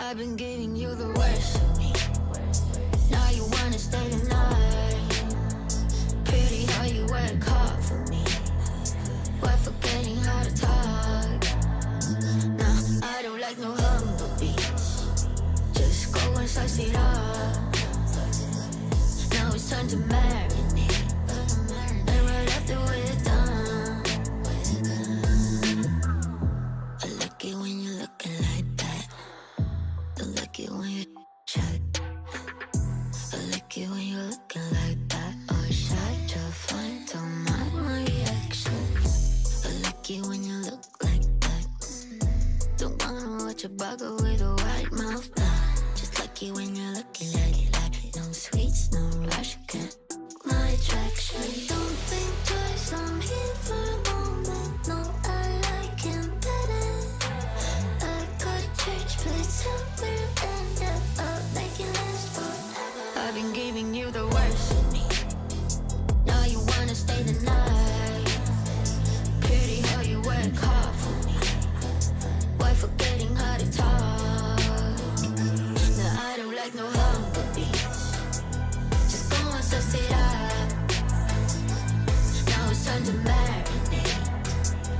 I've been giving you the worst of me. Now you wanna stay the night. Pretty how you work hard for me. We're forgetting how to talk. Nah, I don't like no humble beats. Just go and slice it up. Now it's time to marinate. And right after we're done, I like it when you're looking like that. Don't like it when you chat. I like it when you're looking like that. Oh, shy to find to my reactions. I like it when you look like that. Don't wanna watch a bugger with a white mouth. Just like it when you're looking like it. No sweets, no rush, can't my attraction. Don't think twice, I'm here for a moment. No, I like him better. I got a church place somewhere and I'll make it last forever. I've been giving you the worst of me. Now you wanna stay the night. Pretty how you work hard for me. Why forgetting how to talk? Now I don't like no humble beats. Just go and suss it up. Now it's time to marinate.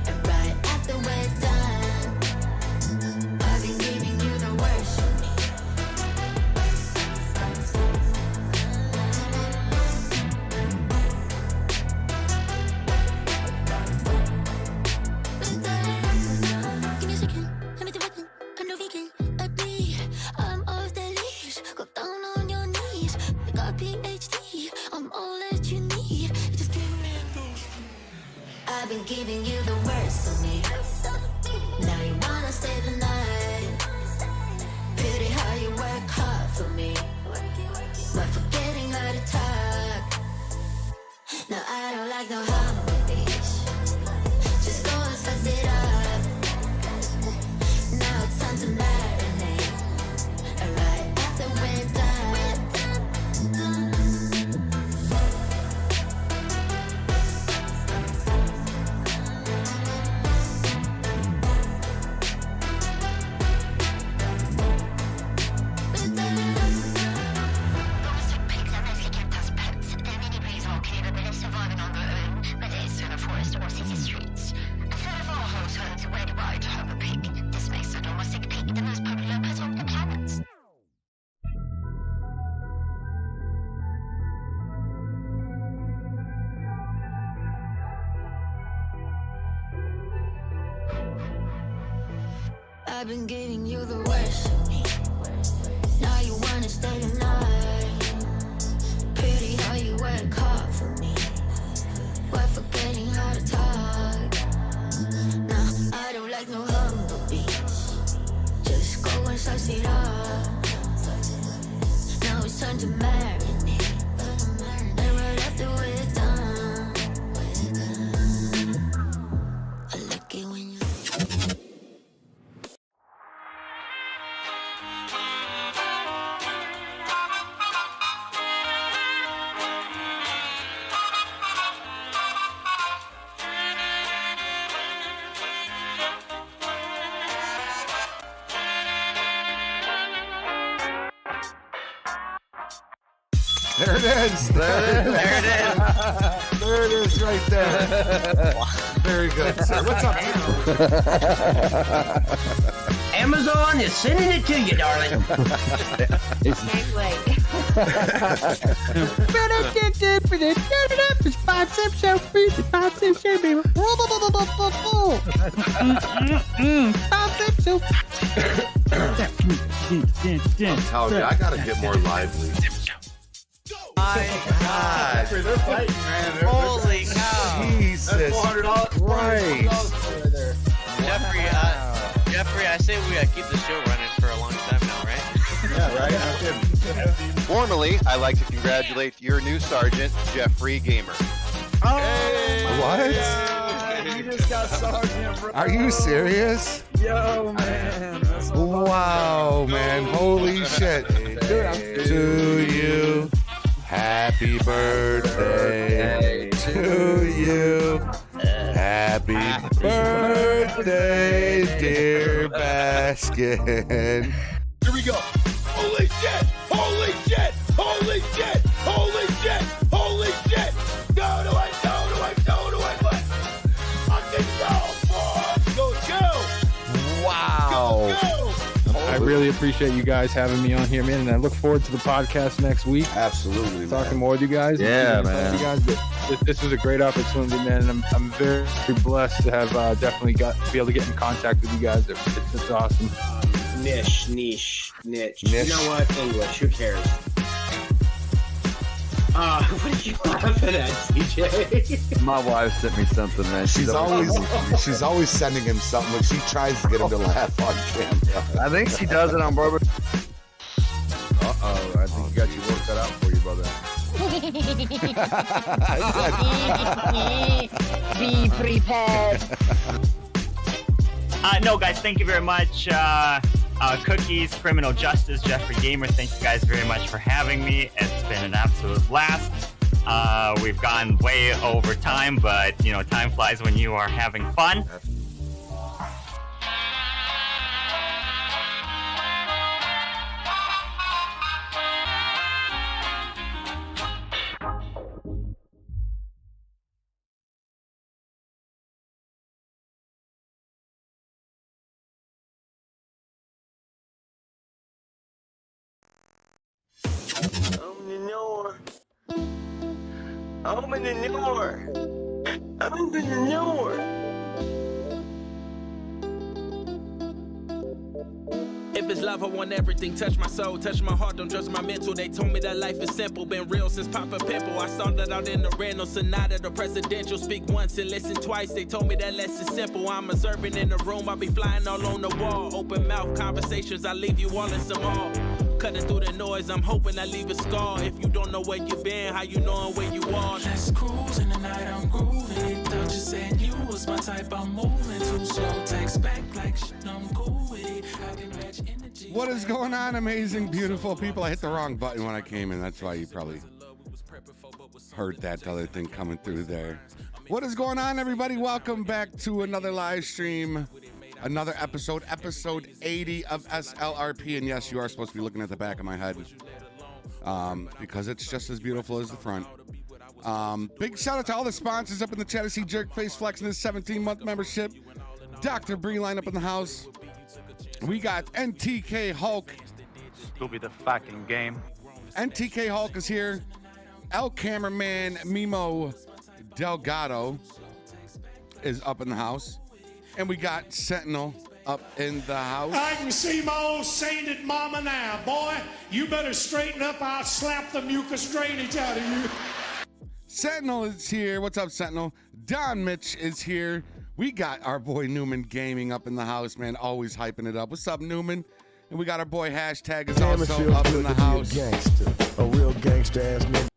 And right after we're done, I've been giving you the worst of me. Give me a second, I'm the weapon, I'm no vegan, agree. I'm off the leash, go down on your knees. I got PhD, I'm all that you need. You just give me. I've been giving you the worst of me. Now you wanna stay the night. Pretty how you work hard for me. But forgetting how to talk. No, I don't like no humble beats. Just go and suss it up. Now it's time to marinate. And right after we're done. Domestic pigs are mostly kept as pets. Their mini breeds are capable of surviving on their own, whether it's in a forest or city streets. Instead of our households where do I have a pig? This makes the domestic pig the most popular pet on the planet. I've been giving you the worst of me. Now you wanna stay the night. Pretty how you work hard for me. We're forgetting how to talk. Nah, I don't like no humble beats. Just go and slice it up. Now it's time to marinate. And right after we're done, I like it when you. There it is. There it is. There it is right there. Very good, sir. What's up, Tino? Amazon is sending it to you, darling. I'm telling you, I gotta get more lively. My God. They're fighting, man. Holy cow. Jesus Christ. Jeffrey, I say we gotta keep the show running for a long time now, right? Yeah, right? Formally, I'd like to congratulate your new sergeant, Jeffrey Gamer. What? You just got sergeant, bro. Are you serious? Yo, man. Wow, man. Holy shit. To you. Happy birthday to you. Happy birthday, dear Baskin. we go. Holy shit! Holy shit! Holy shit! Holy shit! Holy shit! Go to it! Go to it! Go to it! What? Fucking go, boy! Go, go! Wow. Go, go! I really appreciate you guys having me on here, man, and I look forward to the podcast next week. Absolutely, Talking man. more with you guys. Yeah, and man. You guys, this was a great opportunity, man, and I'm very blessed to have definitely be able to get in contact with you guys. It's awesome. Niche. You know what? English. Who cares? What are you laughing at, CJ? My wife sent me something, man. She's always sending him something when she tries to get him to laugh on camera. I think she does it on Barbara. Uh-oh, I think you got your work cut out for you, brother. Be prepared. No, guys, thank you very much. Cookies, Criminal Justice, Jeffrey Gamer, thank you guys very much for having me. It's been an absolute blast. We've gone way over time, but, you know, time flies when you are having fun. Open the door. Open the door. If it's love, I want everything. Touch my soul, touch my heart, don't judge my mental. They told me that life is simple, been real since Papa Pimple. I started out in the rental, Sonata, the presidential. Speak once and listen twice. They told me that less is simple. I'm observing in the room, I be flying all on the wall. Open mouth conversations, I leave you all in some awe. Cutting through the noise, I'm hoping I leave a scar. If you don't know where you been, how you knowing where you are? Let's cruise in the night, I'm groovy. Thought you said you was my type, I'm moving too slow. Text back like shit, I'm cool with it. I can match energy. What is going on, amazing, beautiful people? I hit the wrong button when I came in. That's why you probably heard that other thing coming through there. What is going on, everybody? Welcome back to another live stream. Another episode 80 of SLRP. And yes, you are supposed to be looking at the back of my head because it's just as beautiful as the front. Big shout out to all the sponsors up in the chat. I see Jerkface flexing his 17-month membership. Dr. Breline up in the house. We got NTK Hulk. Scooby the fucking game. NTK Hulk is here. El Cameraman Mimo Delgado is up in the house. And we got Sentinel up in the house. I can see my old sainted mama now. Boy, you better straighten up. I'll slap the mucus drainage out of you. Sentinel is here. What's up, Sentinel? Don Mitch is here. We got our boy Newman Gaming up in the house, man. Always hyping it up. What's up, Newman? And we got our boy Hashtag is also up in the house. A real gangster ass nigga.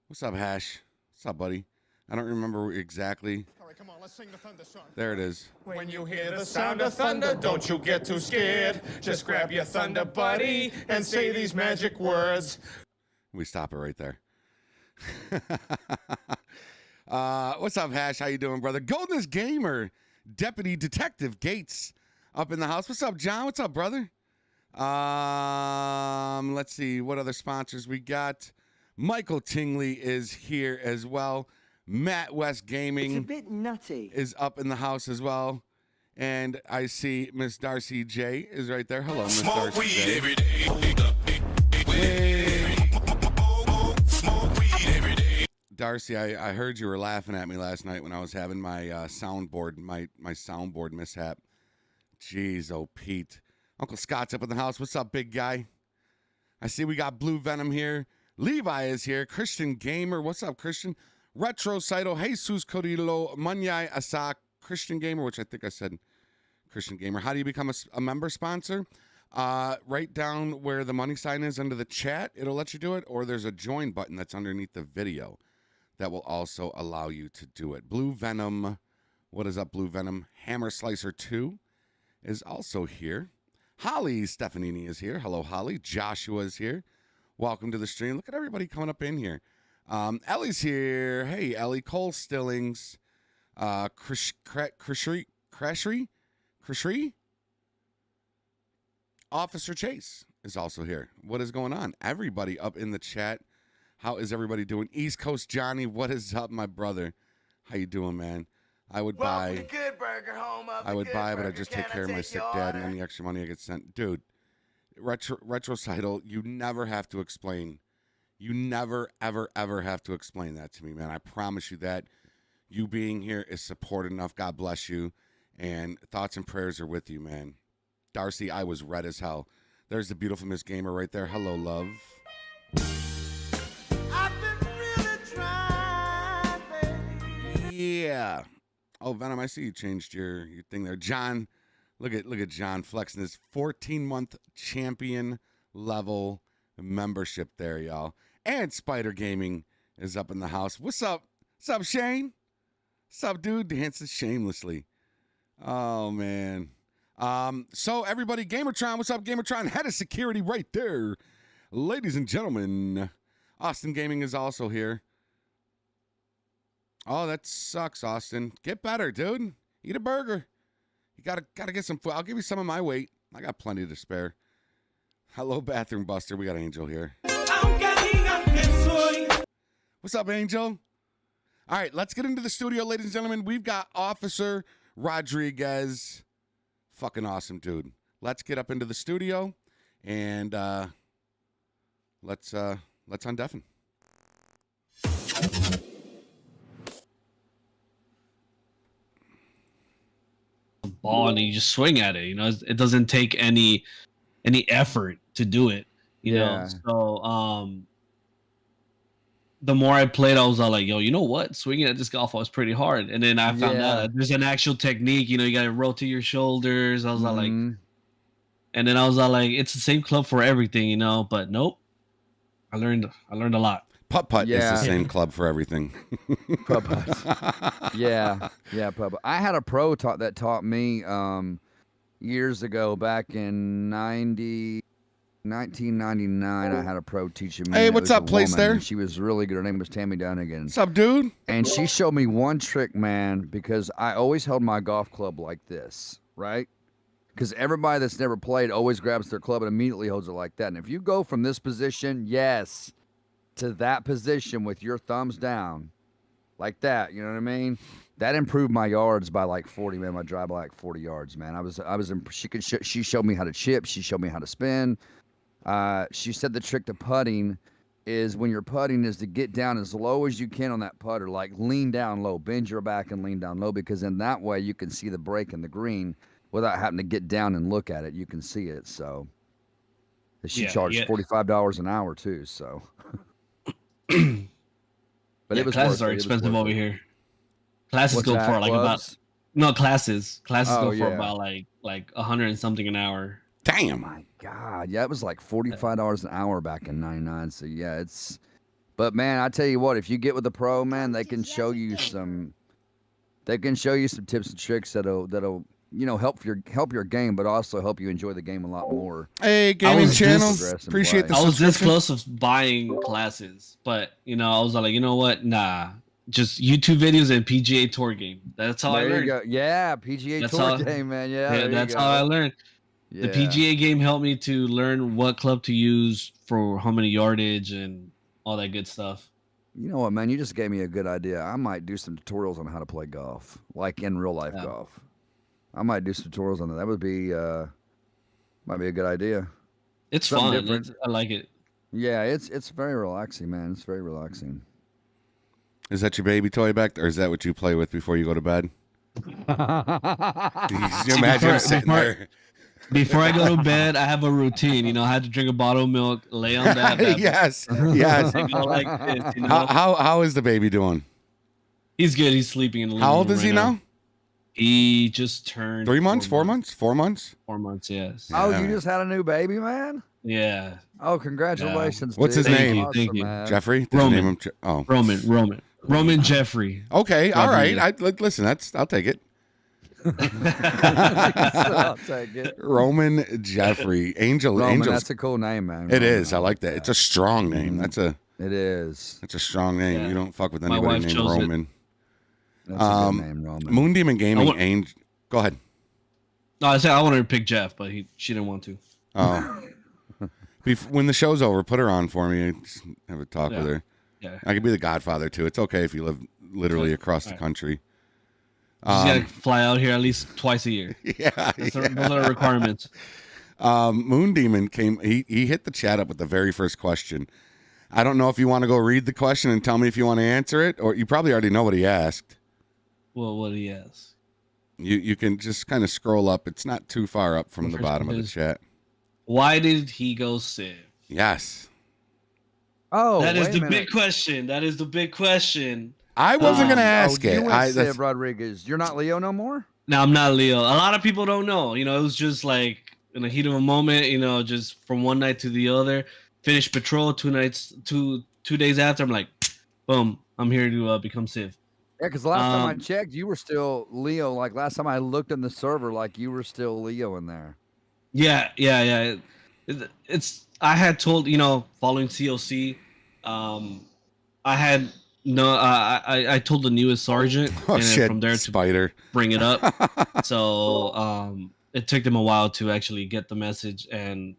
What's up, Hash? What's up, buddy? I don't remember exactly. All right, come on, let's sing the thunder song. There it is. When you hear the sound of thunder, don't you get too scared. Just grab your thunder buddy and say these magic words. We stop it right there. What's up, Hash? How you doing, brother? Golden's Gamer, Deputy Detective Gates up in the house. What's up, John? What's up, brother? Let's see what other sponsors we got. Michael Tingley is here as well. Matt West Gaming it's a bit nutty. Is up in the house as well. And I see Miss Darcy J is right there. Hello, Miss Darcy J. Every day. Darcy, I heard you were laughing at me last night when I was having my soundboard, my soundboard mishap. Jeez, oh Pete. Uncle Scott's up in the house. What's up, big guy? I see we got Blue Venom here. Levi is here. Christian Gamer. What's up, Christian? Retro Saito, Jesus Codilo, Munyai Asak, Christian Gamer, which I think I said Christian Gamer. How do you become a member sponsor? Right down where the money sign is under the chat, it'll let you do it, or there's a join button that's underneath the video that will also allow you to do it. Blue Venom, what is up, Blue Venom? Hammer Slicer 2 is also here. Holly Stefanini is here. Hello, Holly. Joshua is here. Welcome to the stream. Look at everybody coming up in here. Ellie's here. Hey, Ellie. Cole Stillings. Crashery. Officer Chase is also here. What is going on? Everybody up in the chat. How is everybody doing? East Coast Johnny, what is up, my brother? How you doing, man? I would buy. I would buy, but I just take care of my sick dad, and any extra money I get sent. Dude, retrocidal, you never have to explain. You never, ever, ever have to explain that to me, man. I promise you that. You being here is support enough. God bless you. And thoughts and prayers are with you, man. Darcy, I was red as hell. There's the beautiful Miss Gamer right there. Hello, love. Yeah. Oh, Venom, I see you changed your thing there. John, look at John flexing his 14-month champion level membership there, y'all. And Spider Gaming is up in the house. What's up? What's up, Shane? What's up, dude? Dances shamelessly. Oh, man. So everybody, Gamertron, what's up, Gamertron? Head of security right there. Ladies and gentlemen, Austin Gaming is also here. Oh, that sucks, Austin. Get better, dude. Eat a burger. You gotta get some food. I'll give you some of my weight. I got plenty to spare. Hello, Bathroom Buster. We got Angel here. What's up, Angel? All right, let's get into the studio, ladies and gentlemen. We've got Officer Rodriguez. Fucking awesome, dude. Let's get up into the studio and let's undeafen. Ball and you just swing at it. You know, it doesn't take any effort to do it. You know, so the more I played, I was all like, yo, you know what? Swinging at this golf ball is pretty hard. And then I found out that there's an actual technique. You know, you got to rotate your shoulders. I was all like, and then I was all like, it's the same club for everything, you know. But nope, I learned a lot. Putt-putt is the same club for everything. Putt-putt. Yeah, putt-putt. I had a pro that taught me years ago, back in 1999. I had a pro teaching me. Hey, what's up, place there? She was really good. Her name was Tammy Dunnigan. What's up, dude? And she showed me one trick, man, because I always held my golf club like this, right? Because everybody that's never played always grabs their club and immediately holds it like that. And if you go from this position, to that position with your thumbs down like that, you know what I mean? That improved my yards by like 40, man. My drive by like 40 yards, man. She showed me how to chip. She showed me how to spin. She said the trick to putting is when you're putting is to get down as low as you can on that putter, like lean down low, bend your back and lean down low, because in that way you can see the break in the green without having to get down and look at it. You can see it. So she charged $45 an hour too. So. But it was classes are expensive over here. Classes go for like classes go for about like 100 and something an hour. Damn. Oh my God. Yeah, it was like $45 an hour back in 99. So yeah, but man, I tell you what, if you get with a pro, man, they can show you some tips and tricks that'll you know, help your game, but also help you enjoy the game a lot more. Hey, gaming channel, appreciate the I was this close of buying classes, but you know, I was like, you know what? Nah, just YouTube videos and PGA Tour game. That's how I learned. You go. Yeah, PGA Tour game, man. Yeah, that's how I learned. Yeah. The PGA game helped me to learn what club to use for how many yardage and all that good stuff. You know what, man? You just gave me a good idea. I might do some tutorials on how to play golf, like in real life golf. I might do some tutorials on that. That would be might be a good idea. It's fun. I like it. Yeah, it's very relaxing, man. It's very relaxing. Is that your baby toy back there, or is that what you play with before you go to bed? You imagine him sitting there. Before I go to bed, I have a routine. You know, I have to drink a bottle of milk, lay on that. Yes. Go like this, you know? How is the baby doing? He's good. He's sleeping in the living room. How old is he now? now? He just turned 3 months, 4 months, 4 months. 4 months, yes. Oh, you just had a new baby, man? Yeah. Oh, congratulations! What's his name? Thank you. Jeffrey. Roman. Roman Jeffrey. Okay, all right. Listen, I'll take it. I'll take it. Roman Jeffrey. Angel. That's a cool name, man. It is. I like that. It's a strong name. It is. It's a strong name. Yeah. You don't fuck with anybody named Roman. That's a good name, Roman. Moon Demon Gaming. Angel. Go ahead. No, I said I wanted to pick Jeff, but she didn't want to. Oh. When the show's over, put her on for me. Just have a talk with her. Yeah. I could be the godfather too. It's okay if you live literally across the country. You just gotta fly out here at least twice a year. Yeah, those are the requirements. Moon Demon came. He hit the chat up with the very first question. I don't know if you want to go read the question and tell me if you want to answer it, or you probably already know what he asked. Well, what he asked? You can just kind of scroll up. It's not too far up from the bottom of the chat. Why did he go Civ? Yes. Oh, that is the big question. That is the big question. I wasn't going to ask it. You went Civ Rodriguez. You're not Leo no more? No, I'm not Leo. A lot of people don't know. You know, it was just like in the heat of a moment, you know, just from one night to the other. Finished patrol 2 days after. I'm like, boom, I'm here to become Civ. Yeah, because last time I checked, you were still Leo. Like last time I looked in the server, like you were still Leo in there. Yeah. It's I had told, you know, following COC, I had I told the newest sergeant and shit, from there Spider. To bring it up. So it took them a while to actually get the message and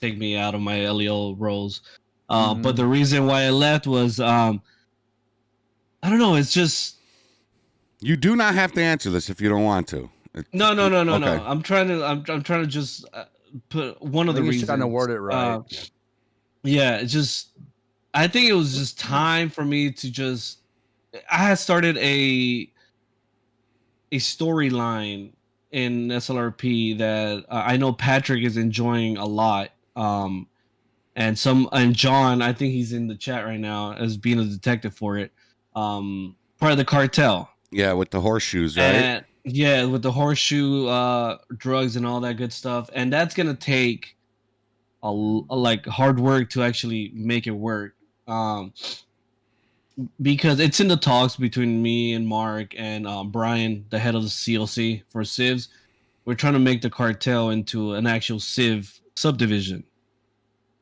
take me out of my LEO roles. But the reason why I left was I don't know, it's just you do not have to answer this if you don't want to. No. I'm trying to just put one of the reasons. Trying to word it right. Yeah, it's just I think it was just time for me to just. I had started a storyline in SLRP that I know Patrick is enjoying a lot. And John, I think he's in the chat right now as being a detective for it. Part of the cartel. Yeah, with the horseshoes, right? Yeah, with the horseshoe drugs and all that good stuff, and that's gonna take a like hard work to actually make it work. Because it's in the talks between me and Mark and Brian, the head of the CLC for Civs. We're trying to make the cartel into an actual Civ subdivision.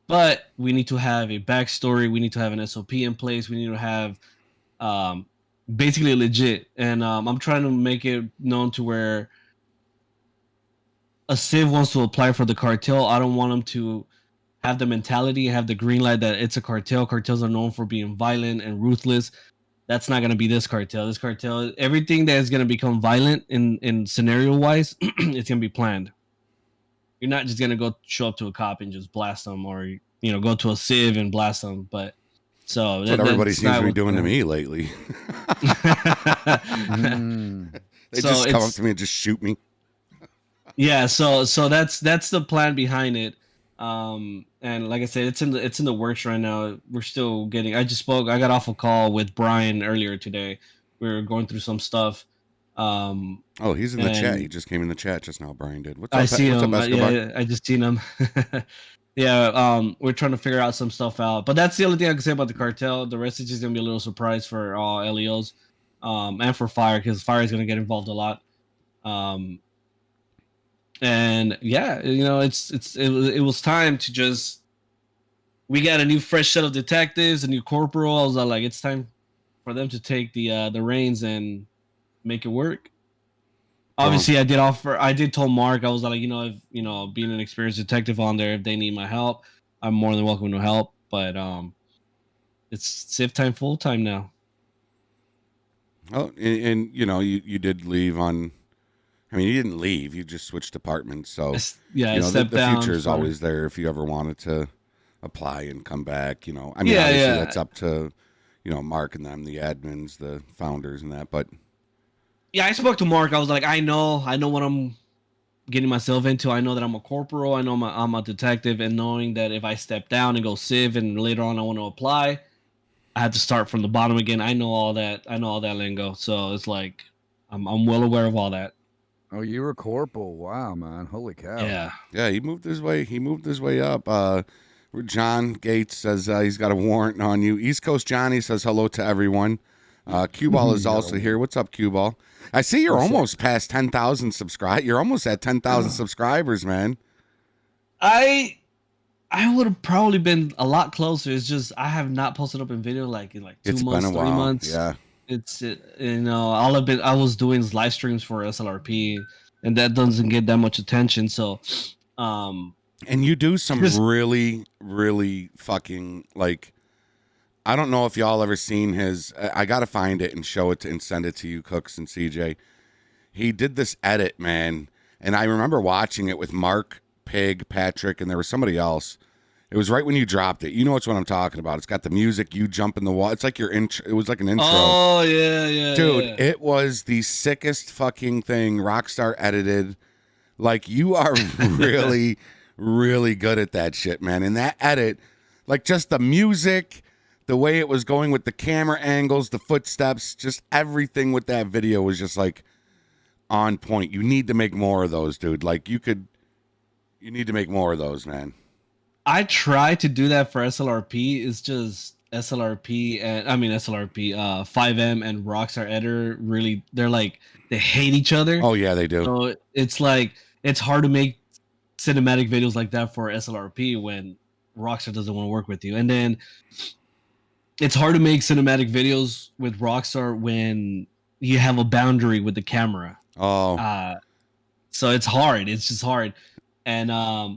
But we need to have a backstory. We need to have an SOP in place. We need to have basically legit. And I'm trying to make it known to where a Civ wants to apply for the cartel. I don't want them to have the mentality, have the green light that it's a cartel. Cartels are known for being violent and ruthless. That's not going to be this cartel. This cartel, everything that is going to become violent in scenario-wise, it's going to be planned. You're not just going to go show up to a cop and just blast them, or, you know, go to a Civ and blast them. But so that's what everybody seems to be doing to me lately. They just come up to me and just shoot me. Yeah, so that's the plan behind it. And like I said, it's in the works right now. We're still getting. I got off a call with Brian earlier today. We were going through some stuff. Oh, he's in the chat. He just came in the chat just now. Brian did. What's up? I see him. What's up, yeah, I just seen him. Yeah. We're trying to figure out some stuff out. But that's the only thing I can say about the cartel. The rest is just gonna be a little surprise for all LEOs, and for Fire, because Fire is gonna get involved a lot. And yeah, you know, it was time to just. We got a new fresh set of detectives, a new corporal. I was like, it's time for them to take the reins and make it work. Obviously, I did tell Mark, I was like, you know, if you know, being an experienced detective on there, if they need my help, I'm more than welcome to help. But it's Civ time full time now. Oh, and you know, you did leave on. I mean, you didn't leave. You just switched departments. So yeah, you know, the future is always there if you ever wanted to apply and come back. You know, I mean, obviously that's up to, you know, Mark and them, the admins, the founders, and that. But yeah, I spoke to Mark. I was like, I know what I'm getting myself into. I know that I'm a corporal. I know I'm a detective, and knowing that if I step down and go Civ, and later on I want to apply, I have to start from the bottom again. I know all that. I know all that lingo. So it's like I'm well aware of all that. Oh, you were corporal. Wow, man. Holy cow. Yeah, he moved his way up. John Gates says he's got a warrant on you. East Coast Johnny says hello to everyone. Cue Ball is also here. What's up, Cue Ball? I see you're almost past 10,000 subscribers. You're almost at 10,000 subscribers, man. I would have probably been a lot closer. It's just I have not posted up in video in like 2 months, 3 months. Yeah. You know, I was doing live streams for SLRP, and that doesn't get that much attention. So And you do some really, really fucking, like, I don't know if y'all ever seen his, I got to find it and show it and send it to you, Cooks and CJ. He did this edit, man. And I remember watching it with Mark, Pig, Patrick, and there was somebody else. It was right when you dropped it. You know what I'm talking about. It's got the music, you jump in the wall. It's like your intro. It was like an intro. Oh, yeah. Dude, yeah. it was the sickest fucking thing Rockstar edited. Like, you are really, really good at that shit, man. And that edit, like just the music, the way it was going with the camera angles, the footsteps, just everything with that video was just like on point. You need to make more of those, dude. Like, you need to make more of those, man. I try to do that for SLRP. It's just SLRP 5M and Rockstar Editor really, they hate each other. Oh yeah, they do. So it's like, it's hard to make cinematic videos like that for SLRP when Rockstar doesn't want to work with you. And then it's hard to make cinematic videos with Rockstar when you have a boundary with the camera. Oh. So it's hard. It's just hard. And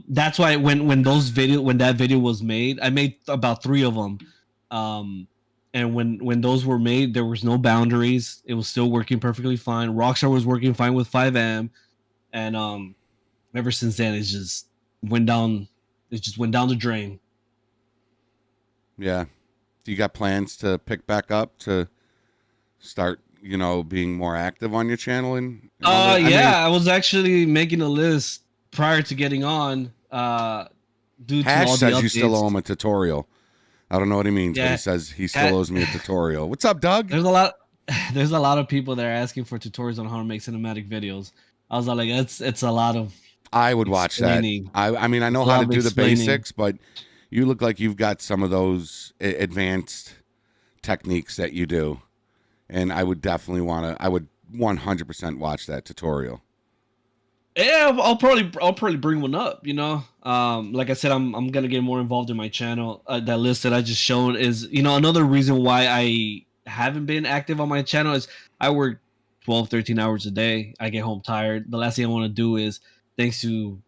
that's why when that video was made, I made about 3 of them. And when those were made, there was no boundaries. It was still working perfectly fine. Rockstar was working fine with 5M, and ever since then, it just went down the drain. Yeah. Do you got plans to pick back up to start, being more active on your channel? I was actually making a list prior to getting on. Due to Hash all the says updates. you still owe him a tutorial. I don't know what he means, but he says he still owes me a tutorial. What's up, Doug? There's a lot of people that are asking for tutorials on how to make cinematic videos. I was like, it's a lot of. I would watch that. I mean, I know how to do the basics, but you look like you've got some of those advanced techniques that you do, and I would definitely I would 100% watch that tutorial. Yeah, I'll probably bring one up. Like I said, I'm gonna get more involved in my channel. That list that I just shown is, another reason why I haven't been active on my channel is I work 12, 13 hours a day. I get home tired. The last thing I want to do is, thanks to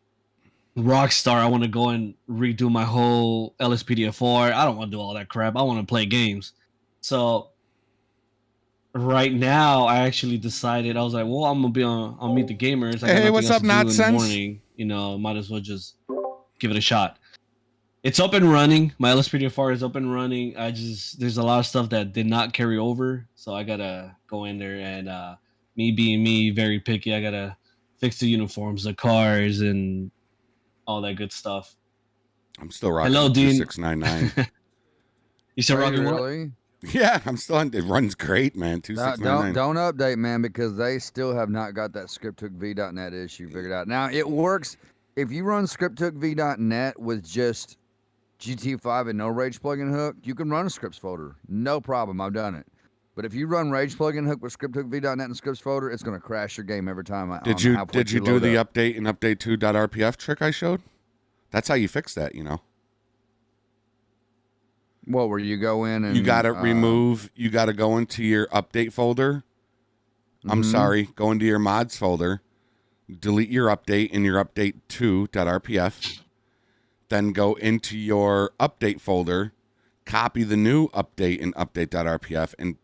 Rockstar, I want to go and redo my whole LSPDFR. I don't want to do all that crap. I want to play games. So right now, I actually decided, I was like, well, I'm gonna be on Meet the Gamers. Hey, what's up, Nonsense? Morning, might as well just give it a shot. It's up and running. My LSPDFR is up and running. There's a lot of stuff that did not carry over, so I gotta go in there and me being me, very picky. I gotta fix the uniforms, the cars, and all that good stuff. I'm still rocking. Hello, Dean. 2699. You still rocking what? Yeah, I'm still on. It runs great, man. 2699. Don't update, man, because they still have not got that scripthookv.net issue figured out. Now, it works if you run scripthookv.net with just GT5 and no Rage plugin hook. You can run a scripts folder, no problem. I've done it. But if you run Rage plugin hook with scripthookv.net and scripts folder, it's going to crash your game every time. Did you do the update and update 2.rpf trick I showed? That's how you fix that, Well, where you go in and you got to remove. You got to go into your update folder. I'm sorry, go into your mods folder, delete your update in your update 2.rpf, then go into your update folder, copy the new update in update.rpf, and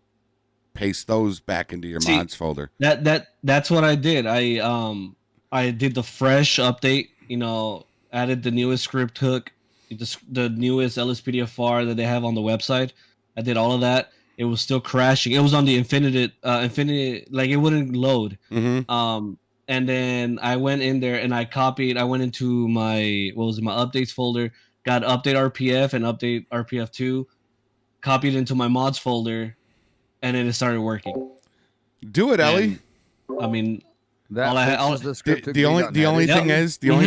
paste those back into your mods folder. That's what I did. I did the fresh update. Added the newest script hook, the newest LSPDFR that they have on the website. I did all of that. It was still crashing. It was on the infinite, like it wouldn't load. Mm-hmm. And then I went in there and I went into my updates folder, got update RPF and update RPF2, copied into my mods folder, and then it started working. Do it, Ellie. I mean, the only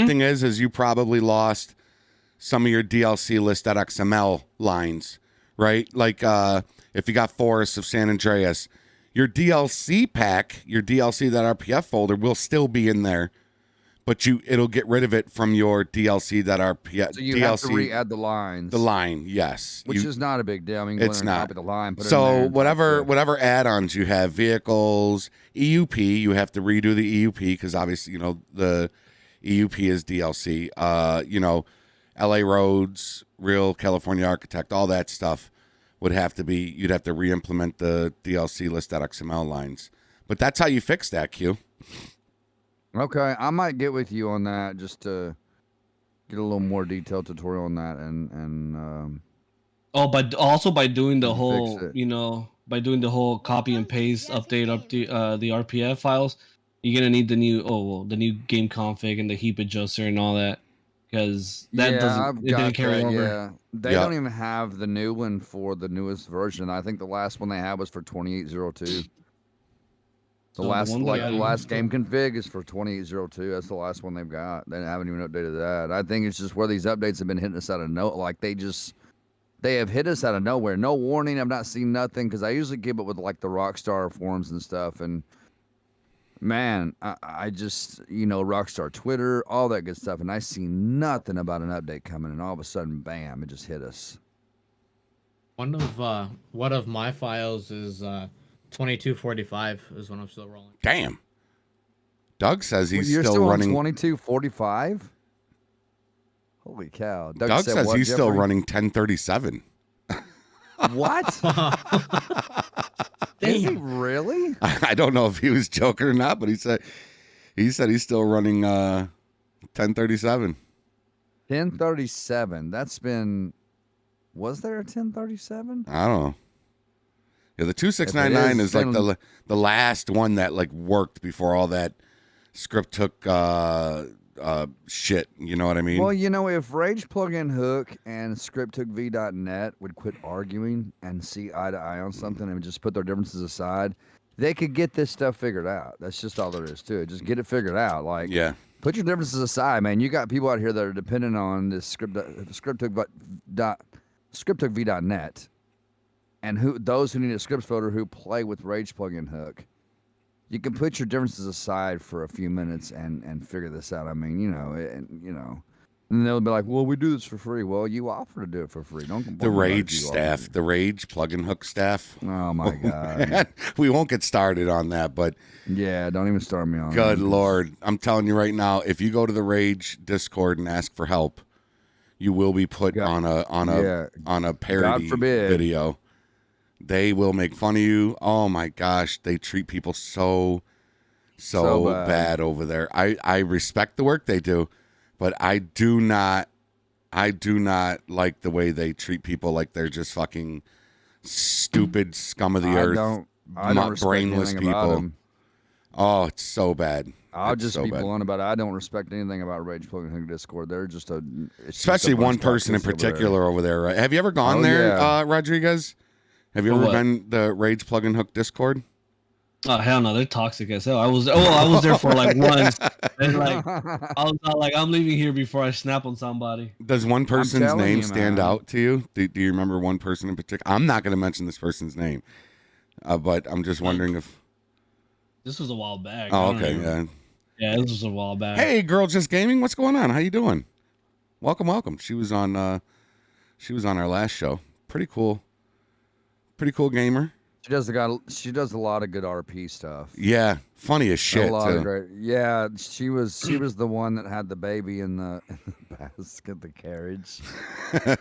thing is you probably lost some of your DLC list.xml lines, right? Like if you got Forests of San Andreas, your DLC pack, your DLC.rpf folder will still be in there, but it'll get rid of it from your DLC.rpf. So you have to re-add the lines. The line, yes. Which is not a big deal. I mean, it's not. Copy the line, put so it in there whatever add-ons you have, vehicles, EUP, you have to redo the EUP because obviously, the EUP is DLC. You know, LA Roads, Real California Architect, all that stuff would have to be, you'd have to re-implement the DLC list.xml lines. But that's how you fix that, Q. Okay, I might get with you on that just to get a little more detailed tutorial on that and but also by doing the fix whole, it. you know, by doing the whole copy and paste update the RPF files, you're gonna need the new game config and the heap adjuster and all that, because that I've got didn't carry that, over. yeah. They don't even have the new one for the newest version. I think the last one they had was for 2802. The last game config is for 2802. That's the last one they've got. They haven't even updated that. I think it's just where these updates have been hitting us out of like they have hit us out of nowhere. No warning. I've not seen nothing because I usually keep up with like the Rockstar forums and stuff. And man, I just, you know, Rockstar Twitter, all that good stuff. And I see nothing about an update coming. And all of a sudden, bam, it just hit us. One of my files is 2245 is when I'm still rolling. Damn. Doug says he's You're still running 2245. Holy cow! Doug says he's still running 1037. What? Is he really? I don't know if he was joking or not, but he said he's still running 1037. 1037. That's been. Was there a 1037? I don't know. Yeah, the 2699 is like the last one that like worked before all that script took shit. You know what I mean? Well, you know, if Rage Plugin Hook and scripthookv.net would quit arguing and see eye to eye on something and just put their differences aside, they could get this stuff figured out. That's just all there is to it. Just get it figured out. Like, yeah. Put your differences aside, man. You got people out here that are dependent on this scripthookv.net. And those who need a scripts folder who play with Rage Plugin Hook, you can put your differences aside for a few minutes and figure this out. I mean, and they'll be like, "Well, we do this for free." Well, you offer to do it for free. Don't complain. The Rage staff, the Rage Plugin Hook staff. Oh my god, man. We won't get started on that, but yeah, don't even start me on. Good Lord, I'm telling you right now, if you go to the Rage Discord and ask for help, you will be put on a parody video. They will make fun of you. Oh my gosh, they treat people so bad over there. I respect the work they do, but I do not like the way they treat people like they're just fucking stupid scum of the earth, not brainless people. Oh, it's so bad. I'll just be blunt about it. I don't respect anything about Rage Plugin Hook Discord. They're just especially one person in particular over there. Right? Have you ever gone there, Rodriguez? Have you ever been the Rage Plugin Hook Discord? Oh hell no, they're toxic as hell. I was there for like once, and like I was like, I'm leaving here before I snap on somebody. Does one person's name stand out to you? Do you remember one person in particular? I'm not going to mention this person's name, but I'm just wondering if this was a while back. Oh, okay, yeah, this was a while back. Hey, Girl Just Gaming, what's going on? How you doing? Welcome. She was on our last show. Pretty cool gamer. She does a lot of good RP stuff. Yeah, funny as shit too. Yeah, she was the one that had the baby in the basket, the carriage,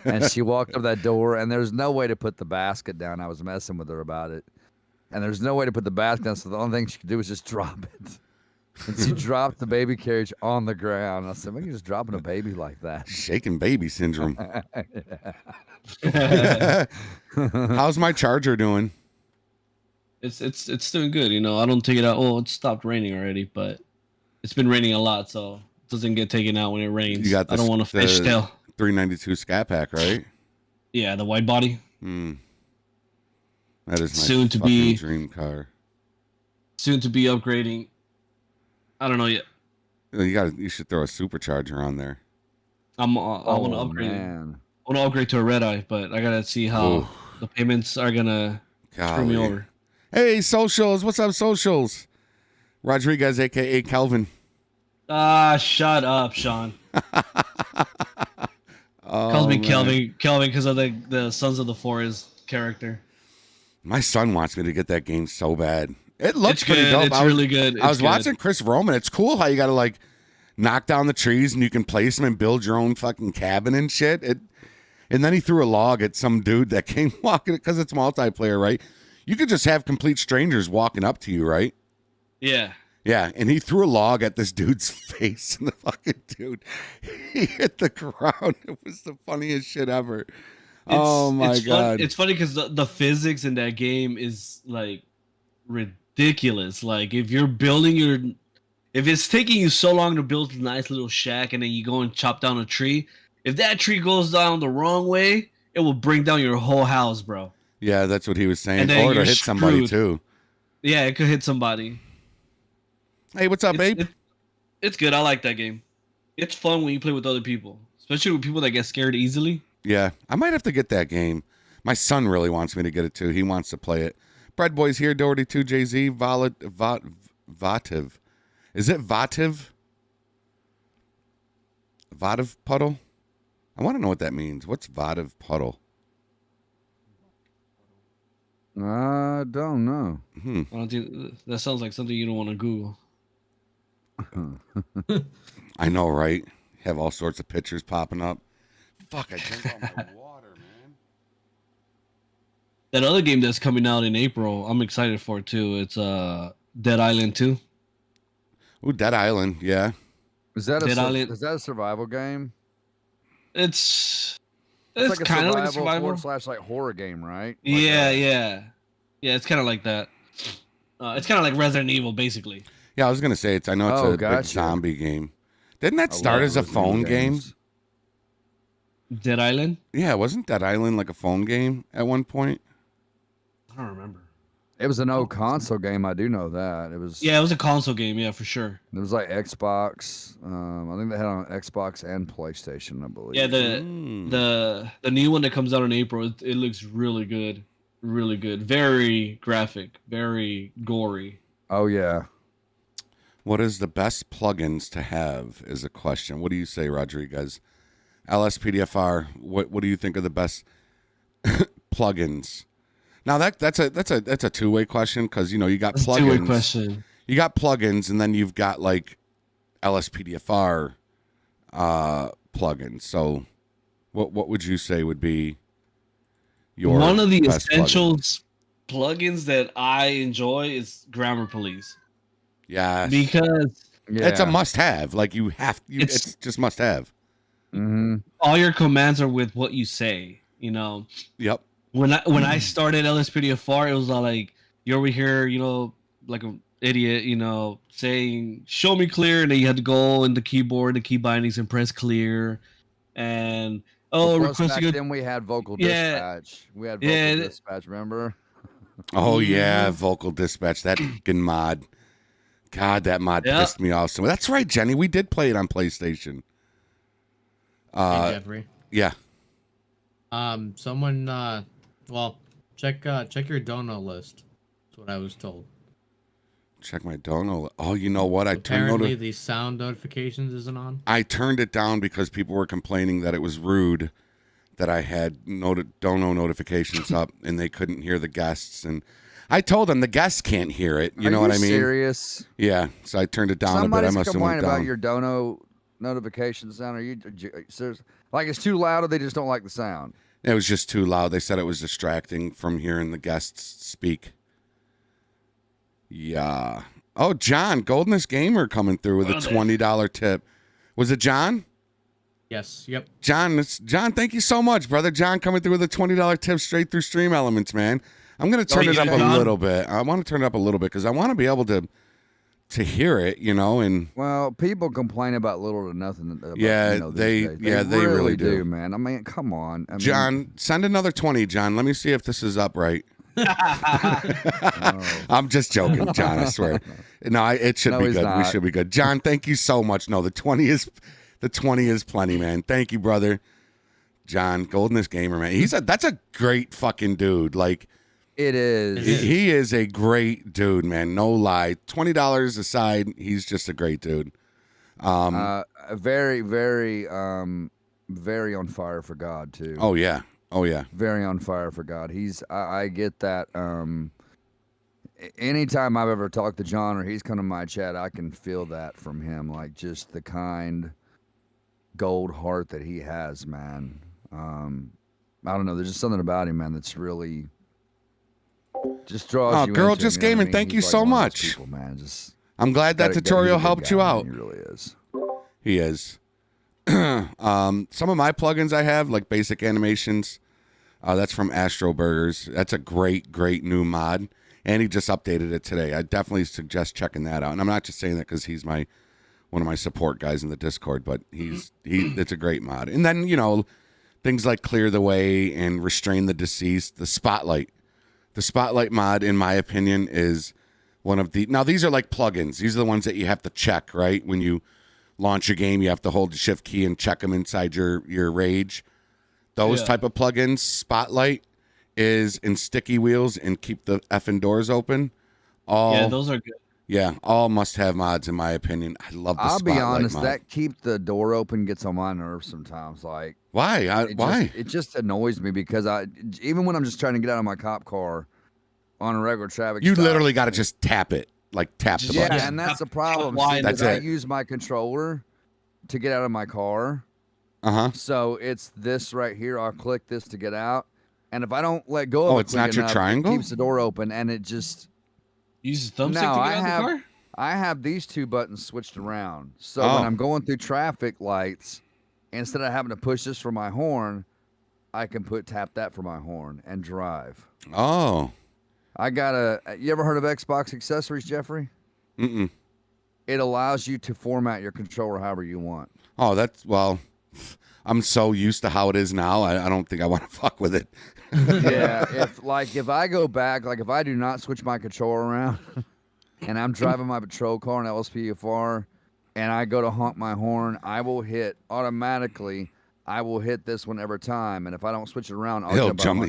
and she walked up that door, and there's no way to put the basket down. I was messing with her about it, and there's no way to put the basket down. So the only thing she could do was just drop it, and she dropped the baby carriage on the ground. I said, "Maybe you're just dropping a baby like that." Shaking baby syndrome. How's my charger doing? It's doing good. You know, I don't take it out. Oh, it stopped raining already, but it's been raining a lot, so it doesn't get taken out when it rains. You got I don't want to fishtail. 392 Scat Pack, right? Yeah, the wide body. That is my soon to be dream car. Soon to be upgrading. I don't know yet. You should throw a supercharger on there. I want to upgrade. Man. I want to upgrade to a red eye, but I gotta see how the payments are gonna screw me over. Hey, socials! What's up, socials? Rodriguez, aka Kelvin. Shut up, Sean. Calls me Kelvin because of the Sons of the Forest character. My son wants me to get that game so bad. It looks pretty dope. It's really good. I was watching Chris Roman. It's cool how you gotta like knock down the trees and you can place them and build your own fucking cabin and shit. And then he threw a log at some dude that came walking, because it's multiplayer, right? You could just have complete strangers walking up to you, right? Yeah. Yeah, and he threw a log at this dude's face, and the fucking dude, he hit the ground. It was the funniest shit ever. Oh my God. It's funny because the physics in that game is like ridiculous. Like if you're building if it's taking you so long to build a nice little shack and then you go and chop down a tree, if that tree goes down the wrong way, it will bring down your whole house, bro. Yeah, that's what he was saying. Or it'll hit somebody too. Yeah, it could hit somebody. Hey, what's up, babe? It's good. I like that game. It's fun when you play with other people, especially with people that get scared easily. Yeah, I might have to get that game. My son really wants me to get it too. He wants to play it. Bread Boy's here. Doherty 2, JZ, Vativ. Is it Vativ? Vativ puddle? I want to know what that means. What's Vativ puddle? I don't know. I don't think that sounds like something you don't want to Google. I know, right? Have all sorts of pictures popping up. Fuck, I drank all my water, man. That other game that's coming out in April, I'm excited for it too. It's Dead Island 2. Ooh, Dead Island, yeah. Is that a survival game? It's like kind of like a survival / like horror game, right? Yeah. It's kind of like that. It's kind of like Resident Evil, basically. Yeah, I was gonna say I know it's a big zombie game. Didn't that start as a phone game? Dead Island? Yeah, wasn't Dead Island like a phone game at one point? I don't remember. It was an old console game. I do know that. It was. Yeah, it was a console game. Yeah, for sure. It was like Xbox. I think they had it on Xbox and PlayStation, I believe. Yeah, the new one that comes out in April, it looks really good. Really good. Very graphic. Very gory. Oh, yeah. What is the best plugins to have is a question. What do you say, Rodriguez? LSPDFR, what do you think are the best plugins? Now that's a two-way question, because you got plugins. Two-way question. You got plugins, and then you've got like LSPDFR plugins. So what would you say would be your one of the best essentials plugins that I enjoy is Grammar Police. Yeah, because it's a must-have. Like it's just must-have. Mm-hmm. All your commands are with what you say. Yep. When I started LSPDFR, it was all like you're over here, like an idiot, saying "show me clear," and then you had to go in the keyboard, the key bindings, and press clear. And requesting. Then we had vocal dispatch. We had vocal dispatch. Remember? Oh yeah, vocal dispatch. That fucking mod. God, that mod pissed me off. So that's right, Jenny. We did play it on PlayStation. Hey, Jeffrey. Yeah. Someone. Well, check your dono list. That's what I was told. Check my dono. Oh, you know what? Apparently, the sound notifications isn't on. I turned it down because people were complaining that it was rude that I had dono notifications up and they couldn't hear the guests. And I told them the guests can't hear it. You know what I mean? Serious? Yeah. So I turned it down Somebody's a bit. I must have went down. about your dono notification sound. Are you serious? Like it's too loud, or they just don't like the sound? It was just too loud. They said it was distracting from hearing the guests speak. Yeah. Oh, John, Goldenest Gamer coming through with a $20 tip. Was it John? Yes. Yep. John, thank you so much, brother. John coming through with a $20 tip straight through Stream Elements, man. I'm going to turn it up a little bit. I want to turn it up a little bit because I want to be able to hear it, and well, people complain about little to nothing. About, they really do, man. I mean, come on, John, send another 20, John. Let me see if this is up right. I'm just joking, John. I swear. No, it should be good. We should be good. John, thank you so much. No, the 20 is plenty, man. Thank you, brother. John, Goldenest Gamer, man. That's a great fucking dude. Like. It is. He is a great dude, man. No lie. $20 aside, he's just a great dude. Very, very, very on fire for God too. Oh yeah. Very on fire for God. I get that. anytime I've ever talked to John or he's come to my chat, I can feel that from him. Like just the kind gold heart that he has, man. I don't know. There's just something about him, man, that's really just draws you. Girl into Just him, you know Gaming, what I mean? thank He's you like so one of those much. people, man. Just I'm glad that tutorial he's a good helped you guy, out. man. He really is. He is. Some of my plugins I have, like basic animations, that's from Astro Burgers. That's a great new mod, and he just updated it today. I definitely suggest checking that out. And I'm not just saying that because he's one of my support guys in the Discord, but it's a great mod. And then things like Clear the Way and Restrain the Deceased, the Spotlight mod, in my opinion, is one of the. Now these are like plugins. These are the ones that you have to check, right? When you launch a game, you have to hold the shift key and check them inside your Rage. Those type of plugins. Spotlight is in Sticky Wheels and Keep the effing Doors Open. Yeah, those are good. Yeah, all must-have mods in my opinion. I love the Spotlight I'll be honest, mod. that Keep the Door Open gets on my nerves sometimes. Like why? Why? It just annoys me because even when I'm just trying to get out of my cop car on a regular traffic You stop, literally got to just tap it. Like tap the button. Yeah, and that's the problem. That's I it. use my controller to get out of my car. So it's this right here. I'll click this to get out, and if I don't let go of it, it's not quick your enough, triangle? It keeps the door open, and it just uses thumbstick to get out of the car. I have these two buttons switched around. So Oh. when I'm going through traffic lights, instead of having to push this for my horn, I can tap that for my horn and drive. Oh. You ever heard of Xbox accessories, Jeffrey? Mm-mm. It allows you to format your controller however you want. Oh, I'm so used to how it is now. I don't think I want to fuck with it. Yeah, if I go back, like if I do not switch my controller around and I'm driving my patrol car in LSPDFR and I go to honk my horn, I will hit this one every time, and if I don't switch it around, He'll jump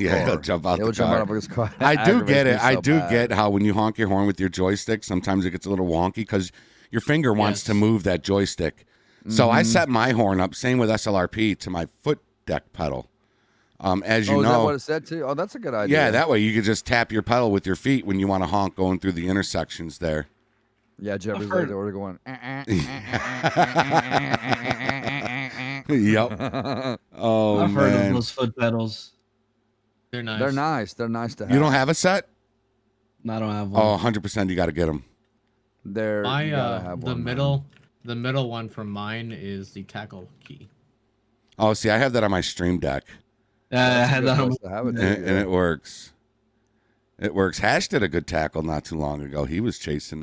out of his car. I do get it. Aggravates me I so do bad. get how when you honk your horn with your joystick, sometimes it gets a little wonky because your finger wants to move that joystick. So I set my horn up, same with SLRP, to my foot deck pedal. As you is that know, what it's set to? Oh, that's a good idea. yeah, that way you could just tap your pedal with your feet when you want to honk going through the intersections there. Yeah, Jeffrey's like we're going. Yep. Oh, I've heard man. of those foot pedals. They're nice. They're nice. They're nice to have. You don't have a set? No, I don't have one. Oh, 100% you got to get them. You gotta have The one, middle one from mine is the tackle key. Oh, see, I have that on my Stream Deck. I had that on and it works. It works. Hash did a good tackle not too long ago. He was chasing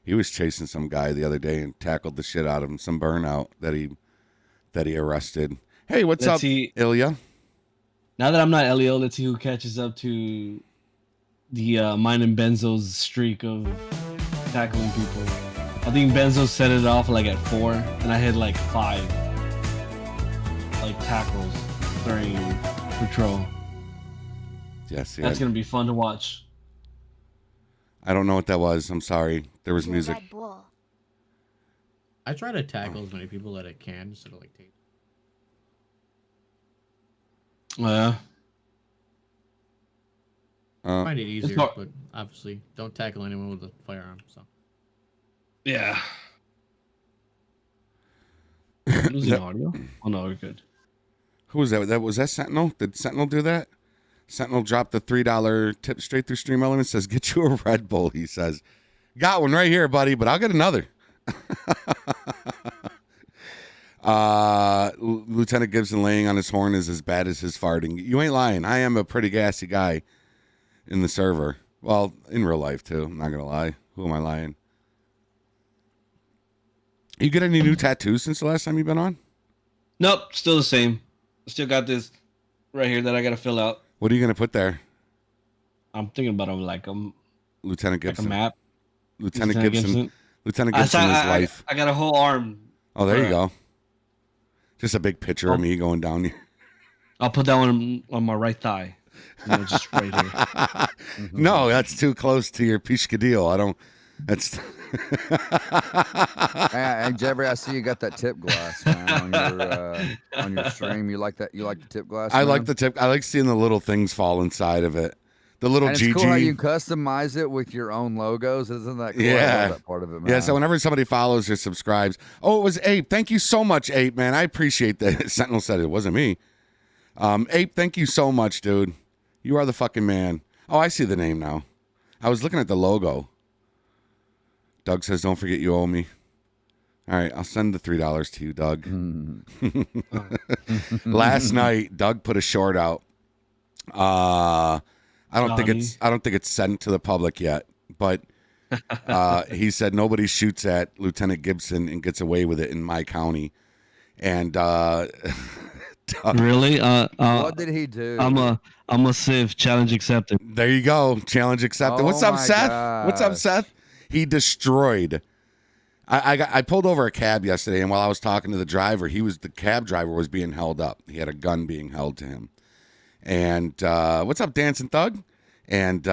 some guy the other day and tackled the shit out of him. Some burnout that he arrested. Hey, what's up, Ilya? Now that I'm not Elio, let's see who catches up to the mine and Benzo's streak of tackling people. I think Benzo set it off like at 4, and I had like 5 like tackles during patrol. Yes, That's gonna be fun to watch. I don't know what that was. I'm sorry. There was music. I try to tackle as many people that I can instead of like tape. Yeah. I find it easier, hard. but obviously don't tackle anyone with a firearm. So. Yeah. Losing audio? Oh no, we're good. Who was that? Was that Sentinel? Did Sentinel do that? Sentinel dropped the $3 tip straight through Stream Elements. Says, "Get you a Red Bull." He says, "Got one right here, buddy, but I'll get another." Lieutenant Gibson laying on his horn is as bad as his farting. You ain't lying. I am a pretty gassy guy in the server. Well, in real life too. I'm not gonna lie. Who am I lying? You get any new tattoos since the last time you've been on? Nope, still the same. Still got this right here that I gotta fill out. What are you gonna put there? I'm thinking about like Lieutenant Gibson. Like a map. Lieutenant Gibson. Lieutenant Gibson is life. I got a whole arm. Oh, there you go. Just a big picture of me going down here. I'll put that one on my right thigh. You know, just right here. No, that's too close to your pishkadil. I don't. That's. Hey, Jeffrey, I see you got that tip glass, man, on your stream. You like that? You like the tip glass? I man? like the tip. I like seeing the little things fall inside of it. The little and GG. it's cool how you customize it with your own logos. Isn't that cool? I Yeah. love that part of it, man. Yeah, so whenever somebody follows or subscribes, oh, it was Ape. Thank you so much, Ape, man. I appreciate that. Sentinel said it wasn't me. Ape, thank you so much, dude. You are the fucking man. Oh, I see the name now. I was looking at the logo. Doug says, don't forget you owe me. All right, I'll send the $3 to you, Doug. Last night, Doug put a short out. I don't think it's sent to the public yet, but he said nobody shoots at Lieutenant Gibson and gets away with it in my county. And really? What did he do? I'm a Civ challenge accepted. There you go, challenge accepted. What's up, my Seth? What's up, gosh. Seth? He destroyed. I pulled over a cab yesterday, and while I was talking to the driver, the cab driver was being held up. He had a gun being held to him. And what's up, Dancing Thug? And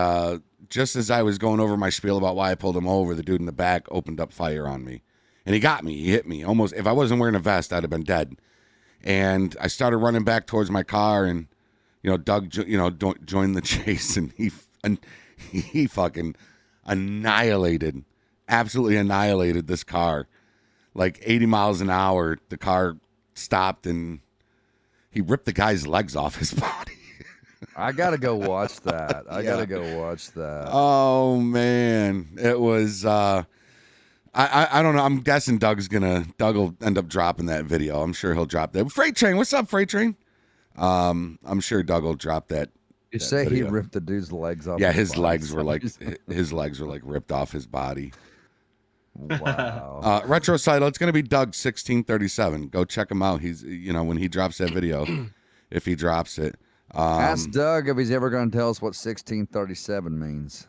just as I was going over my spiel about why I pulled him over, the dude in the back opened up fire on me. And he got me. He hit me. Almost, if I wasn't wearing a vest, I'd have been dead. And I started running back towards my car, and, Doug, joined the chase, and he fucking absolutely annihilated this car. Like 80 miles an hour, the car stopped, and he ripped the guy's legs off his body. I gotta go watch that. I gotta go watch that. Oh man, it was. I don't know. I'm guessing Doug will end up dropping that video. I'm sure he'll drop that. Freight Train, what's up, Freight Train? I'm sure Doug will drop that. You that say video. he ripped the dude's legs off? Yeah, his body. legs were like ripped off his body. Wow. Retro Cyto, it's gonna be Doug 1637. Go check him out. He's when he drops that video, if he drops it. Ask Doug if he's ever going to tell us what 1637 means.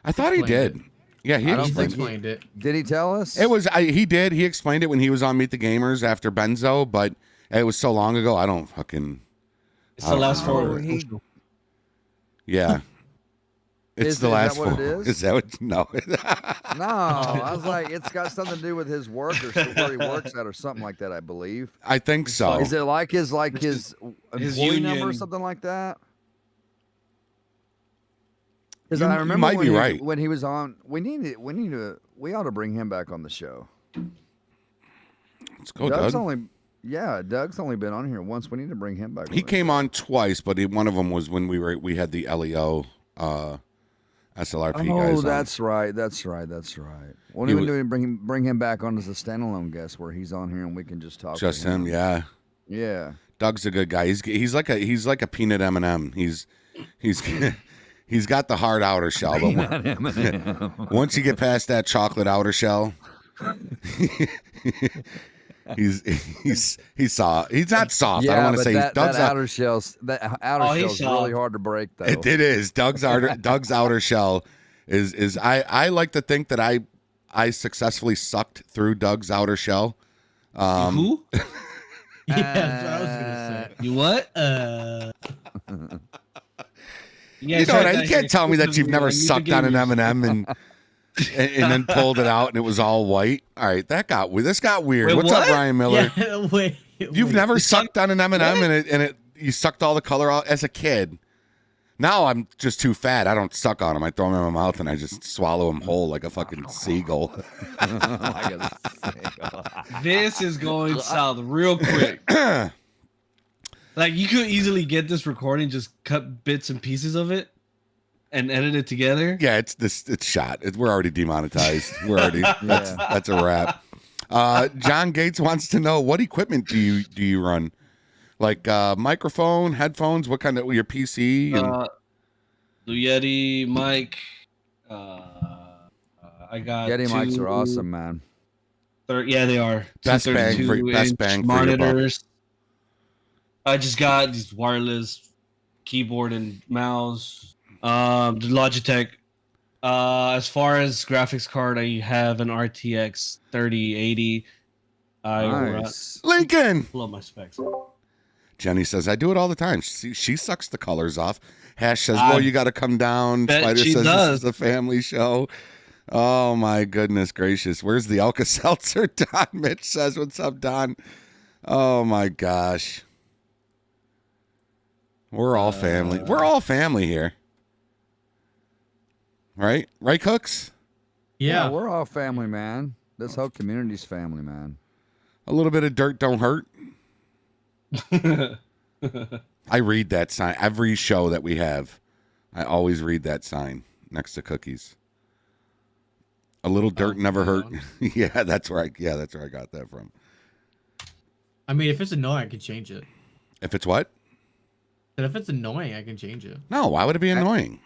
I thought he did. Yeah, he explained it. Did he tell us? It was he did. He explained it when he was on Meet the Gamers after Benzo, but it was so long ago. I don't fucking. It's the last four. Yeah. It's the last four. four. Is that what? No. No, I was like, it's got something to do with his work or where he works at or something like that. I believe. I think so. Is it like his employee number or union. something like that? Because You I remember might be right. when he was on. We ought to bring him back on the show. Let's go, Doug's Doug. Doug's only been on here once. We need to bring him back. He came on twice, but one of them was when we had the LEO SLRP guys. Oh, that's right. Well, we do bring him back on as a standalone guest where he's on here and we can just talk. Just to him, yeah. Yeah. Doug's a good guy. He's like a peanut M&M. He's got the hard outer shell, but once you get past that chocolate outer shell, he's soft. He's not soft. I don't want to say Doug's outer shell's really hard to break though. It is. Doug's outer shell is I like to think that I successfully sucked through Doug's outer shell. Who? Yeah, that's what I was gonna say. You what? You can't tell me that you've never sucked on an M&M and then pulled it out and it was all white. All right, this got weird. Wait, What's what? up, Ryan Miller? Yeah, wait. You've never sucked on an M&M and you sucked all the color out as a kid. Now I'm just too fat. I don't suck on them. I throw them in my mouth and I just swallow them whole like a fucking seagull. This is going south real quick. Like you could easily get this recording, just cut bits and pieces of it, and edit it together. Yeah, it's shot. We're already demonetized. We're already that's a wrap. John Gates wants to know, what equipment do you run? Like microphone, headphones, what kind of your PC? The Yeti mic. I got Yeti mics two- are awesome, man. Yeah, they are. Best Two bang for 32-inch your buck. monitors. I just got these wireless keyboard and mouse. The Logitech. As far as graphics card, I have an RTX 3080. Nice. Lincoln. Pull up my specs. Jenny says, I do it all the time. She sucks the colors off. Hash says, well, you got to come down. bet Spider she says, does. this is a family show. Oh, my goodness gracious. Where's the Alka-Seltzer? Don Mitch says, what's up, Don? Oh, my gosh. We're all family. We're all family here. Right, Cooks. Yeah, we're all family, man. This whole community's family, man. A little bit of dirt don't hurt. I read that sign every show that we have. I always read that sign next to Cookies. A little dirt never hurt. Yeah, that's where I got that from. I mean, if it's annoying, I can change it. If it's what? But if it's annoying, I can change it. No, why would it be annoying?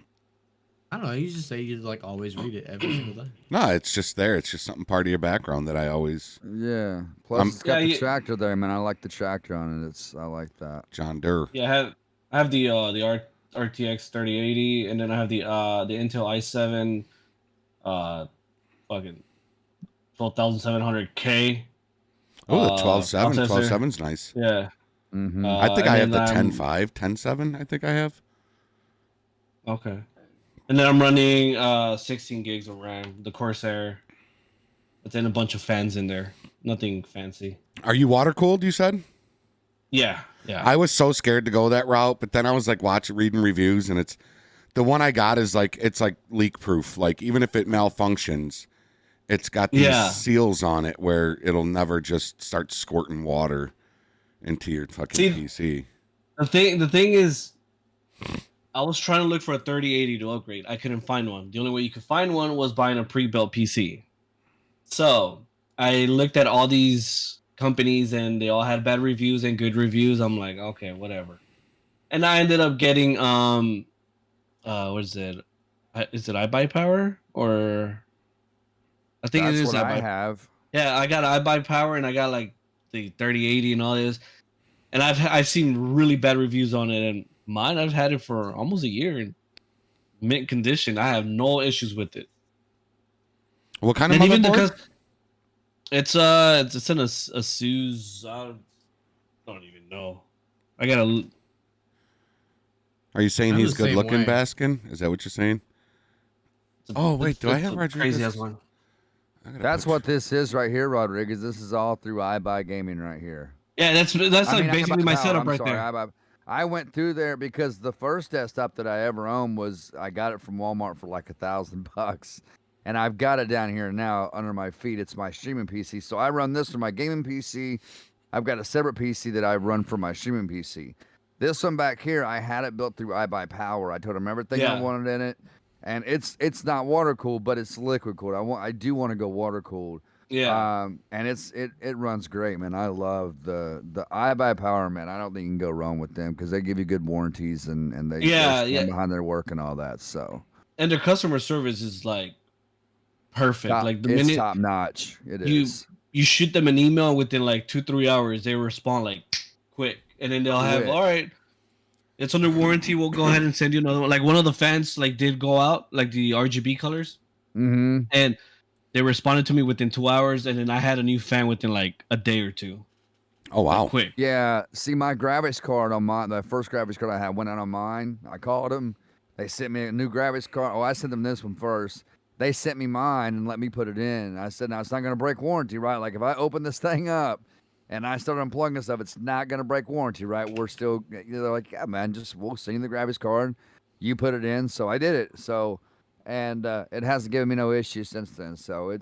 I don't know. You just say you like always read it every single day. No, it's just there. It's just something part of your background that I always. Yeah. Plus, it's got the tractor there, man. I like the tractor on it. I like that. John Doe. Yeah, I have the RTX 3080, and then I have the Intel i7, fucking 12,700K. Oh, the 12.7. 12.7's nice. Yeah. Mm-hmm. I think I have the 10.5, 10.7. I think I have. Okay. And then I'm running 16 gigs of RAM, the Corsair. But then a bunch of fans in there. Nothing fancy. Are you water cooled, you said? Yeah. Yeah. I was so scared to go that route, but then I was like reading reviews, and it's the one I got is like it's like leak proof. Like even if it malfunctions, it's got these seals on it where it'll never just start squirting water into your fucking PC. The thing is, I was trying to look for a 3080 to upgrade. I couldn't find one. The only way you could find one was buying a pre-built PC. So I looked at all these companies, and they all had bad reviews and good reviews. I'm like, okay, whatever. And I ended up getting what is it? Is it iBuyPower or? I think That's it is. What I have. Yeah, I got iBuyPower, and I got like the 3080 and all this, and I've seen really bad reviews on it, and mine I've had it for almost a year in mint condition. I have no issues with it. What kind of motherboard? Even because it's in a Asus. I don't even know. I gotta. Are you saying he's good looking, Baskin? Is that what you're saying? Oh wait, do I have Rodriguez? Crazy ass one. That's what this is right here, Rodriguez. This is all through iBuy Gaming right here. Yeah, that's like basically my setup right there. I went through there because the first desktop that I ever owned I got it from Walmart for like $1,000, and I've got it down here now under my feet. It's my streaming PC, so I run this for my gaming PC. I've got a separate PC that I run for my streaming PC. This one back here, I had it built through iBuyPower. I told them everything I wanted in it. And it's not water cooled, but it's liquid cooled. I do want to go water cooled. Yeah. And it runs great, man. I love the iBuyPower, man. I don't think you can go wrong with them because they give you good warranties and they stand behind their work and all that. So. And their customer service is like perfect. It's top notch. It is. You shoot them an email within like 2-3 hours, they respond like quick, and then they'll have all right. It's under warranty. We'll go ahead and send you another one. Like one of the fans did go out, like the RGB colors. Mm-hmm. And they responded to me within 2 hours, and then I had a new fan within like a day or two. Oh wow. Like, quick. Yeah. See, my graphics card on the first graphics card I had went out on mine. I called them. They sent me a new graphics card. Oh, I sent them this one first. They sent me mine and let me put it in. I said, now it's not going to break warranty, right? Like if I open this thing up and I started unplugging stuff, it's not going to break warranty, right? We're still, they're like, yeah, man, we'll send you the graphics card. You put it in. So I did it. So, and it hasn't given me no issues since then. So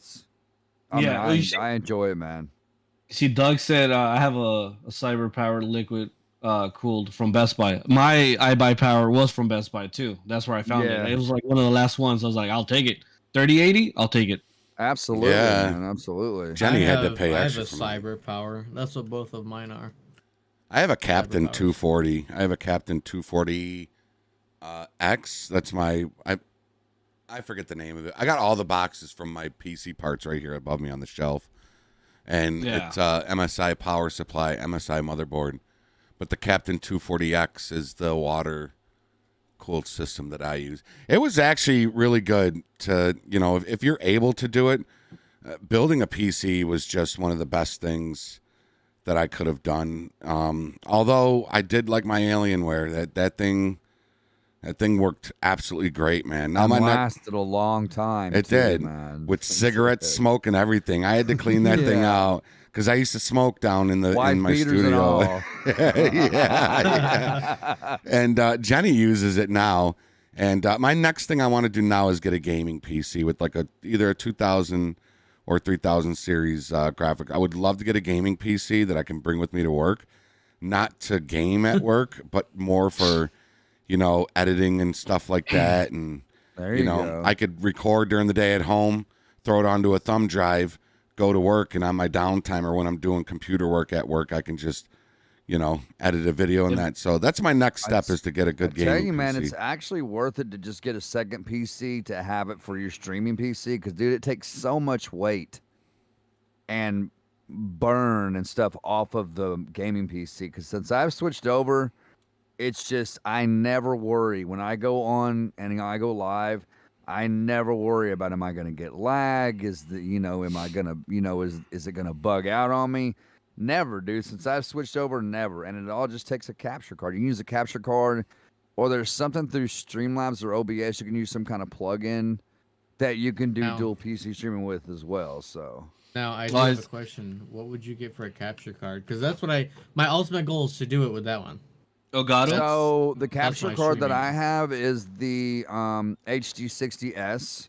I enjoy it, man. See, Doug said, I have a Cyber Power liquid cooled from Best Buy. My iBuyPower was from Best Buy too. That's where I found it. It was like one of the last ones. I was like, I'll take it. 3080, I'll take it. Absolutely, man, absolutely. Jenny had to pay extra. I have a Cyber Power. That's what both of mine are. I have a Captain 240. I have a Captain 240 X. That's my I forget the name of it. I got all the boxes from my PC parts right here above me on the shelf. And it's MSI power supply, MSI motherboard. But the Captain 240X is the water cooled system that I use. It was actually really good to, if you're able to do it, building a PC was just one of the best things that I could have done. Although I did like my Alienware, that thing worked absolutely great, man. Now lasted a long time. It did, man. With cigarette smoke and everything. I had to clean that thing out because I used to smoke down in my studio. And Jenny uses it now, And my next thing I want to do now is get a gaming PC with like either a 2000 or 3000 series graphic. I would love to get a gaming PC that I can bring with me to work, not to game at work, but more for, editing and stuff like that. And there you go. I could record during the day at home, throw it onto a thumb drive, go to work, and on my downtime or when I'm doing computer work at work, I can just edit a video and that. So that's my next step is to get a good game. I tell you, man, PC. it's actually worth it to just get a second PC to have it for your streaming PC because, dude, it takes so much weight and burn and stuff off of the gaming PC. Because since I've switched over, it's just I never worry when I go on and I go live. I never worry about am I going to get lag? Am I going to is it going to bug out on me? Never, dude. Since I've switched over, never. And it all just takes a capture card. You can use a capture card, or there's something through Streamlabs or OBS. You can use some kind of plug-in that you can do dual PC streaming with as well. So now I do have a question. What would you get for a capture card? Because that's what my ultimate goal is to do it with that one. Elgato? So the capture card that I have is the HD60S,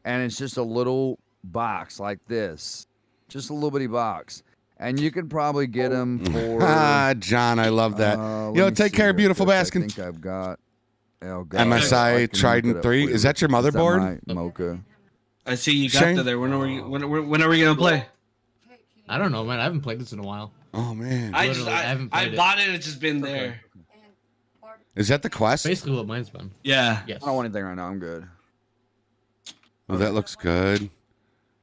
and it's just a little box like this, just a little bitty box. And you can probably get them for... John, I love that. Take care, beautiful basket. I think I've got... MSI Trident 3. Is that your motherboard? Mocha. I see you got there. When are we going to play? I don't know, man. I haven't played this in a while. Oh, man. I bought it. It's just been there. Is that the Quest? Basically what mine's been. Yeah. Yes. I don't want anything right now. I'm good. Oh, that looks good.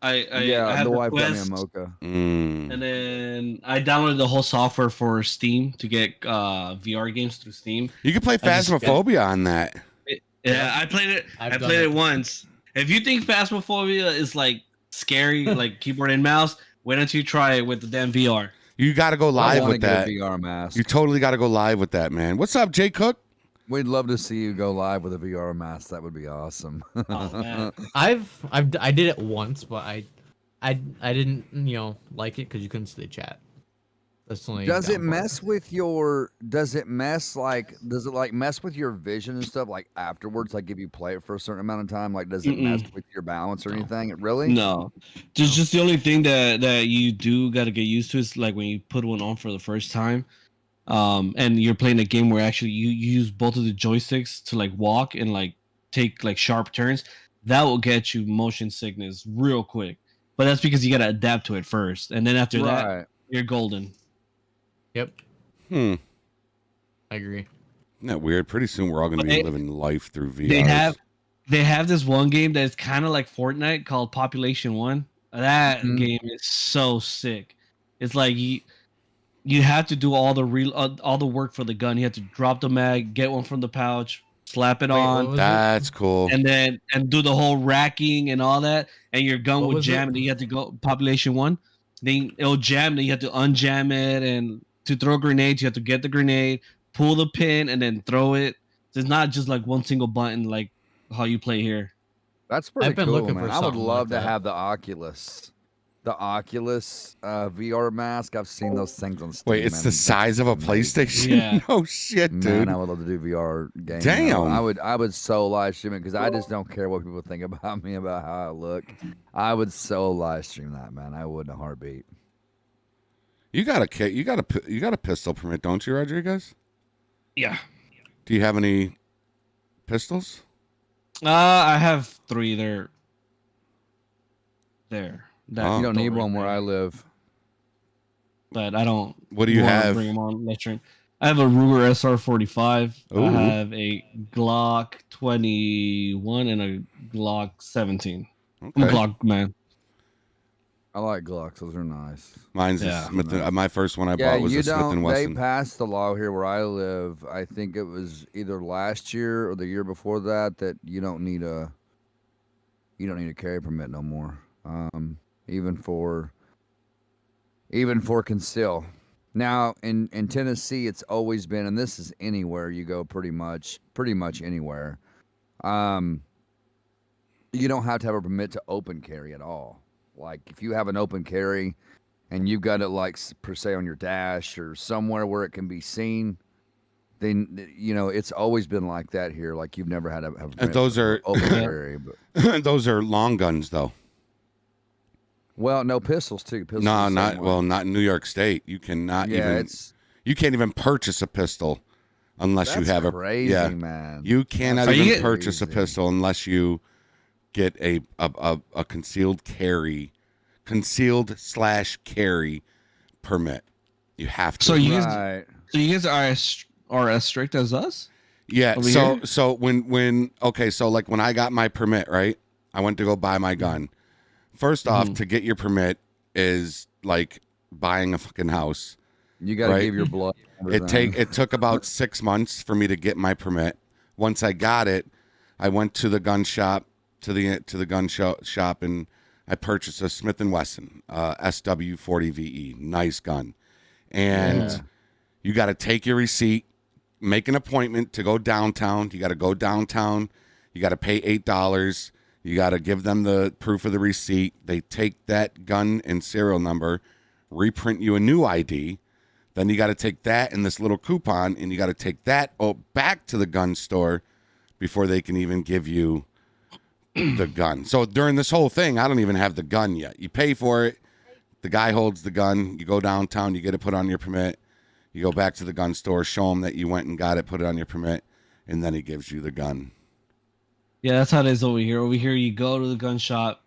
I have the wife got me a Quest, Mocha. And then I downloaded the whole software for Steam to get VR games through Steam. You can play Phasmophobia on that. I played it. I played it once. If you think Phasmophobia is like scary, like keyboard and mouse, wait until you try it with the damn VR. You got to go live with that. VR mask. You totally got to go live with that, man. What's up, Jay Cook? We'd love to see you go live with a VR mask. That would be awesome. Oh, man. I did it once, but I didn't like it because you couldn't see the chat. That's the only Does it downfall. mess with your? Does it mess with your vision and stuff like afterwards? Like if you play it for a certain amount of time, like does it mess with your balance or anything? It really? No. Just the only thing that you do got to get used to is like when you put one on for the first time. And you're playing a game where actually you use both of the joysticks to like walk and like take like sharp turns. That will get you motion sickness real quick. But that's because you got to adapt to it first, and then after that, you're golden. Yep. I agree. Isn't that weird? Pretty soon we're all going to be living life through VR. They have this one game that's kind of like Fortnite called Population 1. That game is so sick. It's like you have to do all the work for the gun. You have to drop the mag, get one from the pouch, slap it on. That's cool. And do the whole racking and all that. And your gun will jam, and you have to go Population 1. Then it'll jam, then you have to unjam it, and to throw grenades, you have to get the grenade, pull the pin, and then throw it. So it's not just like one single button like how you play here. That's pretty cool, man. I would love to have the Oculus. The Oculus VR mask. I've seen those things on Steam. Wait, it's the size of a PlayStation? Yeah. No shit, dude. Man, I would love to do VR games. Damn. I would so live stream it because I just don't care what people think about me, about how I look. I would so live stream that, man. I would in a heartbeat. You got a pistol permit, don't you, Rodriguez? Yeah. Do you have any pistols? I have 3 there. You don't need one where I live. But I don't. What do you have? Bring them on. I have a Ruger SR45. Ooh. I have a Glock 21 and a Glock 17. Okay. I'm a Glock man. I like Glocks. Those are nice. Mine's a Smith. My first one I bought was a Smith & Wesson. They passed the law here where I live. I think it was either last year or the year before that you don't need a carry permit no more. Even for conceal. Now in Tennessee, it's always been, and this is anywhere you go, pretty much anywhere. You don't have to have a permit to open carry at all. Like if you have an open carry and you've got it like per se on your dash or somewhere where it can be seen, it's always been like that here. Like you've never had a And those are open carry, but those are long guns though. Well, no pistols too. Pistols No, not in New York State. You cannot you can't even purchase a pistol unless you have crazy, a man. You cannot even purchase a pistol unless you get a concealed carry permit. You have to. So you guys are as strict as us? Yeah. So when I got my permit, right? I went to go buy my gun. First off, to get your permit is like buying a fucking house. You got to give your blood. It took about 6 months for me to get my permit. Once I got it, I went to the gun shop and I purchased a Smith & Wesson SW40VE, nice gun. And you got to take your receipt, make an appointment to go downtown. You got to go downtown. You got to pay $8. You got to give them the proof of the receipt. They take that gun and serial number, reprint you a new ID. Then you got to take that and this little coupon, and you got to take that back to the gun store before they can even give you the gun. So during this whole thing, I don't even have the gun yet. You pay for it. The guy holds the gun. You go downtown. You get it put on your permit. You go back to the gun store, show him that you went and got it, put it on your permit, and then he gives you the gun. Yeah, that's how it is over here. Over here, you go to the gun shop.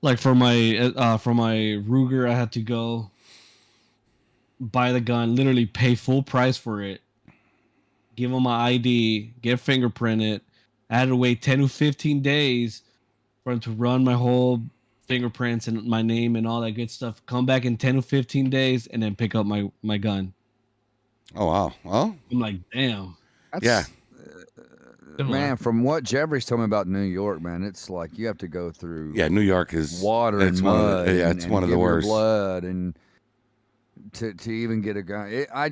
Like for my Ruger, I had to go buy the gun, literally pay full price for it, give them my ID, get fingerprinted. I had to wait 10 to 15 days for them to run my whole fingerprints and my name and all that good stuff. Come back in 10 to 15 days and then pick up my gun. Oh, wow. Well, I'm like, damn. Yeah. Man, from what Jeffrey's told me about New York, man, it's like you have to go through. Yeah, New York is water and mud. It's one of the worst. Blood and to even get a gun. I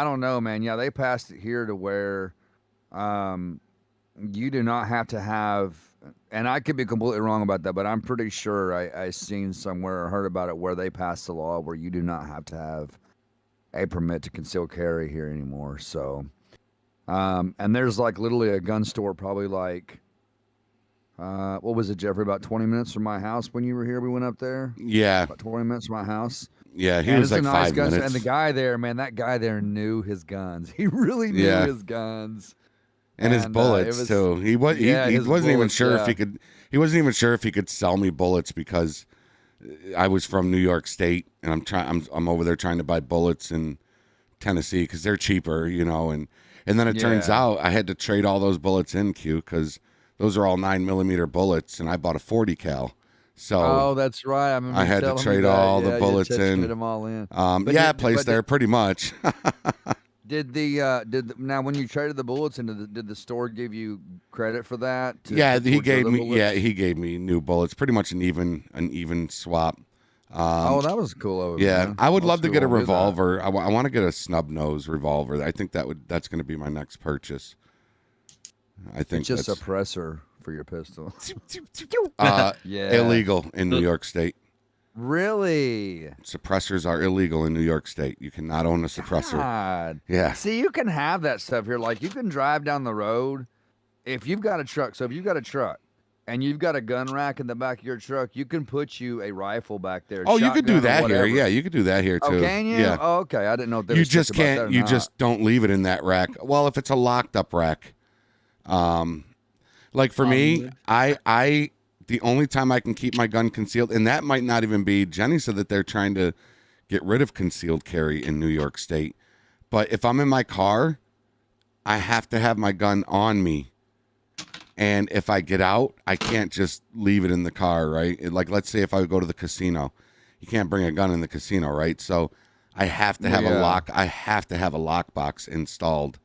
don't know, man. Yeah, they passed it here to where, you do not have to have, and I could be completely wrong about that, but I'm pretty sure I seen somewhere or heard about it where they passed a law where you do not have to have a permit to conceal carry here anymore. So, and there's like literally a gun store probably like, what was it, Jeffrey? About 20 minutes from my house when you were here. We went up there. Yeah. About 20 minutes from my house. Yeah, he was like 5 minutes. And the guy there, man, that guy there knew his guns. He really knew his guns. And his bullets too. He wasn't even sure if he could. He wasn't even sure if he could sell me bullets because I was from New York State and I'm over there trying to buy bullets in Tennessee because they're cheaper, And then it turns out I had to trade all those bullets in, Q, because those are all 9mm bullets, and I bought a 40 cal. So that's right. I had to trade all the bullets in. Trade them all in. Placed there pretty much. Now when you traded the bullets in, did the store give you credit for that? He gave me new bullets, pretty much an even swap. That was cool. I would love to get a revolver. I want to get a snub nose revolver. I think that's going to be my next purchase. I think it's just a suppressor for your pistol. Illegal in New York State. Really? Suppressors are illegal in New York State. You cannot own a suppressor. God. Yeah. See, you can have that stuff here. Like, you can drive down the road if you've got a truck. So if you've got a truck and you've got a gun rack in the back of your truck, you can put you a rifle back there. Oh, you could do that here. Yeah, you could do that here too. Oh, can you? Yeah. Oh, okay. I didn't know if they You just can't. You just don't leave it in that rack. Well, if it's a locked up rack, like for me, the only time I can keep my gun concealed, and that might not even be, Jenny said that they're trying to get rid of concealed carry in New York State. But if I'm in my car, I have to have my gun on me. And if I get out, I can't just leave it in the car, right? Like, let's say if I go to the casino, you can't bring a gun in the casino, right? So I have to have a lock. I have to have a lockbox installed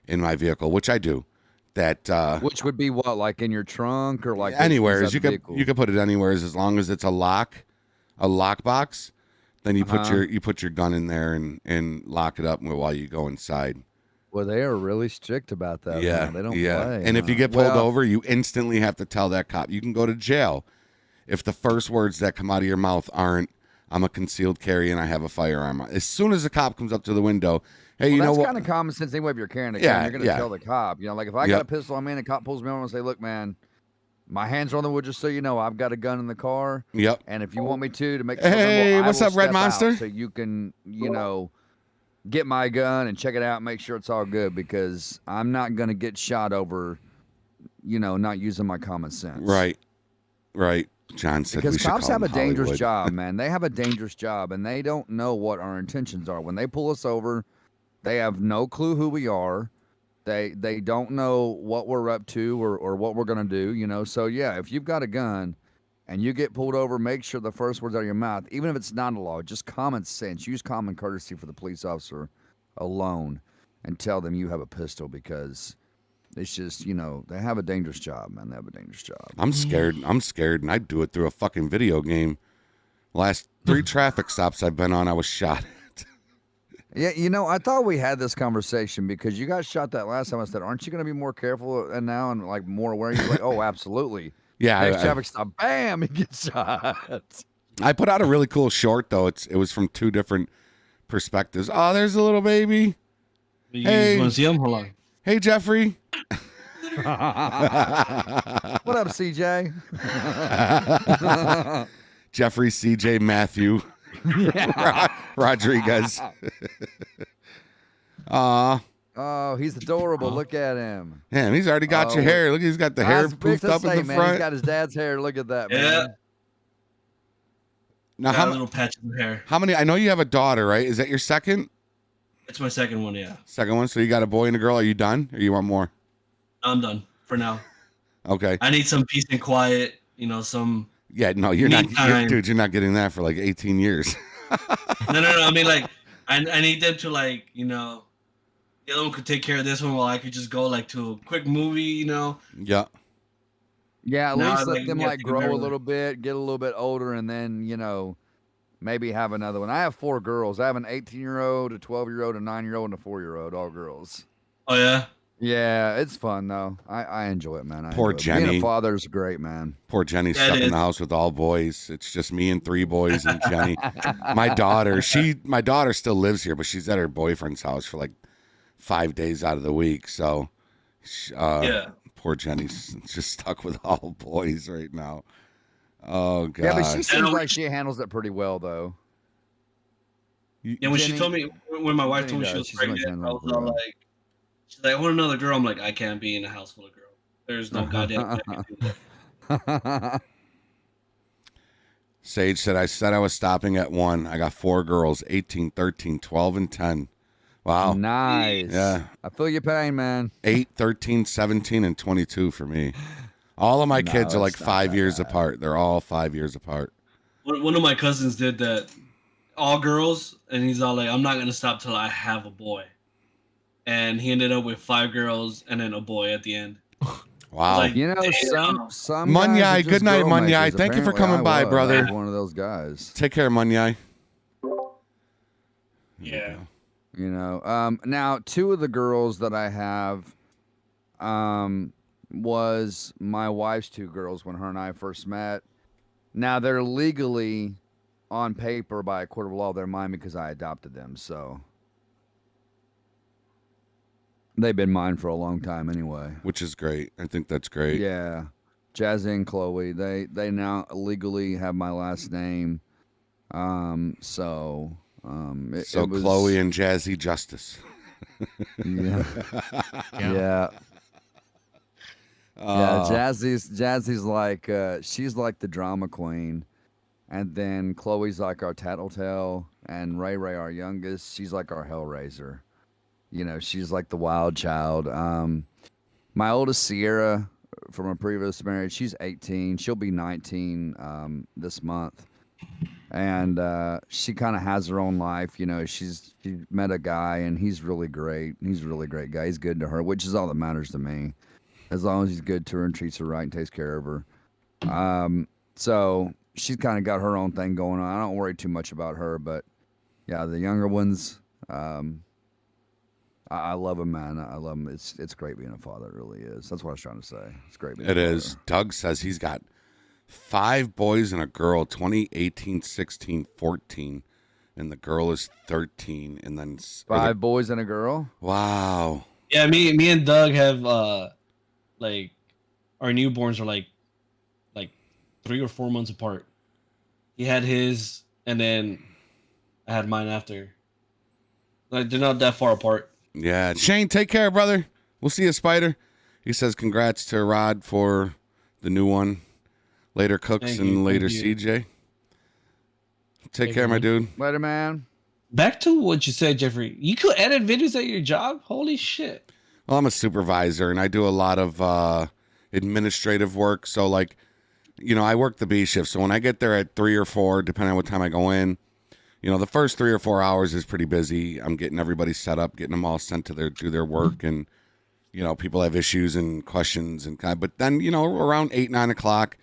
in my vehicle, which I do. Which would be what, like in your trunk or like anywhere? You could put it anywhere as long as it's a lockbox. Then you put your gun in there and lock it up while you go inside. Well, they are really strict about that. Yeah, man. They don't play. And if you get pulled over, you instantly have to tell that cop. You can go to jail if the first words that come out of your mouth aren't I'm a concealed carry and I have a firearm. As soon as the cop comes up to the window, hey, you know what? That's kind of common sense anyway. If you're carrying a gun, you're going to tell the cop. You know, like if I got a pistol on me and the cop pulls me over and say, "Look, man, my hands are on the wood. Just so you know, I've got a gun in the car. Yep. And if you want me to make sure, hey, what's up, Red Monster? So you can, you know, get my gun and check it out, and make sure it's all good because I'm not going to get shot over, you know, not using my common sense. Right. Right. John said because we should cops call have a him dangerous Hollywood. job, man. They have a dangerous job, and they don't know what our intentions are. When they pull us over, they have no clue who we are. They don't know what we're up to or what we're going to do, you know. So, yeah, if you've got a gun and you get pulled over, make sure the first words out of your mouth, even if it's not a law, just common sense. Use common courtesy for the police officer alone and tell them you have a pistol because it's just, you know, they have a dangerous job, man. They have a dangerous job. I'm scared, and I'd do it through a fucking video game. Last 3 traffic stops I've been on, I was shot. Yeah, you know, I thought we had this conversation because you got shot that last time. I said, aren't you going to be more careful and now and like more aware? You're like, oh, absolutely. Yeah. Next traffic stop, bam, he gets shot. I put out a really cool short, though. It was from 2 different perspectives. Oh, there's a little baby. You want to see him? Hold on. Hey, Jeffrey. What up, CJ? Jeffrey, CJ, Matthew. Rodriguez. Oh, he's adorable. Look at him. Man, he's already got your hair. Look, he's got the hair poofed up in the front. He's got his dad's hair. Look at that, Yeah. man. Now, Got a little patch of hair. How many? I know you have a daughter, right? Is that your second? It's my second one, yeah. Second one. So you got a boy and a girl. Are you done, or you want more? I'm done for now. Okay. I need some peace and quiet. You know, some. Yeah, no, you're not, dude. You're not getting that for like 18 years. No. I mean, like, I need them to like, you know, the other one could take care of this one while I could just go like to a quick movie, you know. Yeah. Yeah, at Now least I, let them yeah, like take grow care a of it. little bit, get a little bit older, and then, you know, maybe have another one. I have 4 girls. I have an 18-year-old, a 12-year-old, a 9-year-old, and a 4-year-old, all girls. Oh yeah. Yeah, it's fun though. I enjoy it, man. Poor enjoy it. Jenny. Being a father's great, man. Poor Jenny's Yeah, stuck it in the is. house with all boys. It's just me and 3 boys and Jenny. My daughter still lives here, but she's at her boyfriend's house for like 5 days out of the week. So, Yeah. poor Jenny's just stuck with all boys right now. Oh god. Yeah, but she seems like she handles it pretty well, though. Yeah, when she told me, when my wife told me she was pregnant, I was all like, she's like, I want another girl. I'm like, I can't be in a house full of girls. There's no goddamn way I can do that. Sage said I was stopping at 1. I got 4 girls, 18, 13, 12, and 10. Wow. Nice. Yeah. I feel your pain, man. 8, 13, 17, and 22 for me. All of my kids are like 5 years apart. They're all 5 years apart. One of my cousins did that, all girls, and he's all like, I'm not gonna stop till I have a boy. And he ended up with 5 girls and then a boy at the end. Wow. Like, You know, some Munyai, guys are just good night, girl Munyai. makers. Thank you for Apparently, coming by, I was brother. one of those guys. Take care, Munyai. Yeah. You know, now 2 of the girls that I have, was my wife's 2 girls when her and I first met. Now they're legally on paper by a court of law. They're mine because I adopted them. So they've been mine for a long time anyway. Which is great. I think that's great. Yeah. Jazzy and Chloe, they now legally have my last name. So it was, Chloe and Jazzy Justice. Yeah. Yeah. Jazzy's like she's like the drama queen, and then Chloe's like our tattletale, and Ray our youngest, she's like our hellraiser. You know, she's like the wild child. My oldest Sierra from a previous marriage, she's 18. She'll be 19 this month. And she kind of has her own life. You know, she met a guy, and he's really great. He's a really great guy. He's good to her, which is all that matters to me. As long as he's good to her and treats her right and takes care of her. So she's kind of got her own thing going on. I don't worry too much about her, but yeah, the younger ones, I love them, man. I love them. It's great being a father. It really is. That's what I was trying to say. It's great being a father. It is. Doug says he's got 5 boys and a girl, 2018, 16, 14. And the girl is 13. And then 5 boys and a girl? Wow. Yeah, me and Doug have like our newborns are like 3 or 4 months apart. He had his, and then I had mine after. Like they're not that far apart. Yeah. Shane, take care, brother. We'll see you, Spider. He says congrats to Rod for the new one. Later Cooks and later CJ. Take care, my dude. Later, man. Back to what you said, Jeffrey. You could edit videos at your job? Holy shit. Well, I'm a supervisor, and I do a lot of administrative work. So, like, you know, I work the B shift. So when I get there at 3 or 4, depending on what time I go in, you know, the first 3 or 4 hours is pretty busy. I'm getting everybody set up, getting them all sent to do their work, and you know, people have issues and questions and kind. But then, you know, around 8, 9 o'clock,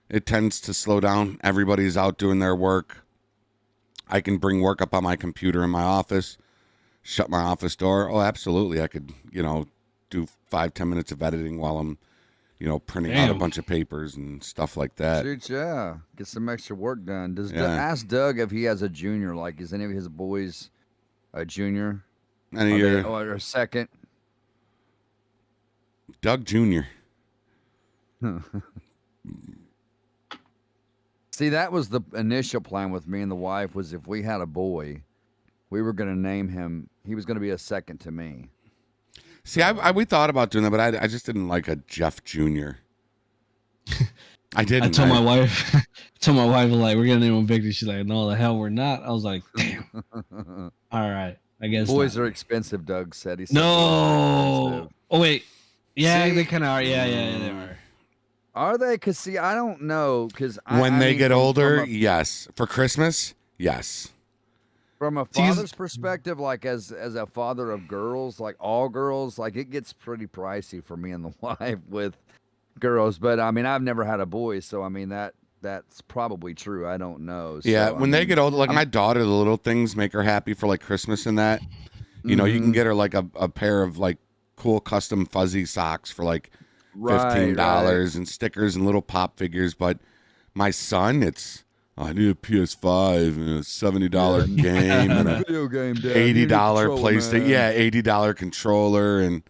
it tends to slow down. Everybody's out doing their work. I can bring work up on my computer in my office, shut my office door. Oh, absolutely. I could, you know, do 5-10 minutes of editing while I'm, you know, printing out a bunch of papers and stuff like that. Shoot, yeah. Get some extra work done. Yeah. Ask Doug if he has a junior. Like, is any of his boys a junior? Any or a second? Doug Jr. See, that was the initial plan with me and the wife, was if we had a boy, we were going to name him. He was going to be a second to me. See, we thought about doing that, but I just didn't like a Jeff Jr. I didn't. I told my wife, like, we're going to name him Victor. She's like, no, the hell we're not. I was like, damn. All right. I guess boys are expensive, Doug said. He said no. Oh, wait. Yeah, they kind of are. Yeah, they are. Are they? Because, see, I don't know. Because when they get older, yes. For Christmas, yes. From a father's perspective, like as a father of girls, like all girls, like it gets pretty pricey for me and the wife with girls. But, I mean, I've never had a boy, so, I mean, that's probably true. I don't know. So, Yeah, when they get older, like my daughter, the little things make her happy for, like, Christmas and that. You know, you can get her, like, a pair of, like, cool custom fuzzy socks for, like, $15 and stickers and little pop figures. But my son, I need a PS5 and a $70 game and a video game, Dad. $80 PlayStation. Yeah, $80 controller. And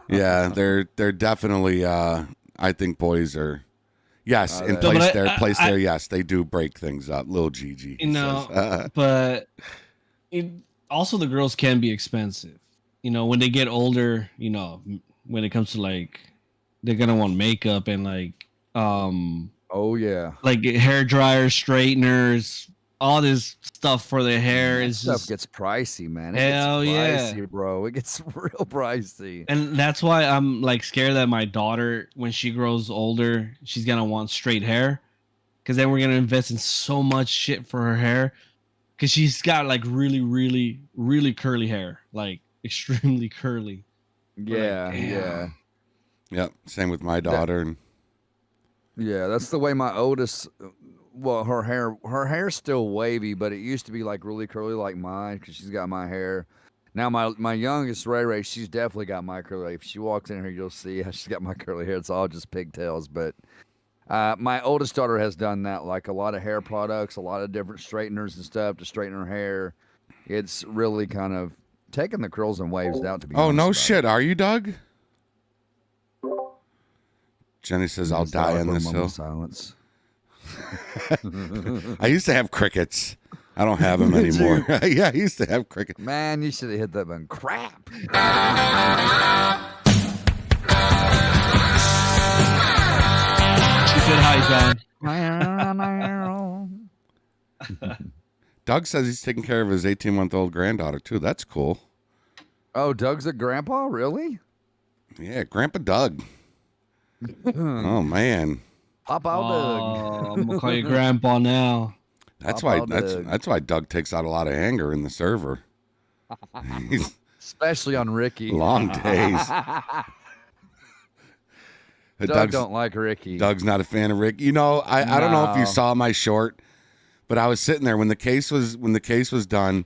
yeah, they're definitely, I think boys are, yes, in place there, yes, they do break things up. Little Gigi. You know, but also the girls can be expensive. You know, when they get older, you know, when it comes to like, they're gonna want makeup and like, oh yeah, like hair dryers, straighteners, all this stuff for their hair. Is stuff just gets pricey, man. Hell yeah, bro. It gets real pricey. And that's why I'm like scared that my daughter, when she grows older, she's gonna want straight hair, because then we're gonna invest in so much shit for her hair, because she's got like really, really, really curly hair, like extremely curly. Yeah, like, yeah. Yep. Same with my daughter. Yeah, that's the way my oldest. Well, her hair's still wavy, but it used to be like really curly like mine because she's got my hair. Now my youngest Ray, she's definitely got my curly. If she walks in here, you'll see how she's got my curly hair. It's all just pigtails. But my oldest daughter has done that, like a lot of hair products, a lot of different straighteners and stuff to straighten her hair. It's really kind of taking the curls and waves out. To be honest no shit, are you, Doug? Jenny says, "I'll die on this hill." Silence. I used to have crickets. I don't have them anymore. Yeah, I used to have crickets. Man, you should have hit that button. Crap. She said hi, John. Doug says he's taking care of his 18-month-old granddaughter too. That's cool. Oh, Doug's a grandpa, really? Yeah, Grandpa Doug. Oh man. Pop out, Doug. I'm gonna call you Grandpa now. That's why Doug takes out a lot of anger in the server. Especially on Ricky. Long days. Doug don't like Ricky. Doug's not a fan of Ricky. You know, I don't know if you saw my short, but I was sitting there when the case was done.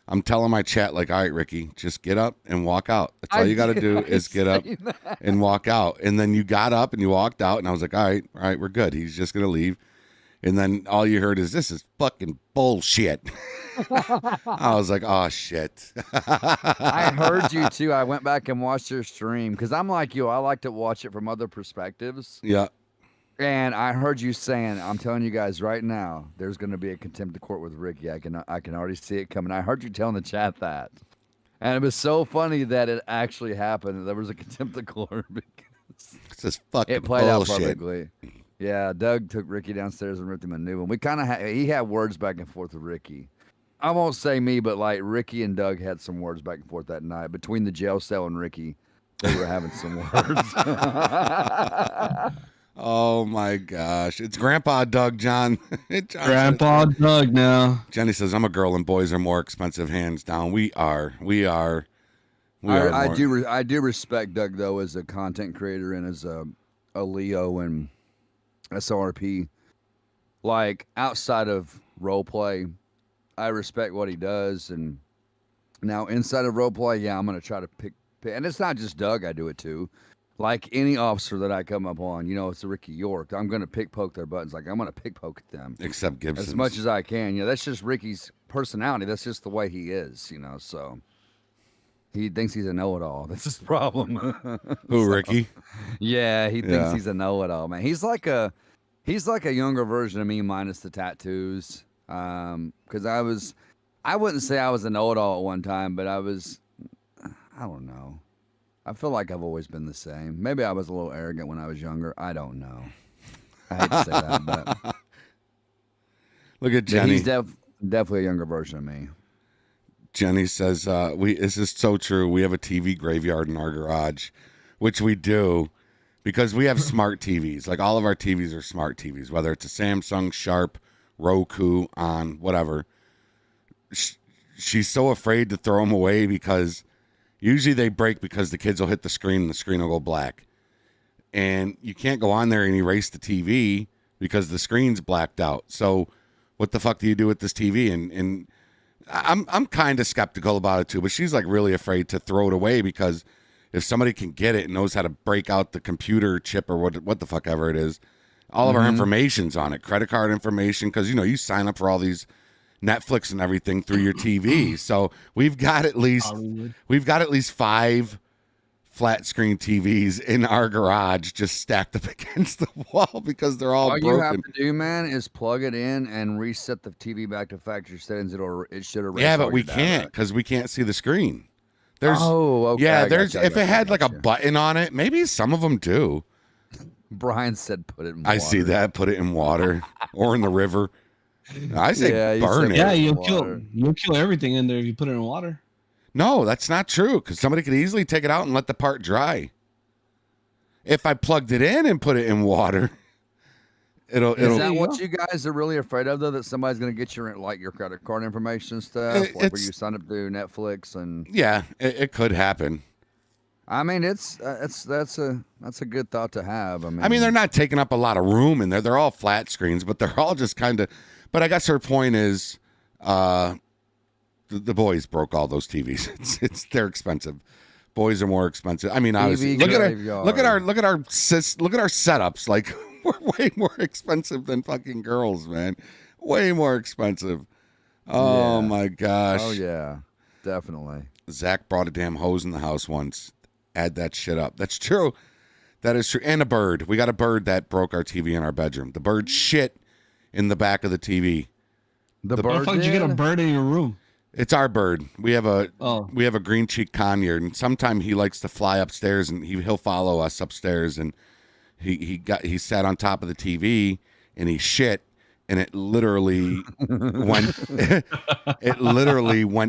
I'm telling my chat, like, all right, Ricky, just get up and walk out. That's all you got to do is get up and walk out. And then you got up and you walked out, and I was like, all right, we're good. He's just going to leave. And then all you heard is, this is fucking bullshit. I was like, oh, shit. I heard you, too. I went back and watched your stream because I'm like you. I like to watch it from other perspectives. Yeah. And I heard you saying, I'm telling you guys right now, there's going to be a contempt of court with Ricky. I can already see it coming. I heard you telling the chat that. And it was so funny that it actually happened. There was a contempt of court because it's just fucking it played bullshit. out perfectly. Yeah, Doug took Ricky downstairs and ripped him a new one. We kind of he had words back and forth with Ricky. I won't say me, but like Ricky and Doug had some words back and forth that night. Between the jail cell and Ricky, they were having some words. Oh my gosh. It's Grandpa Doug, John. Grandpa Doug now. Jenny says, I'm a girl and boys are more expensive, hands down. We are. I do respect Doug, though, as a content creator and as a Leo and SRP. Like, outside of roleplay, I respect what he does. And now, inside of roleplay, yeah, I'm going to try to pick. And it's not just Doug, I do it too. Like any officer that I come up on, it's a Ricky York. I'm going to poke their buttons. Like, I'm going to poke at them. Except Gibson. As much as I can. That's just Ricky's personality. That's just the way he is, so. He thinks he's a know-it-all. That's his problem. Who, Ricky? Yeah, he thinks he's a know-it-all, man. He's like a younger version of me minus the tattoos. Because I wouldn't say I was a know-it-all at one time, but I don't know. I feel like I've always been the same. Maybe I was a little arrogant when I was younger. I don't know. I hate to say that, but look at Jenny. He's definitely a younger version of me. Jenny says, this is so true. We have a TV graveyard in our garage, which we do because we have smart TVs. Like all of our TVs are smart TVs, whether it's a Samsung, Sharp, Roku, on whatever. She's so afraid to throw them away because usually they break because the kids will hit the screen and the screen will go black. And you can't go on there and erase the TV because the screen's blacked out. So what the fuck do you do with this TV? And I'm kind of skeptical about it too, but she's like really afraid to throw it away because if somebody can get it and knows how to break out the computer chip or what the fuck ever it is, all of our information's on it, credit card information, because you sign up for all these Netflix and everything through your TV. So we've got at least 5 flat screen TVs in our garage just stacked up against the wall because they're all broken. All you have to do, man, is plug it in and reset the TV back to factory settings. It should erase. Yeah, but we can't because we can't see the screen. There's okay. Yeah, if it had like a button on it, maybe some of them do. Brian said put it in water. I see that. Put it in water or in the river. I say burn it. Yeah, you'll kill everything in there if you put it in water. No, that's not true because somebody could easily take it out and let the part dry. If I plugged it in and put it in water, it'll. Is that what you guys are really afraid of, though? That somebody's going to get your credit card information and stuff, like where you sign up to Netflix and. Yeah, it could happen. I mean, that's a good thought to have. I mean, they're not taking up a lot of room in there. They're all flat screens, but they're all just kind of. But I guess her point is, the boys broke all those TVs. They're expensive. Boys are more expensive. I mean, obviously, look at our setups. Like we're way more expensive than fucking girls, man. Way more expensive. Oh my gosh. Oh yeah, definitely. Zach brought a damn hose in the house once. Add that shit up. That's true. That is true. And a bird. We got a bird that broke our TV in our bedroom. The bird shit in the back of the TV. The bird. How the fuck did you get a bird in your room? It's our bird. We have a green cheek conure, and sometime he likes to fly upstairs, and he'll follow us upstairs. And he sat on top of the TV and he shit, and it literally went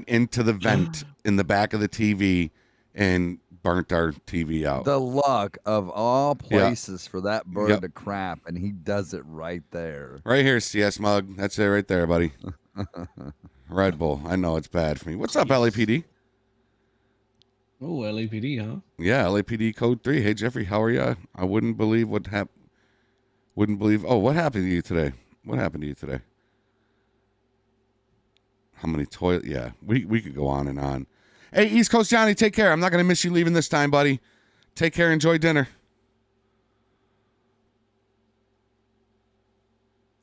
into the vent in the back of the TV and burnt our TV out. The luck of all places for that bird to crap, and he does it right there. Right here, CS Mug. That's it right there, buddy. Red Bull. I know it's bad for me. What's up, LAPD? Oh, LAPD, huh? Yeah, LAPD code 3. Hey, Jeffrey, how are you? I wouldn't believe what happened. Oh, what happened to you today? What happened to you today? How many toilet? Yeah, we could go on and on. Hey, East Coast Johnny, take care. I'm not gonna miss you leaving this time, buddy. Take care. Enjoy dinner.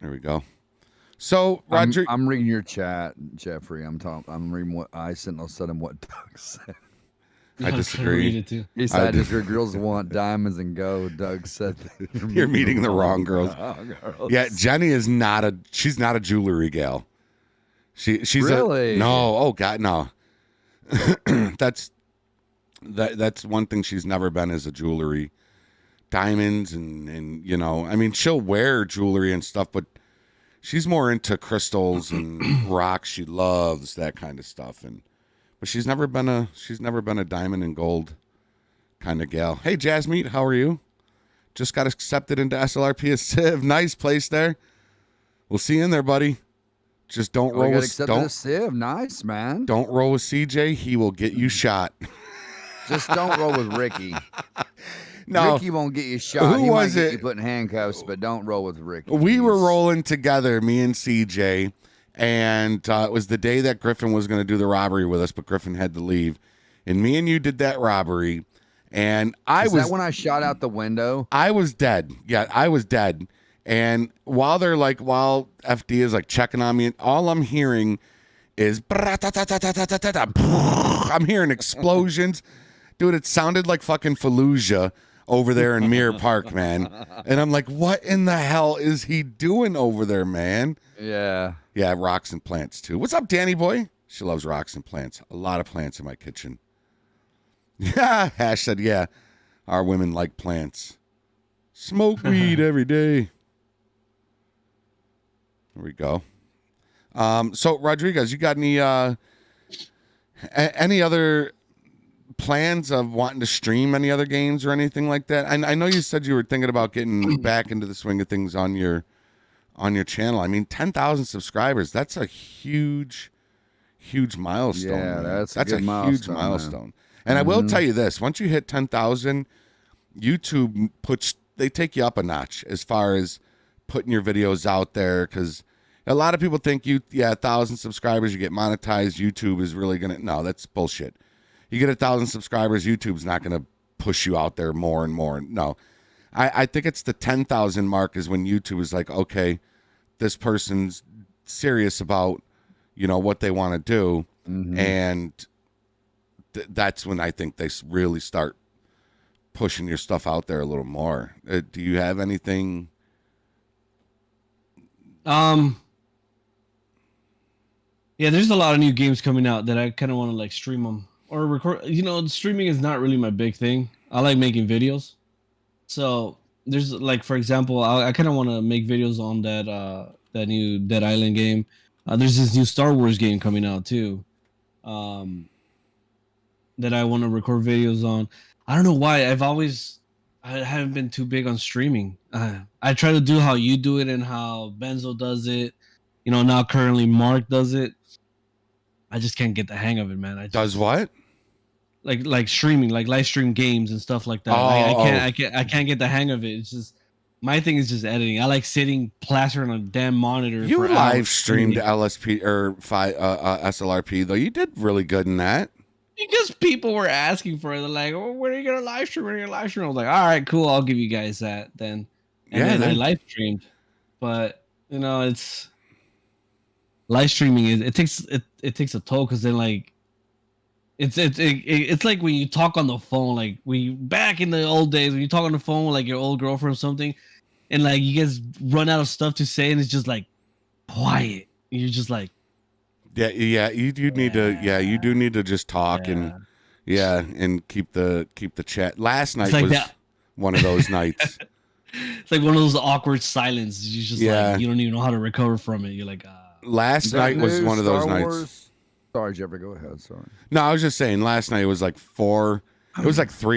There we go. So, Roger, I'm reading your chat, Jeffrey. I'm reading what I sent. I'll send him what Doug said. I disagree. He said, I disagree. Girls want diamonds and gold. Doug said you're meeting the wrong girls. Yeah, Jenny is not a. She's not a jewelry gal. She's really no. Oh God, no. That's one thing she's never been is a jewelry, diamonds and you know. I mean, she'll wear jewelry and stuff, but she's more into crystals and rocks. She loves that kind of stuff, but she's never been a diamond and gold kind of gal. Hey, Jasmeet, how are you? Just got accepted into SLRP as Civ. Nice place there. We'll see you in there, buddy. Just don't roll with Civ. Nice, man. Don't roll with CJ. He will get you shot. Just don't roll with Ricky. No, Ricky won't get you shot. Who he was might get it? you put in handcuffs, but don't roll with Ricky. We were rolling together, me and CJ, and it was the day that Griffin was going to do the robbery with us, but Griffin had to leave, and me and you did that robbery, and Is that when I shot out the window? I was dead. Yeah, I was dead. And while FD is like checking on me, all I'm hearing is I'm hearing explosions. Dude, it sounded like fucking Fallujah over there in Mirror Park, man. And I'm like, what in the hell is he doing over there, man? Yeah. Yeah, rocks and plants too. What's up, Danny boy? She loves rocks and plants. A lot of plants in my kitchen. Yeah, Hash said, yeah, our women like plants. Smoke weed every day. There we go. So Rodriguez, you got any other plans of wanting to stream any other games or anything like that? I know you said you were thinking about getting back into the swing of things on your channel. I mean, 10,000 subscribers, that's a huge milestone. Yeah, man. that's a huge milestone. And I will tell you this, once you hit 10,000, YouTube they take you up a notch as far as putting your videos out there, because a lot of people think 1,000 subscribers, you get monetized. YouTube is really no, that's bullshit. You get 1,000 subscribers, YouTube's not gonna push you out there more and more. No, I think it's the 10,000 mark is when YouTube is like, okay, this person's serious about what they want to do, and that's when I think they really start pushing your stuff out there a little more. Do you have anything? Yeah, there's a lot of new games coming out that I kind of want to like stream them or record. Streaming is not really my big thing. I like making videos. So there's like, for example, I kind of want to make videos on that new Dead Island game. There's this new Star Wars game coming out too, that I want to record videos on. I don't know why. I haven't been too big on streaming. I try to do how you do it and how Benzo does it. Now currently Mark does it. I just can't get the hang of it, man. Does what? Like streaming, like live stream games and stuff like that. I can't get the hang of it. It's just my thing is just editing. I like sitting plastered on a damn monitor. You live streamed LSP or SLRP though. You did really good in that. Because people were asking for it. They're like, "Oh, when are you gonna live stream? When are you gonna live stream?" I was like, "All right, cool. I'll give you guys that then." And then I live streamed, but it's live streaming is it takes a toll, because then like it's like when you talk on the phone, like back in the old days when you talk on the phone with like your old girlfriend or something, and like you guys run out of stuff to say and it's just like quiet. You're just like, you need to just talk and keep the chat. Last night was one of those nights. It's like one of those awkward silence. You just like you don't even know how to recover from it. You're like, last night was one of those nights. Sorry, Jeffrey, go ahead. Sorry. No, I was just saying last night was like 3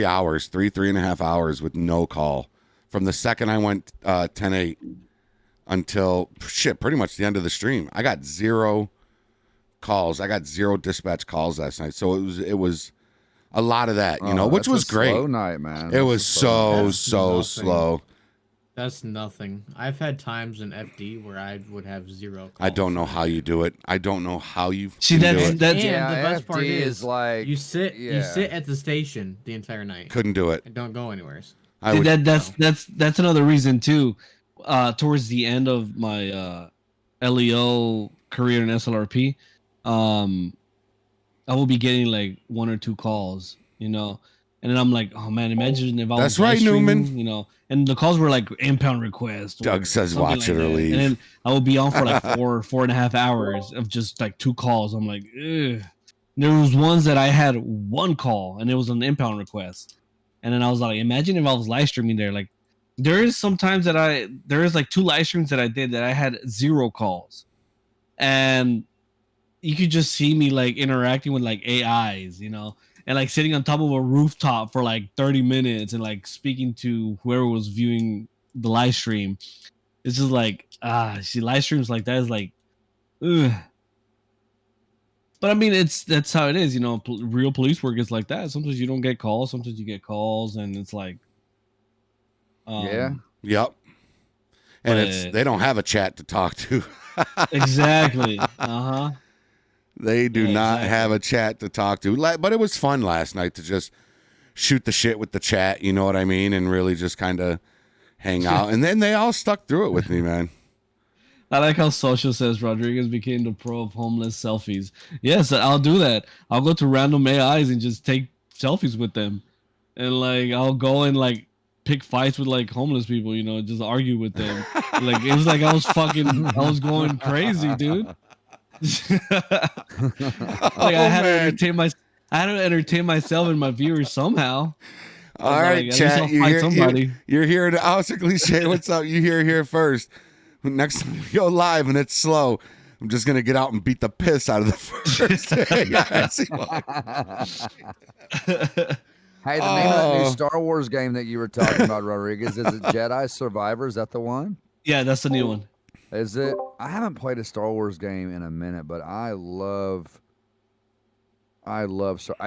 hours, 3.5 hours with no call. From the second I went 10-8 until pretty much the end of the stream. I got 0 calls. I got 0 dispatch calls last night. So it was a lot of that, which was great. Slow night, man. It was so slow. That's nothing. I've had times in FD where I would have 0 calls. I don't know how you do it. I don't know how you See, do that's it. that's And the best part FD is like you sit at the station the entire night. Couldn't do it. And don't go anywhere. See, that's another reason too. Towards the end of my LEO career in SLRP, I will be getting like 1 or 2 calls, and then I'm like, oh man, imagine if I That's was live right, streaming, Newman. And the calls were like impound requests. Doug says something watch it or that. leave. And then I would be on for like 4.5 hours of just like 2 calls. I'm like, ugh. There was ones that I had 1 call and it was an impound request. And then I was like, imagine if I was live streaming there. Like there is sometimes there is like 2 live streams that I did that I had 0 calls. And you could just see me like interacting with like AIs, and like sitting on top of a rooftop for like 30 minutes and like speaking to whoever was viewing the live stream. It's just like, see, live streams like that is like, ugh. But I mean, that's how it is, real police work is like that. Sometimes you don't get calls, sometimes you get calls, and it's like, yeah. Yep. And they don't have a chat to talk to. Exactly. Uh-huh. They do not have a chat to talk to. But it was fun last night to just shoot the shit with the chat, you know what I mean? And really just kind of hang out. And then they all stuck through it with me, man. I like how Social says Rodriguez became the pro of homeless selfies. Yes, I'll do that. I'll go to random AIs and just take selfies with them. And like I'll go and like pick fights with like homeless people, just argue with them. Like it was like I was going crazy, dude. I had to entertain myself and my viewers somehow. All right, chat. You're here to House of Cliche. What's up? You here first. Next time we go live and it's slow, I'm just gonna get out and beat the piss out of the first. Hey, the name of that new Star Wars game that you were talking about, Rodriguez, is it Jedi Survivor? Is that the one? Yeah, that's the new one. Is it? I haven't played a Star Wars game in a minute, but I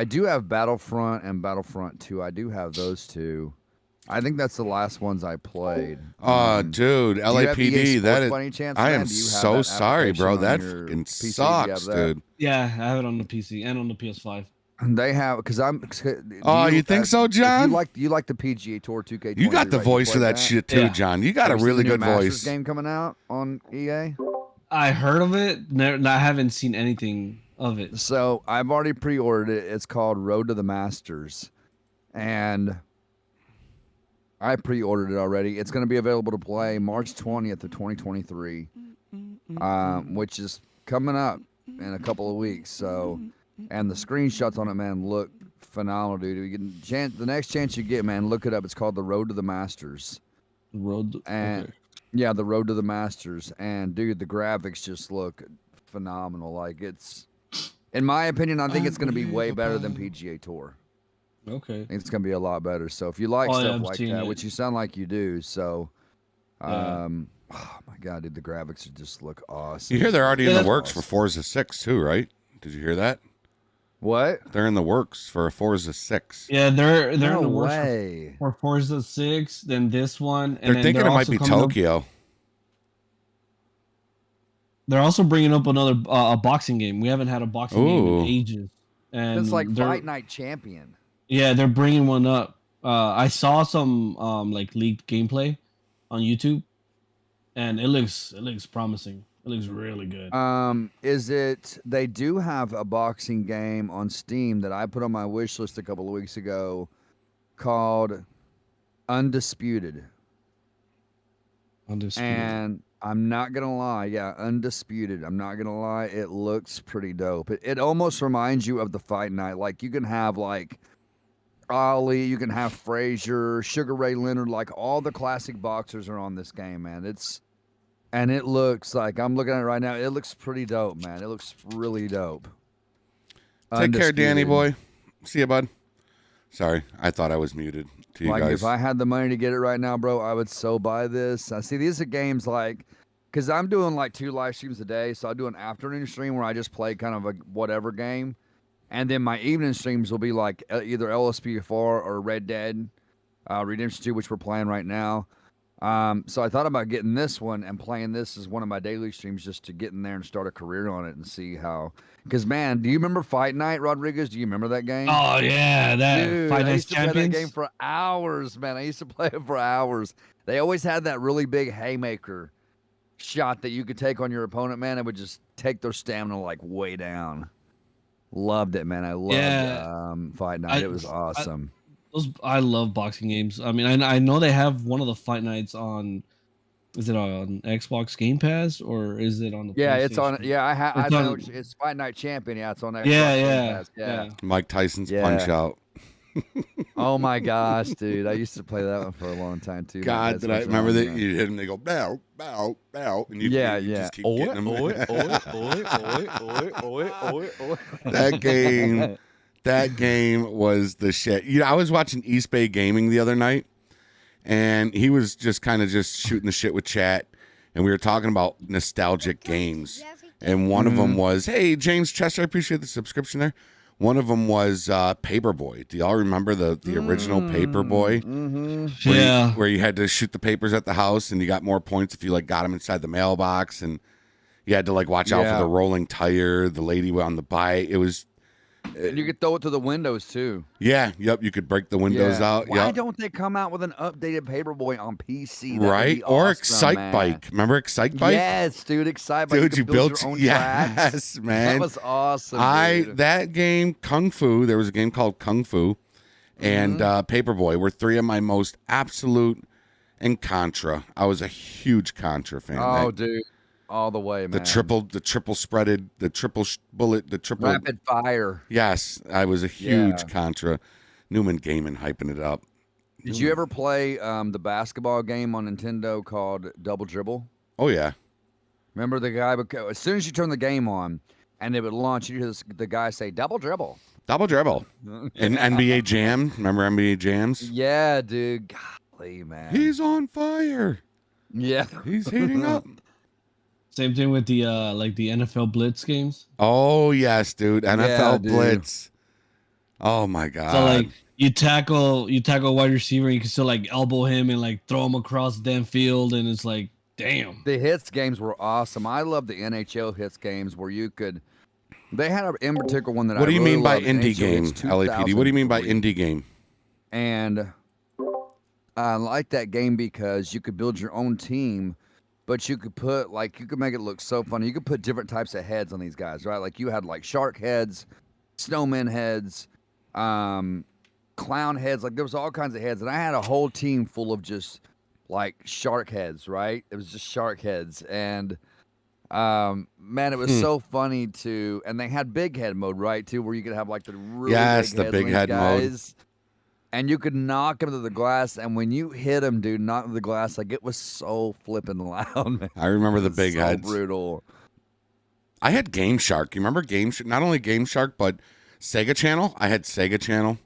do have Battlefront and Battlefront 2. I do have those 2. I think that's the last ones I played. Dude, LAPD, that is. By any chance, I man? am Do you have so that sorry, bro. application That on your fucking PC? sucks, dude. Yeah, I have it on the PC and on the PS5. They have because I'm. You think so, John? You like the PGA Tour 2K20? You got the voice for that shit too, John. You got a really good voice. Game coming out on EA. I heard of it. I haven't seen anything of it. So I've already pre-ordered it. It's called Road to the Masters, and I pre-ordered it already. It's going to be available to play March 20th of 2023, which is coming up in a couple of weeks. So. And the screenshots on it, man, look phenomenal, dude. The next chance you get, man, look it up. It's called The Road to the Masters. Yeah, The Road to the Masters. And, dude, the graphics just look phenomenal. Like, it's, in my opinion, I think it's going to be way better than PGA Tour. Okay. I think it's going to be a lot better. So if you like stuff like that, which you sound like you do, so, oh, my God, dude, the graphics just look awesome. You hear they're already in the works for Forza 6, too, right? Did you hear that? What? They're in the works for a Forza 6. Yeah, they're in the works for Forza 6, then this one. And they're thinking it might be Tokyo. They're also bringing up another a boxing game. We haven't had a boxing game in ages. And it's like Fight Night Champion. Yeah, they're bringing one up. I saw some like leaked gameplay on YouTube, and it looks promising. It looks really good. They do have a boxing game on Steam that I put on my wish list a couple of weeks ago called Undisputed. And I'm not going to lie. Yeah, Undisputed. I'm not going to lie. It looks pretty dope. It almost reminds you of the Fight Night. Like, you can have, like, Ali, you can have Frazier, Sugar Ray Leonard. Like, all the classic boxers are on this game, man. And it looks like, I'm looking at it right now, it looks pretty dope, man. It looks really dope. Take care, Danny boy. See ya, bud. Sorry, I thought I was muted to you guys. If I had the money to get it right now, bro, I would so buy this. I see these are games like, because I'm doing like 2 live streams a day, so I'll do an afternoon stream where I just play kind of a whatever game. And then my evening streams will be like either LSPDFR or Red Dead Redemption 2, which we're playing right now. So I thought about getting this one and playing this as one of my daily streams just to get in there and start a career on it and see how. Because, man, do you remember Fight Night, Rodriguez? Do you remember that game? Oh, yeah. That Dude, Fight I Night used to play that Champions. game for hours, man. I used to play it for hours. They always had that really big haymaker shot that you could take on your opponent, man. It would just take their stamina, like, way down. Loved it, man. I loved Fight Night. It was awesome. I love boxing games. I mean, I know they have one of the Fight Nights on. Is it on Xbox Game Pass or is it on the? Yeah, it's on. PlayStation? Yeah, I It's know on- it's Fight Night Champion. Yeah, it's on Xbox Yeah, Game yeah, Pass. Yeah. Mike Tyson's Punch Out. Oh my gosh, dude! I used to play that one for a long time too. God, did I remember that you hit them? They go bow, bow, bow, and you just keep getting them. That game was the shit. You know, I was watching East Bay Gaming the other night, and he was just kind of just shooting the shit with chat, and we were talking about nostalgic games, and one of them was, hey, James Chester, I appreciate the subscription there. One of them was Paperboy. Do y'all remember the original Paperboy? Yeah. Where you had to shoot the papers at the house, and you got more points if you like got them inside the mailbox, and you had to like watch out for the rolling tire, the lady on the bike. It was. And you could throw it to the windows too. Yeah. Yep. You could break the windows out. Why Yep. don't they come out with an updated Paperboy on PC? Right? Or Excite Bike. Remember Excite Bike? Yes, dude. Excite Bike. Dude, you built your own yes, tracks. man. That was awesome. Dude. That game, Kung Fu. There was a game called Kung Fu, and Paperboy were three of my most absolute. And Contra. I was a huge Contra fan. Oh, dude. All the way, man. The triple spreaded, the triple bullet, the triple rapid fire. Yes, I was a huge Contra. Newman Gaiman hyping it up. Did you ever play the basketball game on Nintendo called Double Dribble? Oh yeah. Remember the guy? As soon as you turn the game on, and it would launch, you hear the guy say "Double Dribble." Double Dribble. And NBA Jam. Remember NBA Jams? Yeah, dude. Golly, man. He's on fire. Yeah. He's heating up. Same thing with the like the NFL Blitz games. Oh yes, dude. NFL dude. Blitz. Oh my god. So like you tackle a wide receiver, and you can still like elbow him and like throw him across the damn field, and it's like, damn. The hits games were awesome. I love the NHL hits games where you could. They had an in particular one that What I do you really mean by loved, indie NHL game, Hits LAPD? What do you mean by 2003. indie game? And I like that game because you could build your own team, but you could put you could make it look so funny. You could put different types of heads on these guys, right? Like you had like shark heads, snowman heads, clown heads. Like there was all kinds of heads, and I had a whole team full of just like shark heads, right? It was just shark heads, and man, it was so funny to. And they had big head mode, right? Too, where you could have like the really big head mode. And you could knock them to the glass, and when you hit them, dude, knock them to the glass, like it was so flipping loud, man. I remember the big heads. Brutal. I had Game Shark. You remember not only Game Shark, but Sega Channel? I had Sega Channel,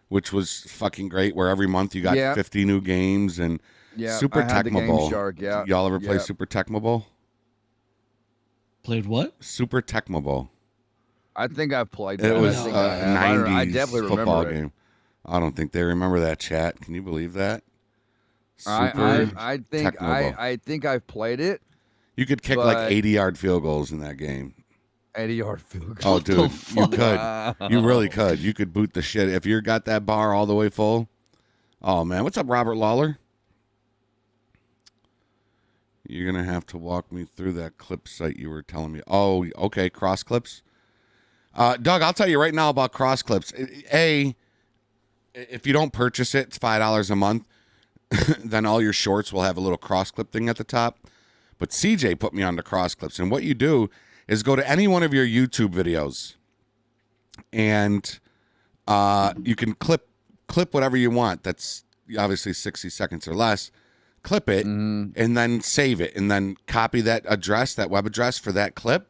which was fucking great, where every month you got 50 new games and Super I had the Tecmo Game Bowl. Shark, yeah. Y'all ever play Super Tecmo Bowl? Played what? Super Tecmo Bowl. I think I've played that. It was I think a I have. 90s I definitely football remember it. game. I don't think they remember that, chat. Can you believe that? I think Tecmo Bowl. I think I've played it. You could kick like 80-yard field goals in that game. 80-yard field Oh, goal. dude, you could. You really could. You could boot the shit. If you got that bar all the way full. Oh, man. What's up, Robert Lawler? You're going to have to walk me through that clip site you were telling me. Oh, okay. Cross clips. Doug, I'll tell you right now about cross clips. If you don't purchase it, it's $5 a month. Then all your shorts will have a little cross clip thing at the top. But CJ put me on the cross clips. And what you do is go to any one of your YouTube videos. And you can clip whatever you want. That's obviously 60 seconds or less. Clip it and then save it. And then copy that address, that web address for that clip.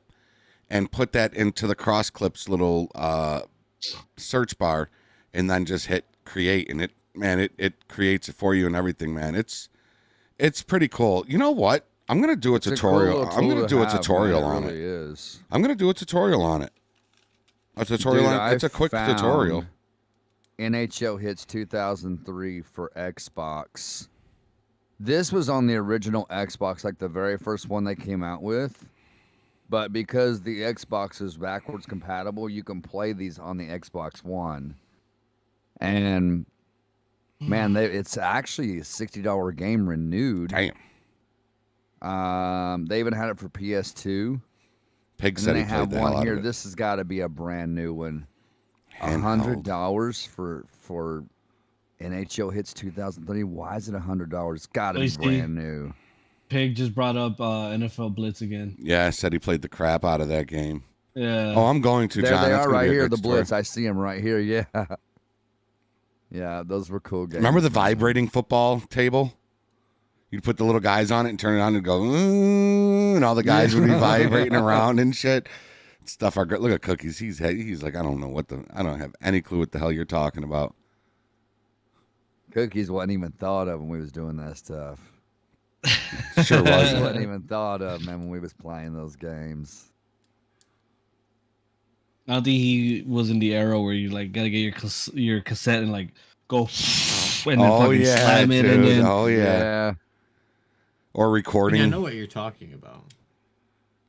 And put that into the cross clips little search bar. And then just hit create. And it creates it for you and everything, man. It's pretty cool. You know what? I'm gonna do a tutorial. I'm gonna do a tutorial on it. I'm gonna do a tutorial on it. A tutorial on it. It's a quick tutorial. NHL Hits 2003 for Xbox. This was on the original Xbox, like the very first one they came out with. But because the Xbox is backwards compatible, you can play these on the Xbox One. And man, it's actually a $60 game renewed. Damn. They even had it for PS2. Pig said he played the hell out here. of it. This has got to be a brand new one. Handheld. $100 for NHL Hits 2003. Why is it $100? It's got to be brand new. Pig just brought up NFL Blitz again. Yeah, I said he played the crap out of that game. Yeah. Oh, I'm going to, There John. they That's are gonna right be a here, good the story. Blitz. I see them right here. Yeah. Yeah, those were cool games. Remember the vibrating football table? You'd put the little guys on it and turn it on and go, "Ooh," and all the guys would be vibrating around and shit. Stuff. Look at Cookies. He's like, I don't have any clue what the hell you're talking about. Cookies wasn't even thought of when we was doing that stuff. Sure wasn't. Wasn't even thought of, man, when we was playing those games. I don't think he was in the era where you like gotta get your cassette and like go and then fucking slam it and then yeah. Or recording. I know what you're talking about.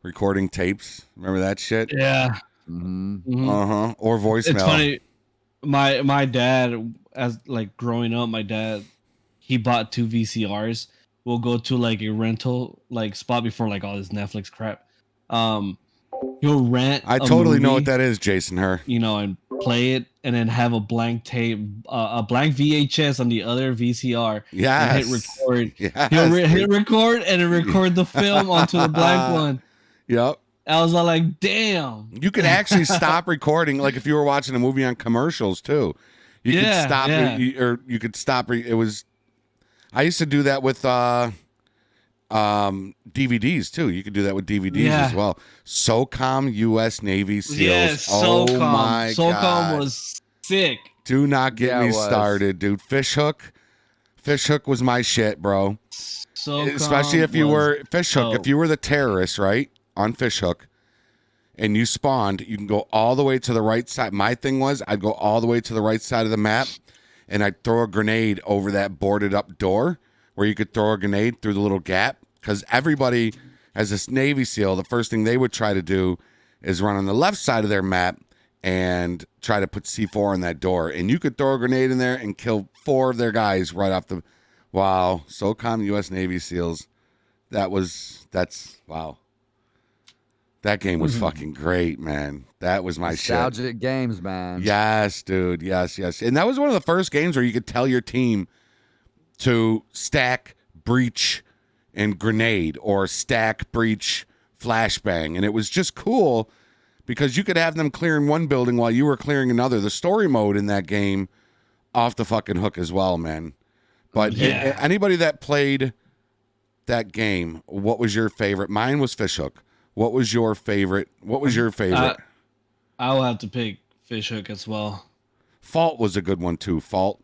Recording tapes. Remember that shit? Yeah. Uh-huh. Or voicemail. It's funny. My dad, as like growing up, my dad, he bought 2 VCRs. We'll go to like a rental like spot before like all this Netflix crap. He'll rent. I totally know what that is, Jason Herr. You know, and play it, and then have a blank tape, a blank VHS on the other VCR. Yes. And hit record. Yes, He'll hit record and then record the film onto the blank one. Yep. I was all like, damn. You could actually stop recording, like if you were watching a movie on commercials too. You could stop it, or you could stop. It was. I used to do that with DVDs too. You could do that with DVDs as well. SOCOM U.S. Navy SEALs. Yes, oh SOCOM. my SOCOM God. was sick. Do not get me started, dude. Fishhook was my shit, bro. SOCOM Especially if you were Fishhook. dope. If you were the terrorist, right, on Fishhook, and you spawned, you can go all the way to the right side. My thing was, I'd go all the way to the right side of the map, and I'd throw a grenade over that boarded up door where you could throw a grenade through the little gap. Because everybody, as a Navy SEAL, the first thing they would try to do is run on the left side of their map and try to put C4 on that door. And you could throw a grenade in there and kill 4 of their guys right off the... Wow. SOCOM U.S. Navy SEALs. Wow. That game was fucking great, man. That was my shit. Nostalgic games, man. Yes, dude. Yes. And that was one of the first games where you could tell your team to stack, breach, and grenade, or stack, breach, flashbang. And it was just cool because you could have them clearing one building while you were clearing another. The story mode in that game, off the fucking hook as well, man. But anybody that played that game, what was your favorite? Mine was Fishhook. What was your favorite? I'll have to pick Fishhook as well. Fault was a good one too. Fault.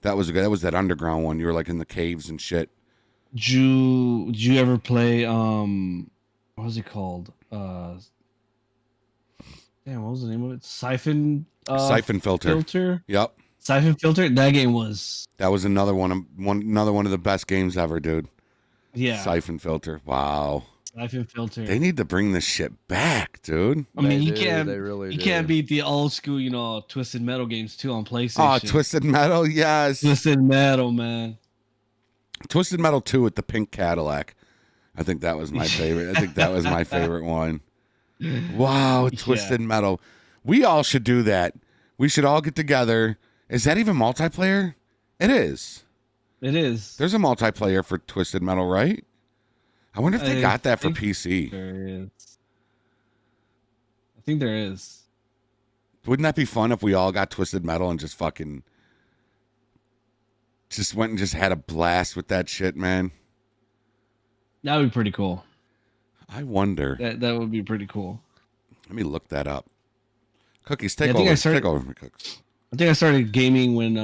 That was that underground one. You were like in the caves and shit. Did you ever play what was it called? Damn, what was the name of it? Siphon Filter. Yep. Siphon Filter. That game was. That was another one of the best games ever, dude. Yeah. Siphon Filter. Wow. Siphon Filter. They need to bring this shit back, dude. I mean, you can't beat the old school, Twisted Metal games too on PlayStation. Oh, Twisted Metal, yes. Twisted Metal, man. Twisted Metal 2 with the pink Cadillac. I think that was my favorite. I think that was my favorite one. Wow, Twisted Metal. We all should do that. We should all get together. Is that even multiplayer? It is. It is. There's a multiplayer for Twisted Metal, right? I wonder if they got that for PC. There is. I think there is. Wouldn't that be fun if we all got Twisted Metal and just fucking went and just had a blast with that shit, man? That would be pretty cool. I wonder. That would be pretty cool. Let me look that up. Cookies, take over. Take over, Cookies. I think I started gaming when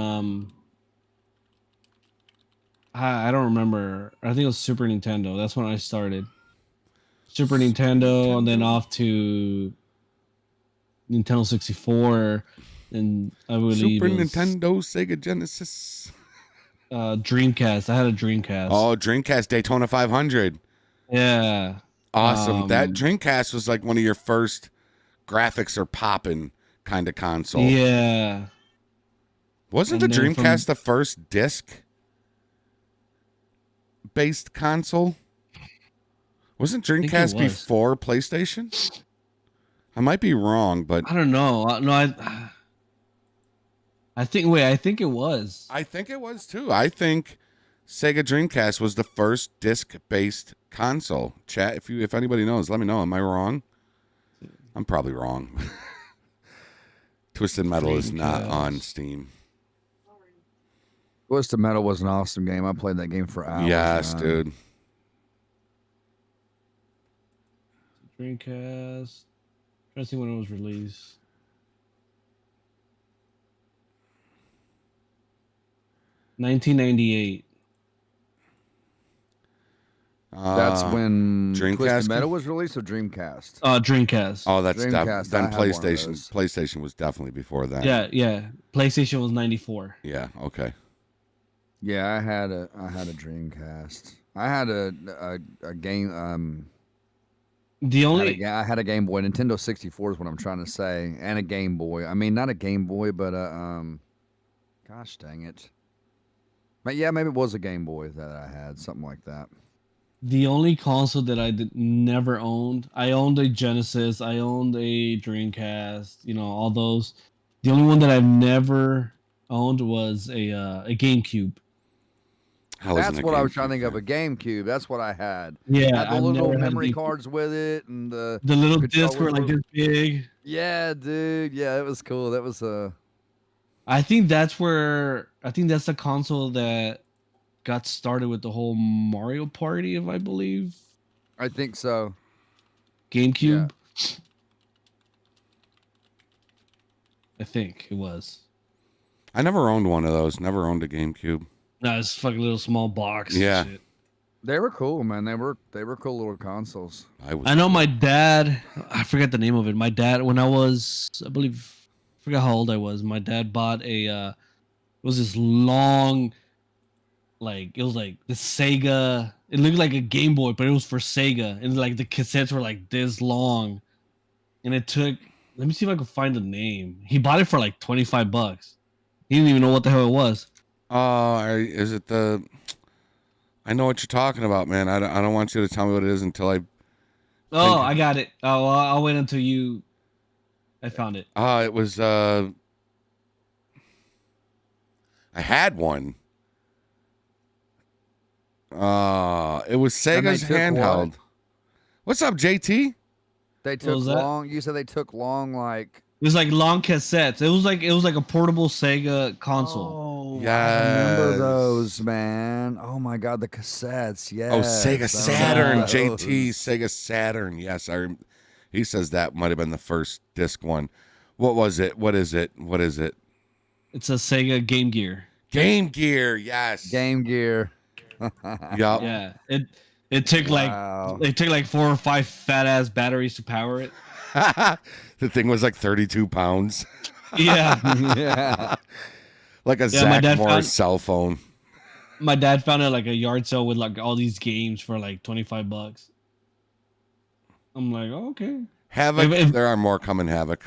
I don't remember. I think it was Super Nintendo. That's when I started. Super Nintendo, and then off to Nintendo 64, and I believe Super Nintendo, Sega Genesis. Dreamcast. I had a Dreamcast. Oh, Dreamcast Daytona 500. Yeah. Awesome. That Dreamcast was like one of your first graphics are popping kind of console. Yeah. Wasn't And the then Dreamcast the first disc-based console? Wasn't Dreamcast was. before PlayStation? I might be wrong, but I don't know. No, I think it was. I think it was too. I think Sega Dreamcast was the first disc-based console. Chat, if anybody knows, let me know. Am I wrong? I'm probably wrong. Twisted Metal is not on Steam. Twisted Metal was an awesome game. I played that game for hours. Yes, dude. Dreamcast. Trying to see when it was released. $1998. That's when Dreamcast Twisted Metal was released, or Dreamcast? Dreamcast. Oh, that's Dreamcast. then I had one of PlayStation. those. PlayStation was definitely before that. Yeah. PlayStation was 94. Yeah. Okay. Yeah, I had a Dreamcast. I had a game. I had a Game Boy. Nintendo 64 is what I'm trying to say, and a Game Boy. I mean, not a Game Boy, but gosh dang it. But yeah, maybe it was a Game Boy that I had, something like that. The only console that I never owned, I owned a Genesis, I owned a Dreamcast, all those. The only one that I've never owned was a GameCube. That's what I was trying to think of, a GameCube. That's what I had. Yeah, had the I've little never had a memory GameCube. cards with it, and the little discs were controllers like this big. Yeah, dude. Yeah, it was cool. That was I think that's the console that got started with the whole Mario Party, if I believe. I think so. GameCube. Yeah. I think it was. I never owned one of those. Never owned a GameCube. No, it's a fucking little small box. Yeah. And shit. They were cool, man. They were cool little consoles. I know my dad. I forget the name of it. My dad, when I forgot how old I was. My dad bought it was this long, it was like the Sega. It looked like a Game Boy, but it was for Sega, and like the cassettes were like this long, and it took. Let me see if I can find the name. He bought it for like $25. He didn't even know what the hell it was. Is it the? I know what you're talking about, man. I don't want you to tell me what it is until I. I got it. Oh, I'll wait until you. I found it. It was. I had one. It was Sega's handheld. What's up, JT? They took long. You said they took long, like. It was like long cassettes. It was like a portable Sega console. Oh, yeah. I remember those, man. Oh my God, the cassettes. Yeah. Oh, Sega Saturn, JT, Sega Saturn. Yes, he says that might have been the first disc one. What was it? What is it? It's a Sega Game Gear. Game Gear, yes. Game Gear. Yep. Yeah. It took like 4 or 5 fat ass batteries to power it. The thing was like 32 pounds. Yeah. Yeah. Like a Zach Morris cell phone. My dad found it like a yard sale with like all these games for like $25. I'm like, oh, okay. Havoc. There are more coming, Havoc.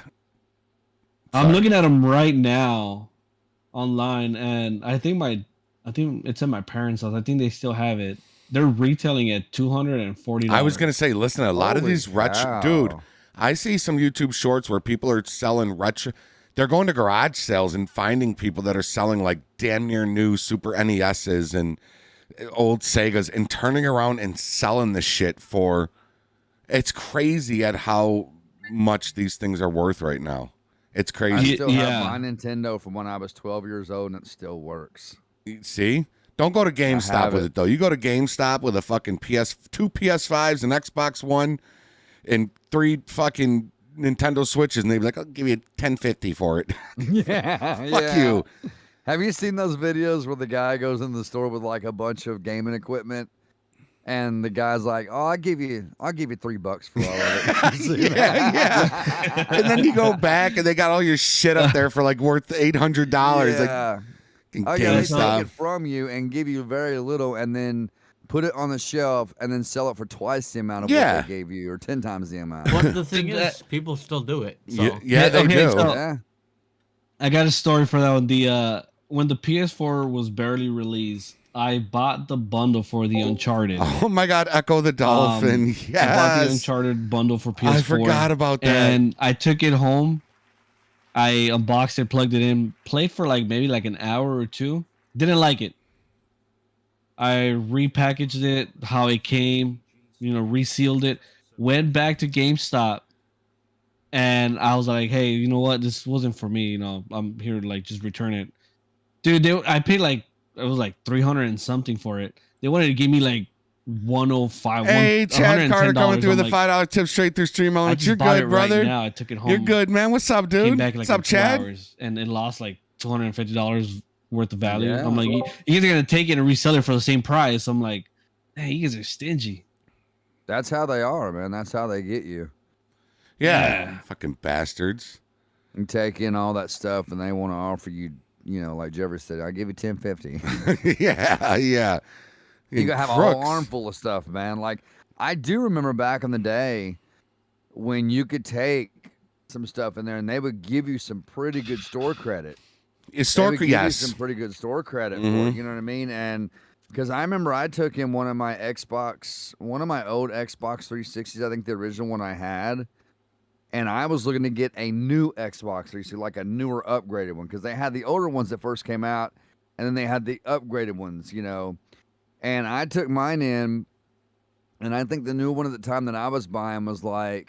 I'm looking at them right now online, and I think it's at my parents' house. I think they still have it. They're retailing at $240. I was gonna say, listen, a lot of these retro, dude. I see some YouTube shorts where people are selling retro. They're going to garage sales and finding people that are selling like damn near new Super NESs and old Segas and turning around and selling the shit for. It's crazy at how much these things are worth right now. It's crazy. I still have my Nintendo from when I was 12 years old, and it still works. See? Don't go to GameStop with it, though. You go to GameStop with a fucking two PS5s, an Xbox One, and 3 fucking Nintendo Switches, and they'd be like, I'll give you $10.50 for it. Yeah. Fuck you. Have you seen those videos where the guy goes in the store with like a bunch of gaming equipment? And the guy's like, "Oh, I'll give you $3 for all of it." Yeah. And then you go back, and they got all your shit up there for like worth $800. Yeah. Like, Oh yeah, they GameStop. take it from you and give you very little, and then put it on the shelf, and then sell it for twice the amount of what they gave you, or 10 times the amount. But the thing is, people still do it. So. Yeah, they do. So, I got a story for that one. When the PS4 was barely released, I bought the bundle for the Uncharted. Oh my God, Echo the Dolphin. Yes. I bought the Uncharted bundle for PS4. I forgot about that. And I took it home. I unboxed it, plugged it in, played for maybe an hour or two. Didn't like it. I repackaged it how it came, resealed it, went back to GameStop, and I was like, hey, you know what? This wasn't for me. I'm here to just return it. Dude, I paid it was 300 and something for it. They wanted to give me 105. Hey, Chad Carter coming through I'm with the $5 tip straight through stream I elements. just You're bought good, it brother. Right now. I took it home. You're good, man. What's up, dude? Came back What's up, in 2 Chad? hours, and it lost $250 worth of value. Yeah. I'm like, you guys are gonna take it and resell it for the same price. I'm like, hey, you guys are stingy. That's how they are, man. That's how they get you. Yeah. Fucking bastards. You take in all that stuff, and they want to offer you, like Jeffrey said, I'll give you $10.50. yeah. You gotta have a whole armful of stuff, man. I do remember back in the day when you could take some stuff in there, and they would give you some pretty good store credit. Store credit, yes. Some pretty good store credit for it, you know what I mean? And because I remember I took in one of my old Xbox 360s, I think the original one I had, and I was looking to get a new Xbox 360, like a newer upgraded one, because they had the older ones that first came out, and then they had the upgraded ones, And I took mine in, and I think the new one at the time that I was buying was what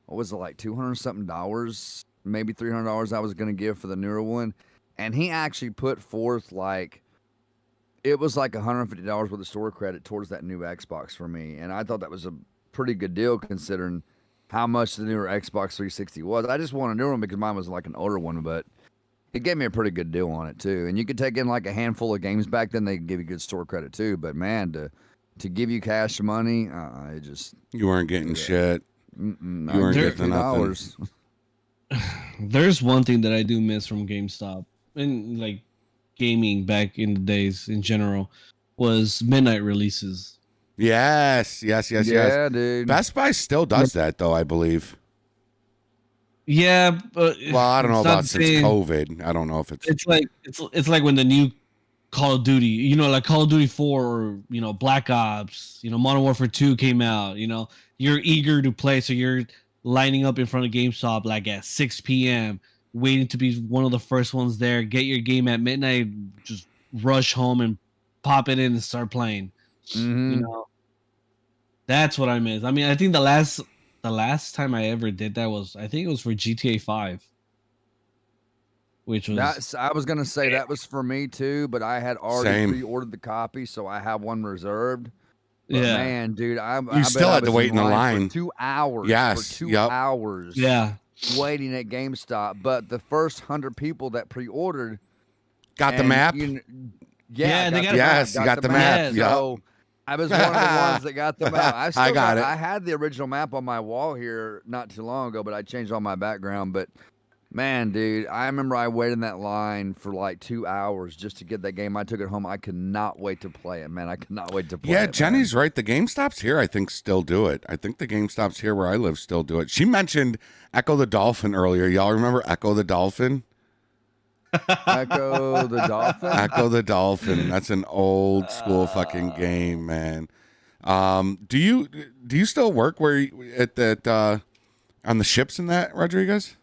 was it, $200 something, maybe $300 I was going to give for the newer one. And he actually put forth it was $150 worth of store credit towards that new Xbox for me. And I thought that was a pretty good deal considering how much the newer Xbox 360 was. I just wanted a new one because mine was an older one, but it gave me a pretty good deal on it too. And you could take in a handful of games back then. They give you good store credit too. But man, to give you cash money, you weren't getting shit. You weren't getting nothing. There's one thing that I do miss from GameStop and gaming back in the days in general was midnight releases. Yes. Yeah, dude. Best Buy still does that though, I believe. Yeah, but I don't know about since COVID. I don't know if it's it's like when the new Call of Duty, Call of Duty 4 or Black Ops, Modern Warfare 2 came out. You're eager to play, so you're lining up in front of GameStop at 6 p.m. waiting to be one of the first ones there. Get your game at midnight, just rush home and pop it in and start playing. Mm-hmm. That's what I miss. I mean, I think the last time I ever did that was, I think it was for GTA 5. Which was I was gonna say that was for me too, but I had already pre-ordered the copy, so I have one reserved. But man, dude, you still had to wait in the line for 2 hours. Yes, for 2 hours. Yeah, waiting at GameStop. But the first 100 people that pre-ordered got the map. They got the map. So I was one of the ones that got the map. I got it. I had the original map on my wall here not too long ago, but I changed all my background. But man, dude, I remember I waited in that line for 2 hours just to get that game. I took it home. I could not wait to play it, man. I could not wait to play it. Yeah, Jenny's right. The GameStops here, I think, still do it. I think the GameStops here where I live still do it. She mentioned Echo the Dolphin earlier. Y'all remember Echo the Dolphin? Echo the Dolphin? Echo the Dolphin. That's an old school fucking game, man. Do you still work at that on the ships and that, Rodriguez?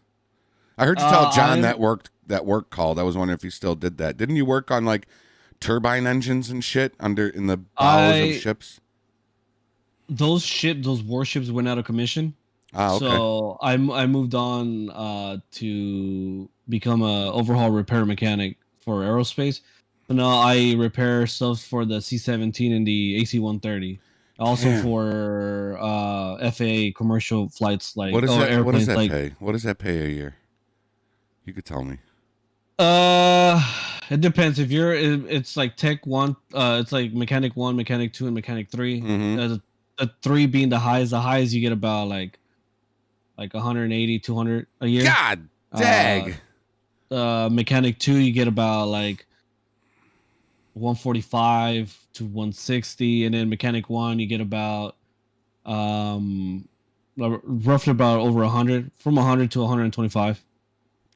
I heard you tell John that work called. I was wondering if you still did that. Didn't you work on turbine engines and shit in the bows of ships? Those warships went out of commission. Ah, okay. So I moved on to become a overhaul repair mechanic for aerospace. So now I repair stuff for the C-17 and the AC-130. Also for FAA commercial flights what does that pay? What does that pay a year? You could tell me. It depends. If it's Tech 1, it's Mechanic 1, Mechanic 2, and Mechanic 3. Mm-hmm. The 3 being the highest. The highest you get about 180, 200 a year. God dang. Mechanic 2 you get about 145 to 160, and then mechanic 1 you get about roughly about over 100, from 100 to 125.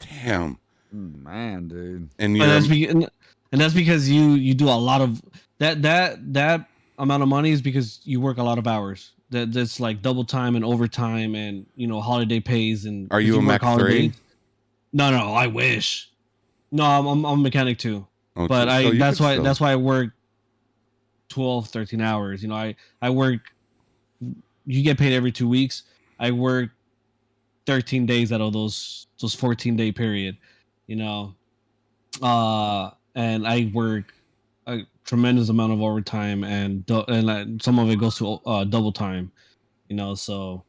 Damn. Man, dude. And that's because you do a lot of that amount of money is because you work a lot of hours. That's like double time and overtime and holiday pays. And are you a mech 3? No, I wish. No, I'm a mechanic 2. Oh, but so that's why I work 12, 13 hours. I work. You get paid every 2 weeks. I work 13 days out of those 14-day period. And I work a tremendous amount of overtime, and some of it goes to double time. So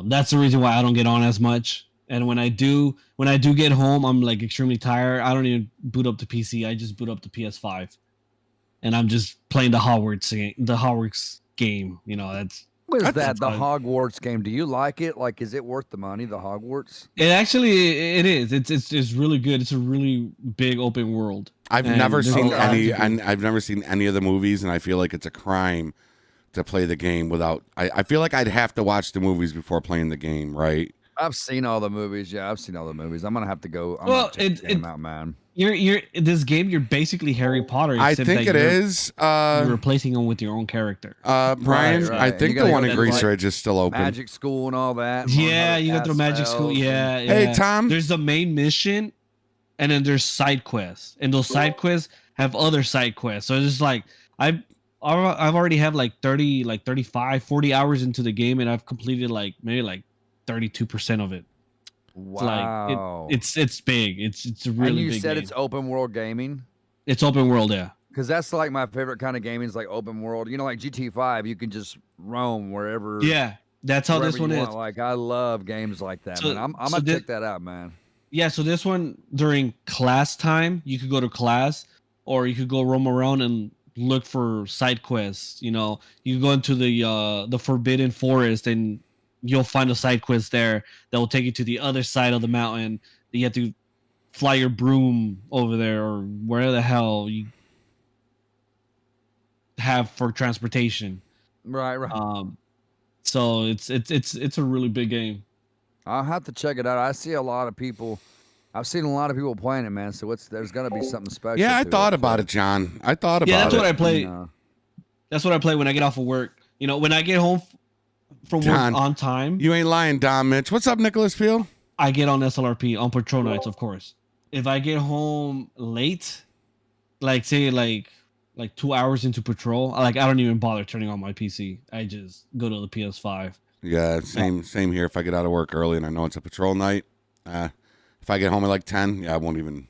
that's the reason why I don't get on as much. And when I do get home, I'm like extremely tired. I don't even boot up the PC. I just boot up the PS5, and I'm just playing the Hogwarts game. What is that? The Hogwarts game? Do you like it? Like, is it worth the money? The Hogwarts? It is. It's really good. It's a really big open world. I've never seen any of the movies, and I feel like it's a crime to play the game without. I feel like I'd have to watch the movies before playing the game, right? I've seen all the movies. Yeah, I've seen all the movies. I'm gonna have to go. Out, man. You're this game. You're basically Harry Potter. I think it is. You're replacing them with your own character. Brian, right. I think the one in Grease Ridge is still open. Magic school and all that. Yeah, you got the magic school. Yeah. Hey, Tom. There's the main mission, and then there's side quests, and those side quests have other side quests. So it's just like I've already have like 30, like 35, 40 hours into the game, and I've completed like maybe like 32% of it. Wow. It's big. It's a really and you big said game. It's open world gaming? It's open world, yeah. Because that's like my favorite kind of gaming is like open world. Like GT5, you can just roam wherever. Yeah, that's how this one is. Like, I love games like that, man. I'm going to check that out, man. Yeah, so this one, during class time, you could go to class, or you could go roam around and look for side quests. You could go into the Forbidden Forest, and you'll find a side quest there that will take you to the other side of the mountain. You have to fly your broom over there, or where the hell you have for transportation. Right. So it's a really big game. I'll have to check it out. I've seen a lot of people playing it, man. So there's got to be something special. Yeah, I thought about it, John. I thought about it. Yeah, that's what I play. That's what I play when I get off of work. When I get home from work on time. You ain't lying, Dom Mitch. What's up, Nicholas Peel? I get on SLRP on patrol nights, of course. If I get home late, like say like 2 hours into patrol, I don't even bother turning on my PC. I just go to the PS5. Yeah, same here. If I get out of work early and I know it's a patrol night, if I get home at like 10, I won't even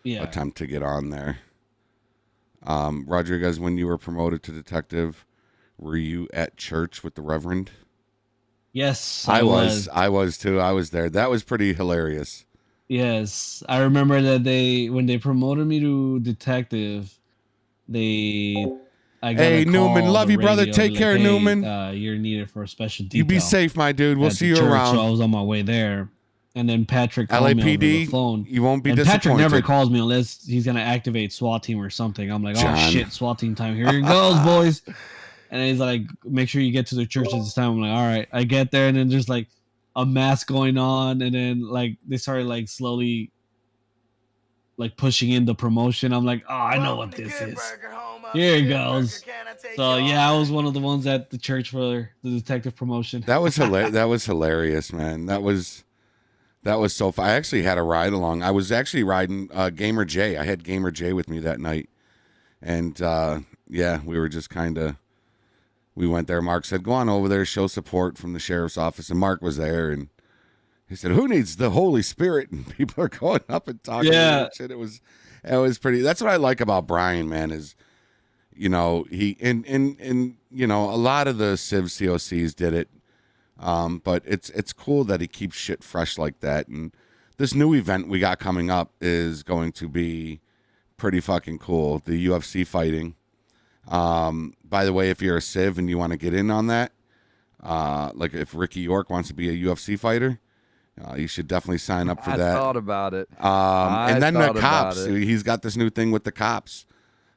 attempt to get on there. Rodriguez, when you were promoted to detective, were you at church with the Reverend? Yes, I was. I was too. I was there. That was pretty hilarious. Yes, I remember that when they promoted me to detective, I got a call Newman, love you, brother. Take care, Newman. You're needed for a special detail. You be safe, my dude. We'll see you around. So I was on my way there, and then Patrick called me over the phone. You won't be and disappointed. Patrick never calls me unless he's gonna activate SWAT team or something. I'm like, oh shit, SWAT team time. Here it goes, boys. And he's like, make sure you get to the church at this time. I'm like, all right. I get there, and then there's like a mass going on, and then like they started like slowly like pushing in the promotion. I'm like, oh, I know what this is. Here it goes. So yeah, I was one of the ones at the church for the detective promotion. That was that was hilarious, man. That was so fun. I actually had a ride along. I was actually riding Gamer J. I had Gamer J with me that night, and yeah, we were just kind of. We went there. Mark said, go on over there, show support from the sheriff's office. And Mark was there, and he said, who needs the Holy Spirit? And people are going up and talking. Yeah. Shit. It was pretty. That's what I like about Brian, man, is, he, and a lot of the Civ COCs did it. But it's cool that he keeps shit fresh like that. And this new event we got coming up is going to be pretty fucking cool. The UFC fighting. By the way, if you're a Civ and you want to get in on that, like if Ricky York wants to be a UFC fighter, you should definitely sign up for that. I thought about it. And then the cops, he's got this new thing with the cops.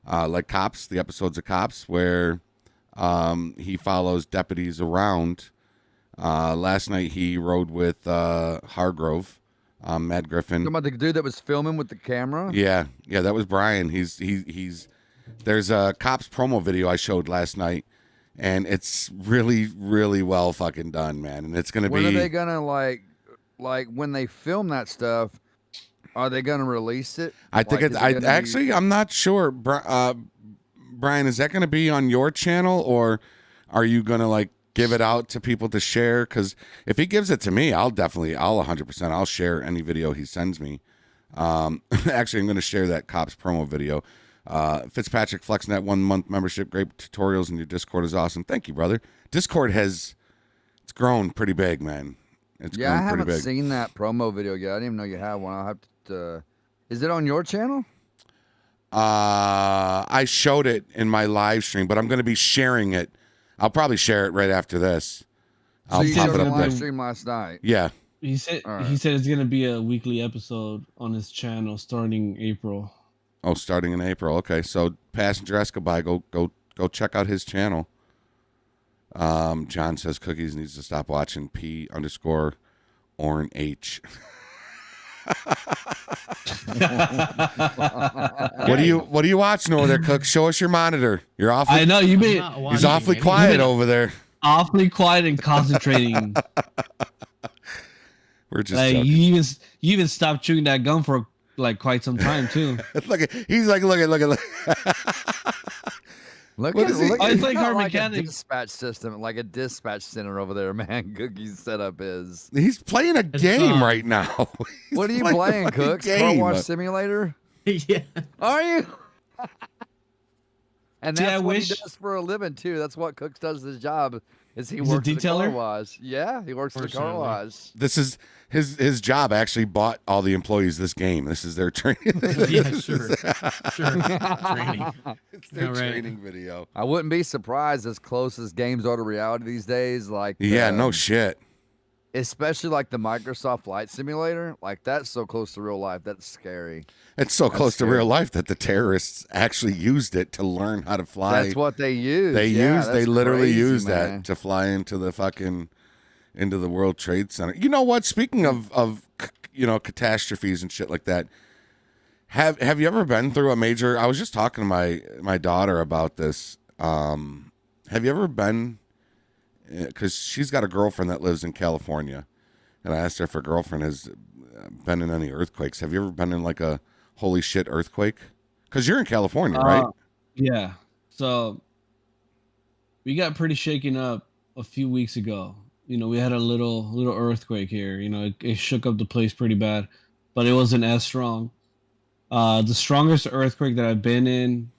like Cops, the episodes of Cops, where he follows deputies around. Last night he rode with Hargrove, Matt Griffin. Talking about the dude that was filming with the camera? Yeah, that was Brian. He's there's a Cops promo video I showed last night, and it's really, really well fucking done, man. And it's gonna When be. are they gonna like when they film that stuff? Are they gonna release it? I think I'm not sure. Brian, is that gonna be on your channel, or are you gonna like give it out to people to share? Because if he gives it to me, I'll 100%. I'll share any video he sends me. Actually, I'm gonna share that Cops promo video. Fitzpatrick flexing that 1 month membership. Great tutorials, and your Discord is awesome. Thank you, brother. Discord it's grown pretty big, man. I haven't seen that promo video yet. I didn't even know you had one. I'll have to. Is it on your channel? I showed it in my live stream, but I'm going to be sharing it. I'll probably share it right after this. So you showed it on live stream last night. Yeah. He said it's going to be a weekly episode on his channel starting April. Oh, starting in April. Okay, so Passenger Escobar, go check out his channel. John says Cookies needs to stop watching P_ORNH. What are you watching over there, Cook? Show us your monitor. You're awfully. I know you've been. He's awfully quiet over there. Awfully quiet and concentrating. We're just like you even stopped chewing that gum for like quite some time too. He's like, look at. It's like our like a mechanics. dispatch system, like a dispatch center over there, man. Cookie's setup is. He's playing a game right now. What are you playing, Cook? Car Wash Simulator? Yeah. Are you? And that's I what wish... he does for a living too. That's what Cook does his job. Is he He's works a at the car detailer? wash? Yeah, he works at the car wash. This is his job. Actually, bought all the employees this game. This is their training. Yeah, sure. Training. It's their training video. I wouldn't be surprised as close as games are to reality these days. Like no shit. Especially like the Microsoft Flight Simulator, like that's so close to real life. That's scary. It's so close to real life that the terrorists actually used it to learn how to fly. That's what they use. They literally used man. that to fly into the World Trade Center. You know what? Speaking of catastrophes and shit like that, have you ever been through a major? I was just talking to my daughter about this. Have you ever been? Because she's got a girlfriend that lives in California, and I asked her if her girlfriend has been in any earthquakes. Have you ever been in like a holy shit earthquake? Because you're in California, right? Yeah. So we got pretty shaken up a few weeks ago. We had a little earthquake here. It shook up the place pretty bad, but it wasn't as strong. The strongest earthquake that I've been in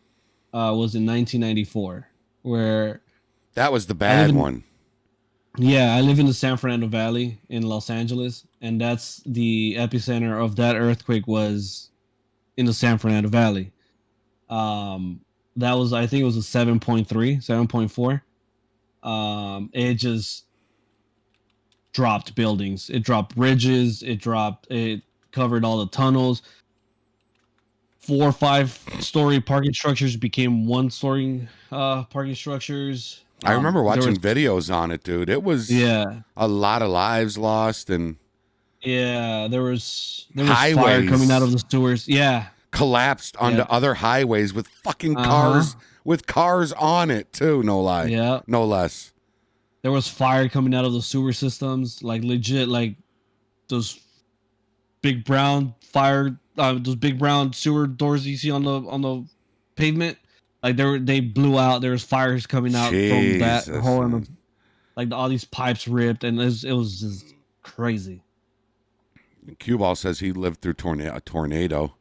was in 1994, where that was the bad one. Yeah, I live in the San Fernando Valley in Los Angeles, and that's the epicenter of that earthquake was in the San Fernando Valley. That was, I think it was a 7.3, 7.4. It just dropped buildings. It dropped bridges. It covered all the tunnels. 4 or 5 story parking structures became 1 story parking structures. I remember watching videos on it, dude. It was a lot of lives lost, and there was highways fire coming out of the sewers. Yeah, collapsed onto other highways with fucking cars with cars on it too. No lie. Yeah, no less. There was fire coming out of the sewer systems, like legit, like those big brown those big brown sewer doors you see on the pavement. Like they blew out. There was fires coming out from that hole, and like all these pipes ripped, and it was just crazy. Q-Ball says he lived through a tornado.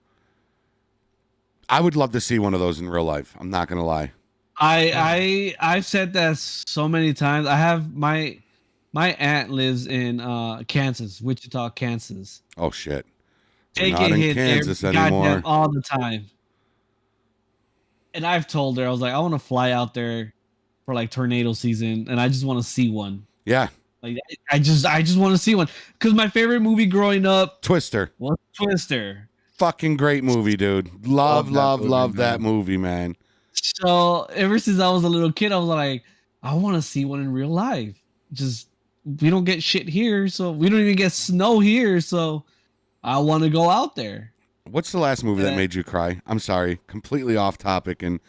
I would love to see one of those in real life. I'm not gonna lie. I've said that so many times. I have my aunt lives in Kansas, Wichita, Kansas. Oh shit! They not in Kansas anymore. All the time. And I've told her, I was like, I want to fly out there for like tornado season, and I just want to see one. Yeah. Like I just want to see one, because my favorite movie growing up, Twister. was Twister. fucking great movie, dude. Love that movie, man. So ever since I was a little kid, I was like, I want to see one in real life. Just we don't get shit here, so we don't even get snow here, so I want to go out there. What's the last movie that made you cry? I'm sorry, completely off topic, and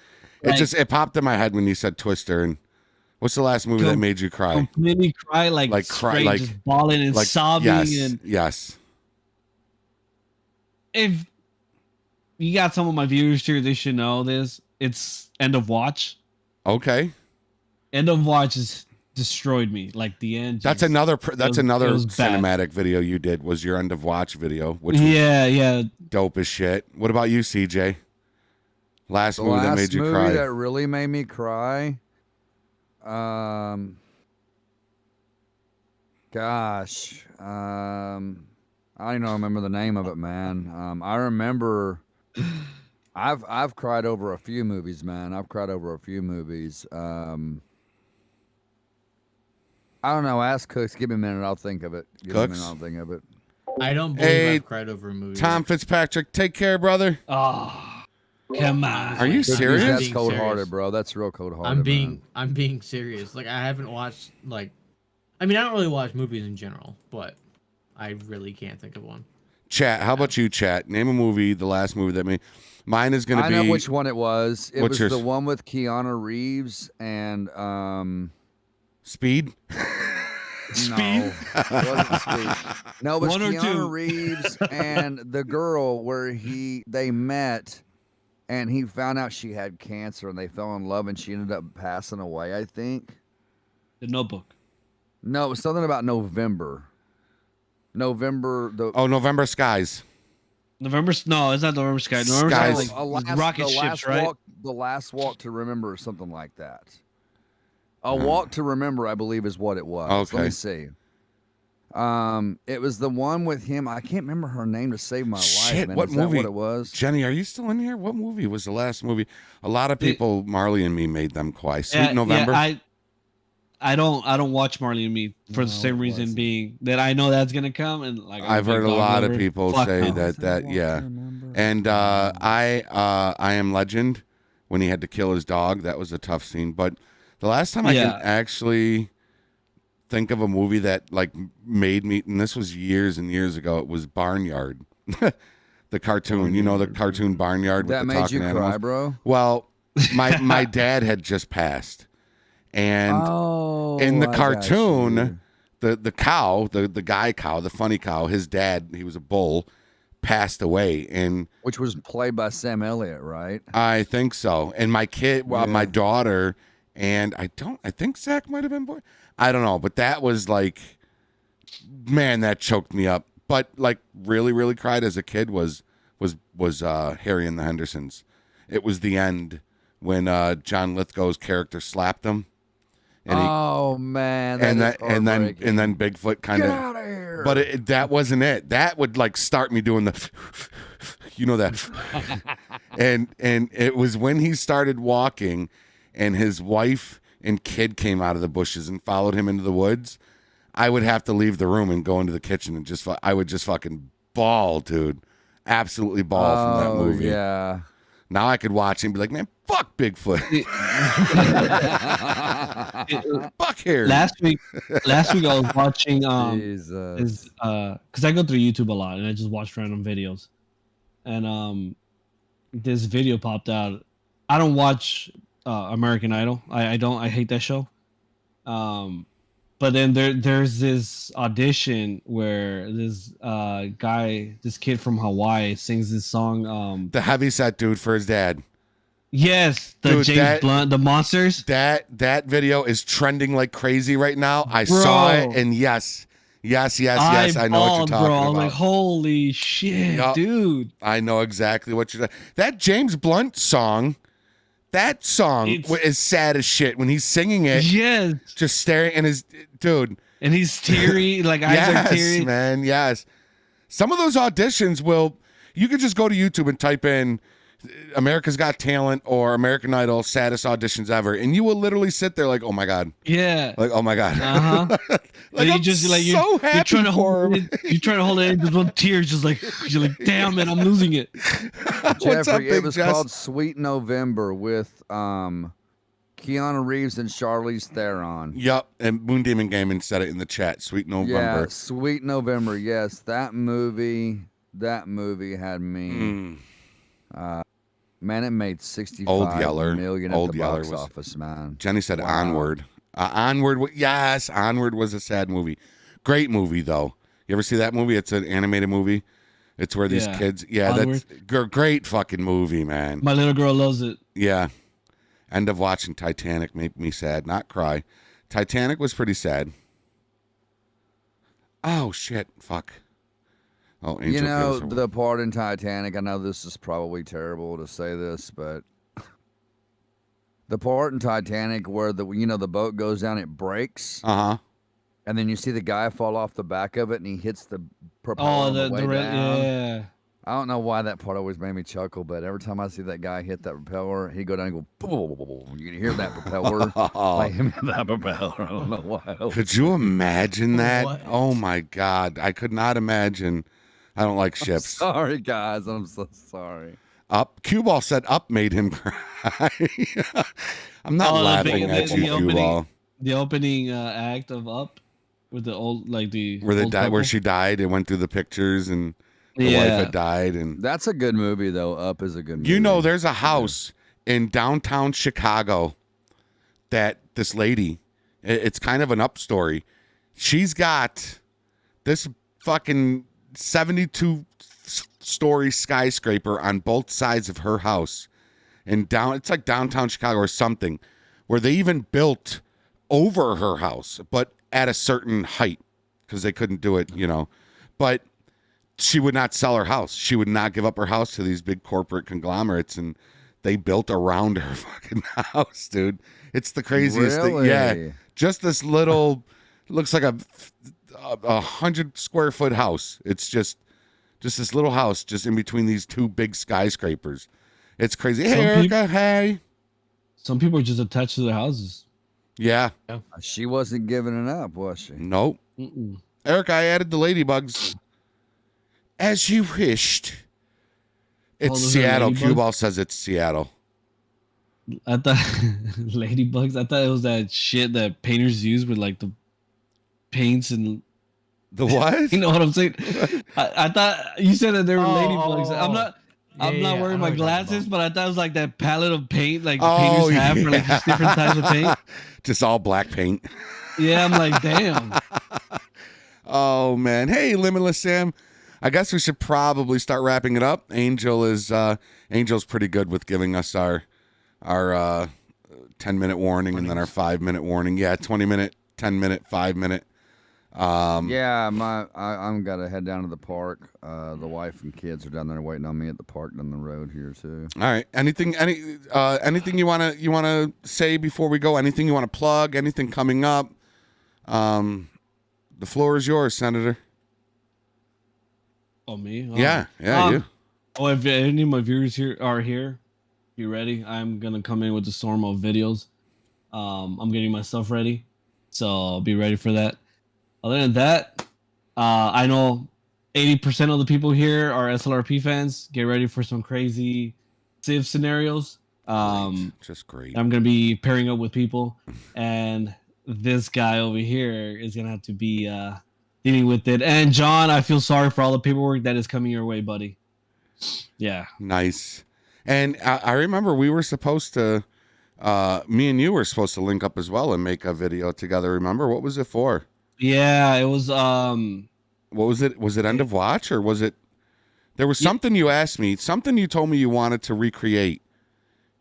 it popped in my head when you said Twister. And what's the last movie that made you cry? Completely cry, like straight, just bawling and sobbing. Yes. If you got some of my viewers here, they should know this. It's End of Watch. Okay. End of Watch has destroyed me. Like the end. That's another cinematic video you did. Was your End of Watch video? Which was dope as shit. What about you, CJ? Last movie that made you cry. Last movie that really made me cry. Gosh. I don't even remember the name of it, man. I remember. I've cried over a few movies, man. I've cried over a few movies. I don't know. Ask Cooks. Give me a minute. I'll think of it. Cooks? I'll think of it. I don't believe I've cried over a movie. Tom Fitzpatrick, take care, brother. Oh, come on. Are you serious? That's cold-hearted, bro. That's real cold-hearted. I'm being serious. Like I haven't watched I don't really watch movies in general, but I really can't think of one. Chat, how about you, chat? Name a movie, the last movie that made. Mine is going to be. I know which one it was. It was yours? the one with Keanu Reeves and Speed. No, it wasn't Speed. No, it was One or Keanu two. Reeves and the girl where they met, and he found out she had cancer, and they fell in love, and she ended up passing away. I think. The Notebook. No, it was something about November. November. November Skies. November? No, it's not November Sky. November Skies. Sky, like rocket ships, right? The Last Walk to Remember, or something like that. A Walk to Remember, I believe, is what it was. Okay. Let me see. It was the one with him. I can't remember her name to save my life. Man. What is movie? That what it was? Jenny, are you still in here? What movie was the last movie? A lot of people, Marley and Me, made them cry. Sweet November. Yeah, I don't watch Marley and Me for the same reason being that I know that's gonna come, and like I've heard a lot of people say that yeah. And I Am Legend, when he had to kill his dog, that was a tough scene. But the last time I can actually think of a movie that like made me, and this was years and years ago, it was Barnyard. The cartoon, you know, the cartoon Barnyard with That the made talking you animals. cry, bro? Well, my dad had just passed. And in the cartoon, the cow, the guy cow, the funny cow, his dad, he was a bull, passed away, and which was played by Sam Elliott, right? I think so. And my kid, my daughter, and I think Zach might have been born. I don't know, but that was like, man, that choked me up. But like, really, really cried as a kid was Harry and the Hendersons. It was the end when John Lithgow's character slapped him. And man! And then Bigfoot kind of. Get out of here! But that wasn't it. That would like start me doing the, you know that, and it was when he started walking, and his wife and kid came out of the bushes and followed him into the woods. I would have to leave the room and go into the kitchen and I would just fucking bawl, dude, absolutely bawl from that movie. Yeah. Now I could watch and be like, man, fuck Bigfoot. Fuck Harry. Last week I was watching because I go through YouTube a lot and I just watch random videos. And this video popped out. I don't watch American Idol. I hate that show. But then there's this audition where this kid from Hawaii sings this song. The heavyset dude for his dad. Yes, James Blunt, the Monsters. That video is trending like crazy right now. I saw it, and yes, I know what you're talking about. I'm like, holy shit, dude! I know exactly what you're. That James Blunt song. That song is sad as shit when he's singing it. Yes. Just staring and his dude. And he's teary, like eyes are teary. Yes, man, yes. Some of those auditions you could just go to YouTube and type in, America's Got Talent or American Idol, saddest auditions ever, and you will literally sit there like, oh my god, yeah, like oh my god, like I'm so happy you're trying to hold it. You're trying to hold it in. There's one tear, just like you're like, damn man, I'm losing it. Jeffrey, it was called Sweet November with Keanu Reeves and Charlize Theron. Yep, and Moon Demon Gaming said it in the chat. Sweet November. Yeah, Sweet November. Yes, that movie had me. Man, it made $65 million at the box office, man. Jenny said Onward. Onward, yes, Onward was a sad movie. Great movie, though. You ever see that movie? It's an animated movie. It's where these kids, Onward. That's great fucking movie, man. My little girl loves it. Yeah. End of watching Titanic made me sad, not cry. Titanic was pretty sad. Oh, shit. Fuck. Oh, Angel, you know, the part in Titanic, I know this is probably terrible to say this, but the part in Titanic where the boat goes down, it breaks. Uh-huh. And then you see the guy fall off the back of it and he hits the propeller on the way down. Yeah. I don't know why that part always made me chuckle, but every time I see that guy hit that propeller, he'd go down and go, boom. You can hear that propeller. Like him hit that propeller. I don't know why. Could you imagine that? What? Oh, my God. I could not imagine. I don't like ships. I'm sorry, guys. I'm so sorry. Up. Cue Ball said Up made him cry. I'm not laughing at you, Cue Ball. The opening act of Up with the old, like the... Where she died and went through the pictures and... The wife had died, and that's a good movie, though. Up is a good movie. You know, there's a house in downtown Chicago that this lady, it's kind of an Up story. She's got this fucking 72-story skyscraper on both sides of her house, and it's like downtown Chicago or something, where they even built over her house, but at a certain height because they couldn't do it, but. She would not sell her house. She would not give up her house to these big corporate conglomerates, and they built around her fucking house, dude. It's the craziest thing. Yeah, just this little, looks like a 100 square foot house. It's just this little house just in between these two big skyscrapers. It's crazy. Hey, Erica, hey. Some people are just attached to their houses. Yeah. She wasn't giving it up, was she? Nope. Erica, I added the ladybugs. As you wished. It's Seattle. Cue Ball says it's Seattle. I thought ladybugs. I thought it was that shit that painters use with like the paints and the what? You know what I'm saying? I thought you said that there were ladybugs. I'm not wearing my glasses, but I thought it was like that palette of paint like painters have for like just different types of paint. Just all black paint. Yeah, I'm like, damn. Oh man. Hey, Limitless Sam. I guess we should probably start wrapping it up. Angel's pretty good with giving us our 10-minute warning and then our 5-minute warning. Yeah, 20-minute, 10-minute, 5-minute. Yeah, I'm gotta head down to the park. The wife and kids are down there waiting on me at the park down the road here too. All right. Anything you wanna say before we go? Anything you wanna plug? Anything coming up? The floor is yours, Senator. Oh, me? Oh. Yeah, you. Oh, if any of my viewers are here, you ready? I'm gonna come in with a storm of videos. I'm getting myself ready, so be ready for that. Other than that, I know 80% of the people here are SLRP fans. Get ready for some crazy Civ scenarios. Just great. I'm gonna be pairing up with people, and this guy over here is gonna have to be dealing with it. And John, I feel sorry for all the paperwork that is coming your way, buddy. Yeah. Nice. And I remember we were supposed to, me and you were supposed to link up as well and make a video together. Remember? What was it for? Yeah, it was, what was it? Was it End of Watch or was it, there was something you asked me, something you told me you wanted to recreate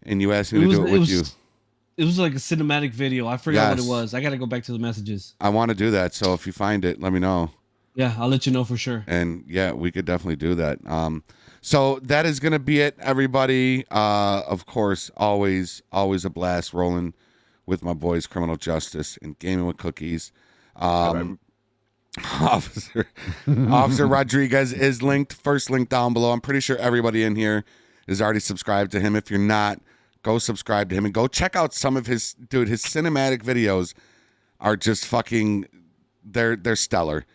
and you asked me to do it with you. It was like a cinematic video. I forgot what it was. I got to go back to the messages. I want to do that. So if you find it, let me know. Yeah, I'll let you know for sure. And yeah, we could definitely do that. So that is going to be it, everybody. Of course, always a blast rolling with my boys, Criminal Justice and Gaming with Cookies. Officer Rodriguez is linked, first link down below. I'm pretty sure everybody in here is already subscribed to him. If you're not, go subscribe to him and go check out some of his his cinematic videos are just fucking they're stellar.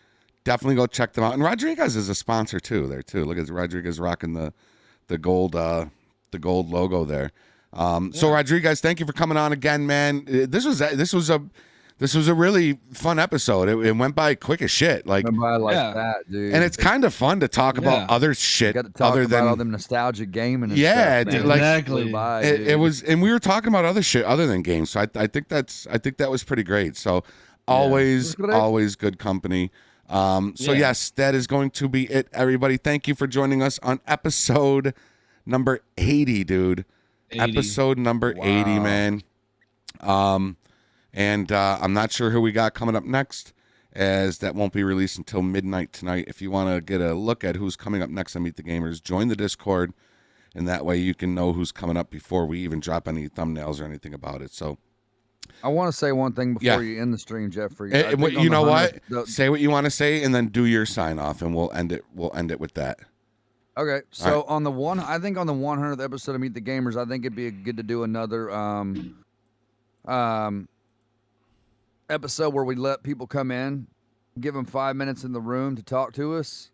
Definitely go check them out. And Rodriguez is a sponsor too there too. Look at Rodriguez rocking the gold logo there. So Rodriguez, thank you for coming on again, man. This was a really fun episode. It went by quick as shit. Like, went by like that, dude. And it's kind of fun to talk about other shit Got to talk other about than all them nostalgic gaming. And yeah, stuff, dude, man. like it was, and we were talking about other shit other than games. So I think that was pretty great. So always good company. Yes, that is going to be it, everybody. Thank you for joining us on episode number 80, dude. 80. Episode number 80, man. And I'm not sure who we got coming up next, as that won't be released until midnight tonight. If you want to get a look at who's coming up next on Meet the Gamers, join the Discord, and that way you can know who's coming up before we even drop any thumbnails or anything about it. So I want to say one thing before you end the stream, Jeffrey. You know what? Say what you want to say, and then do your sign off, and we'll end it. We'll end it with that. Okay, so on the 100th episode of Meet the Gamers, I think it'd be good to do another episode where we let people come in, give them 5 minutes in the room to talk to us.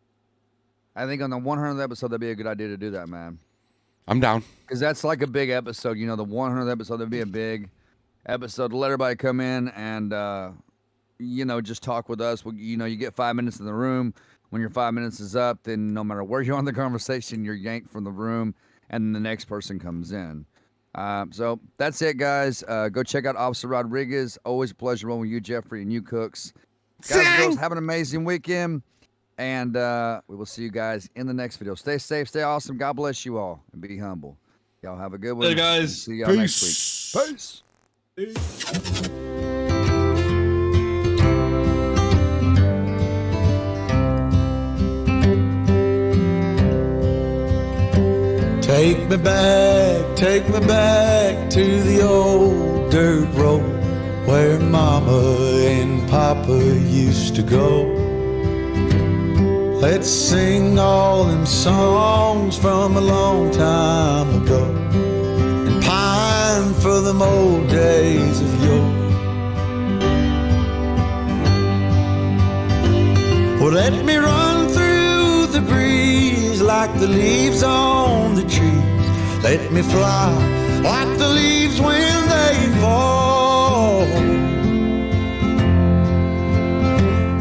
I think on the 100th episode, that'd be a good idea to do that, man. I'm down. Because that's like a big episode. You know, the 100th episode, that'd be a big episode to let everybody come in and, just talk with us. You get 5 minutes in the room. When your 5 minutes is up, then no matter where you're on the conversation, you're yanked from the room, and then the next person comes in. So that's it, guys. Go check out Officer Rodriguez. Always a pleasure rolling with you, Jeffrey, and you cooks. Guys and girls, have an amazing weekend, and we will see you guys in the next video. Stay safe, stay awesome. God bless you all, and be humble. Y'all have a good one. Hey, guys. See y'all next week. Peace. Take me back to the old dirt road where Mama and Papa used to go. Let's sing all them songs from a long time ago and pine for them old days of yore. Well, let me run through the breeze like the leaves on the trees. Let me fly like the leaves when they fall.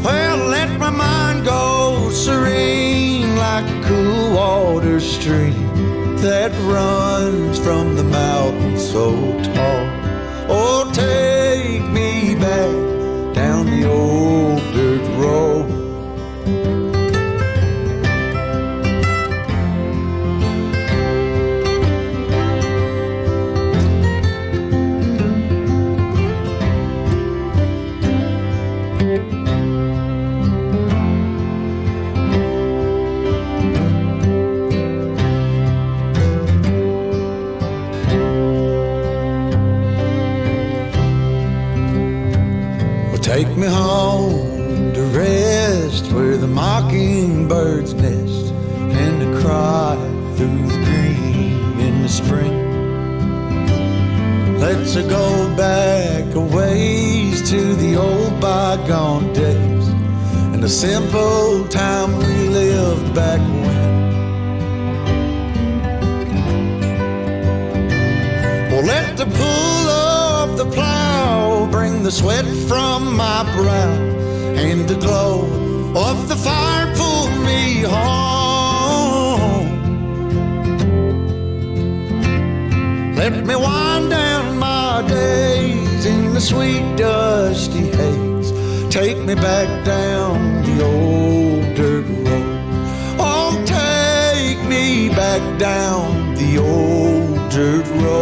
Well, let my mind go serene like a cool water stream that runs from the mountain so tall. Oh, take me back down the old dirt road. Take me home to rest where the mockingbirds nest and to cry through the green in the spring. Let's go back a ways to the old bygone days and the simple time we lived back when. Well, let the pull of the plow bring the sweat from my brow and the glow of the fire pull me home. Let me wind down my days in the sweet dusty haze. Take me back down the old dirt road. Oh, take me back down the old dirt road.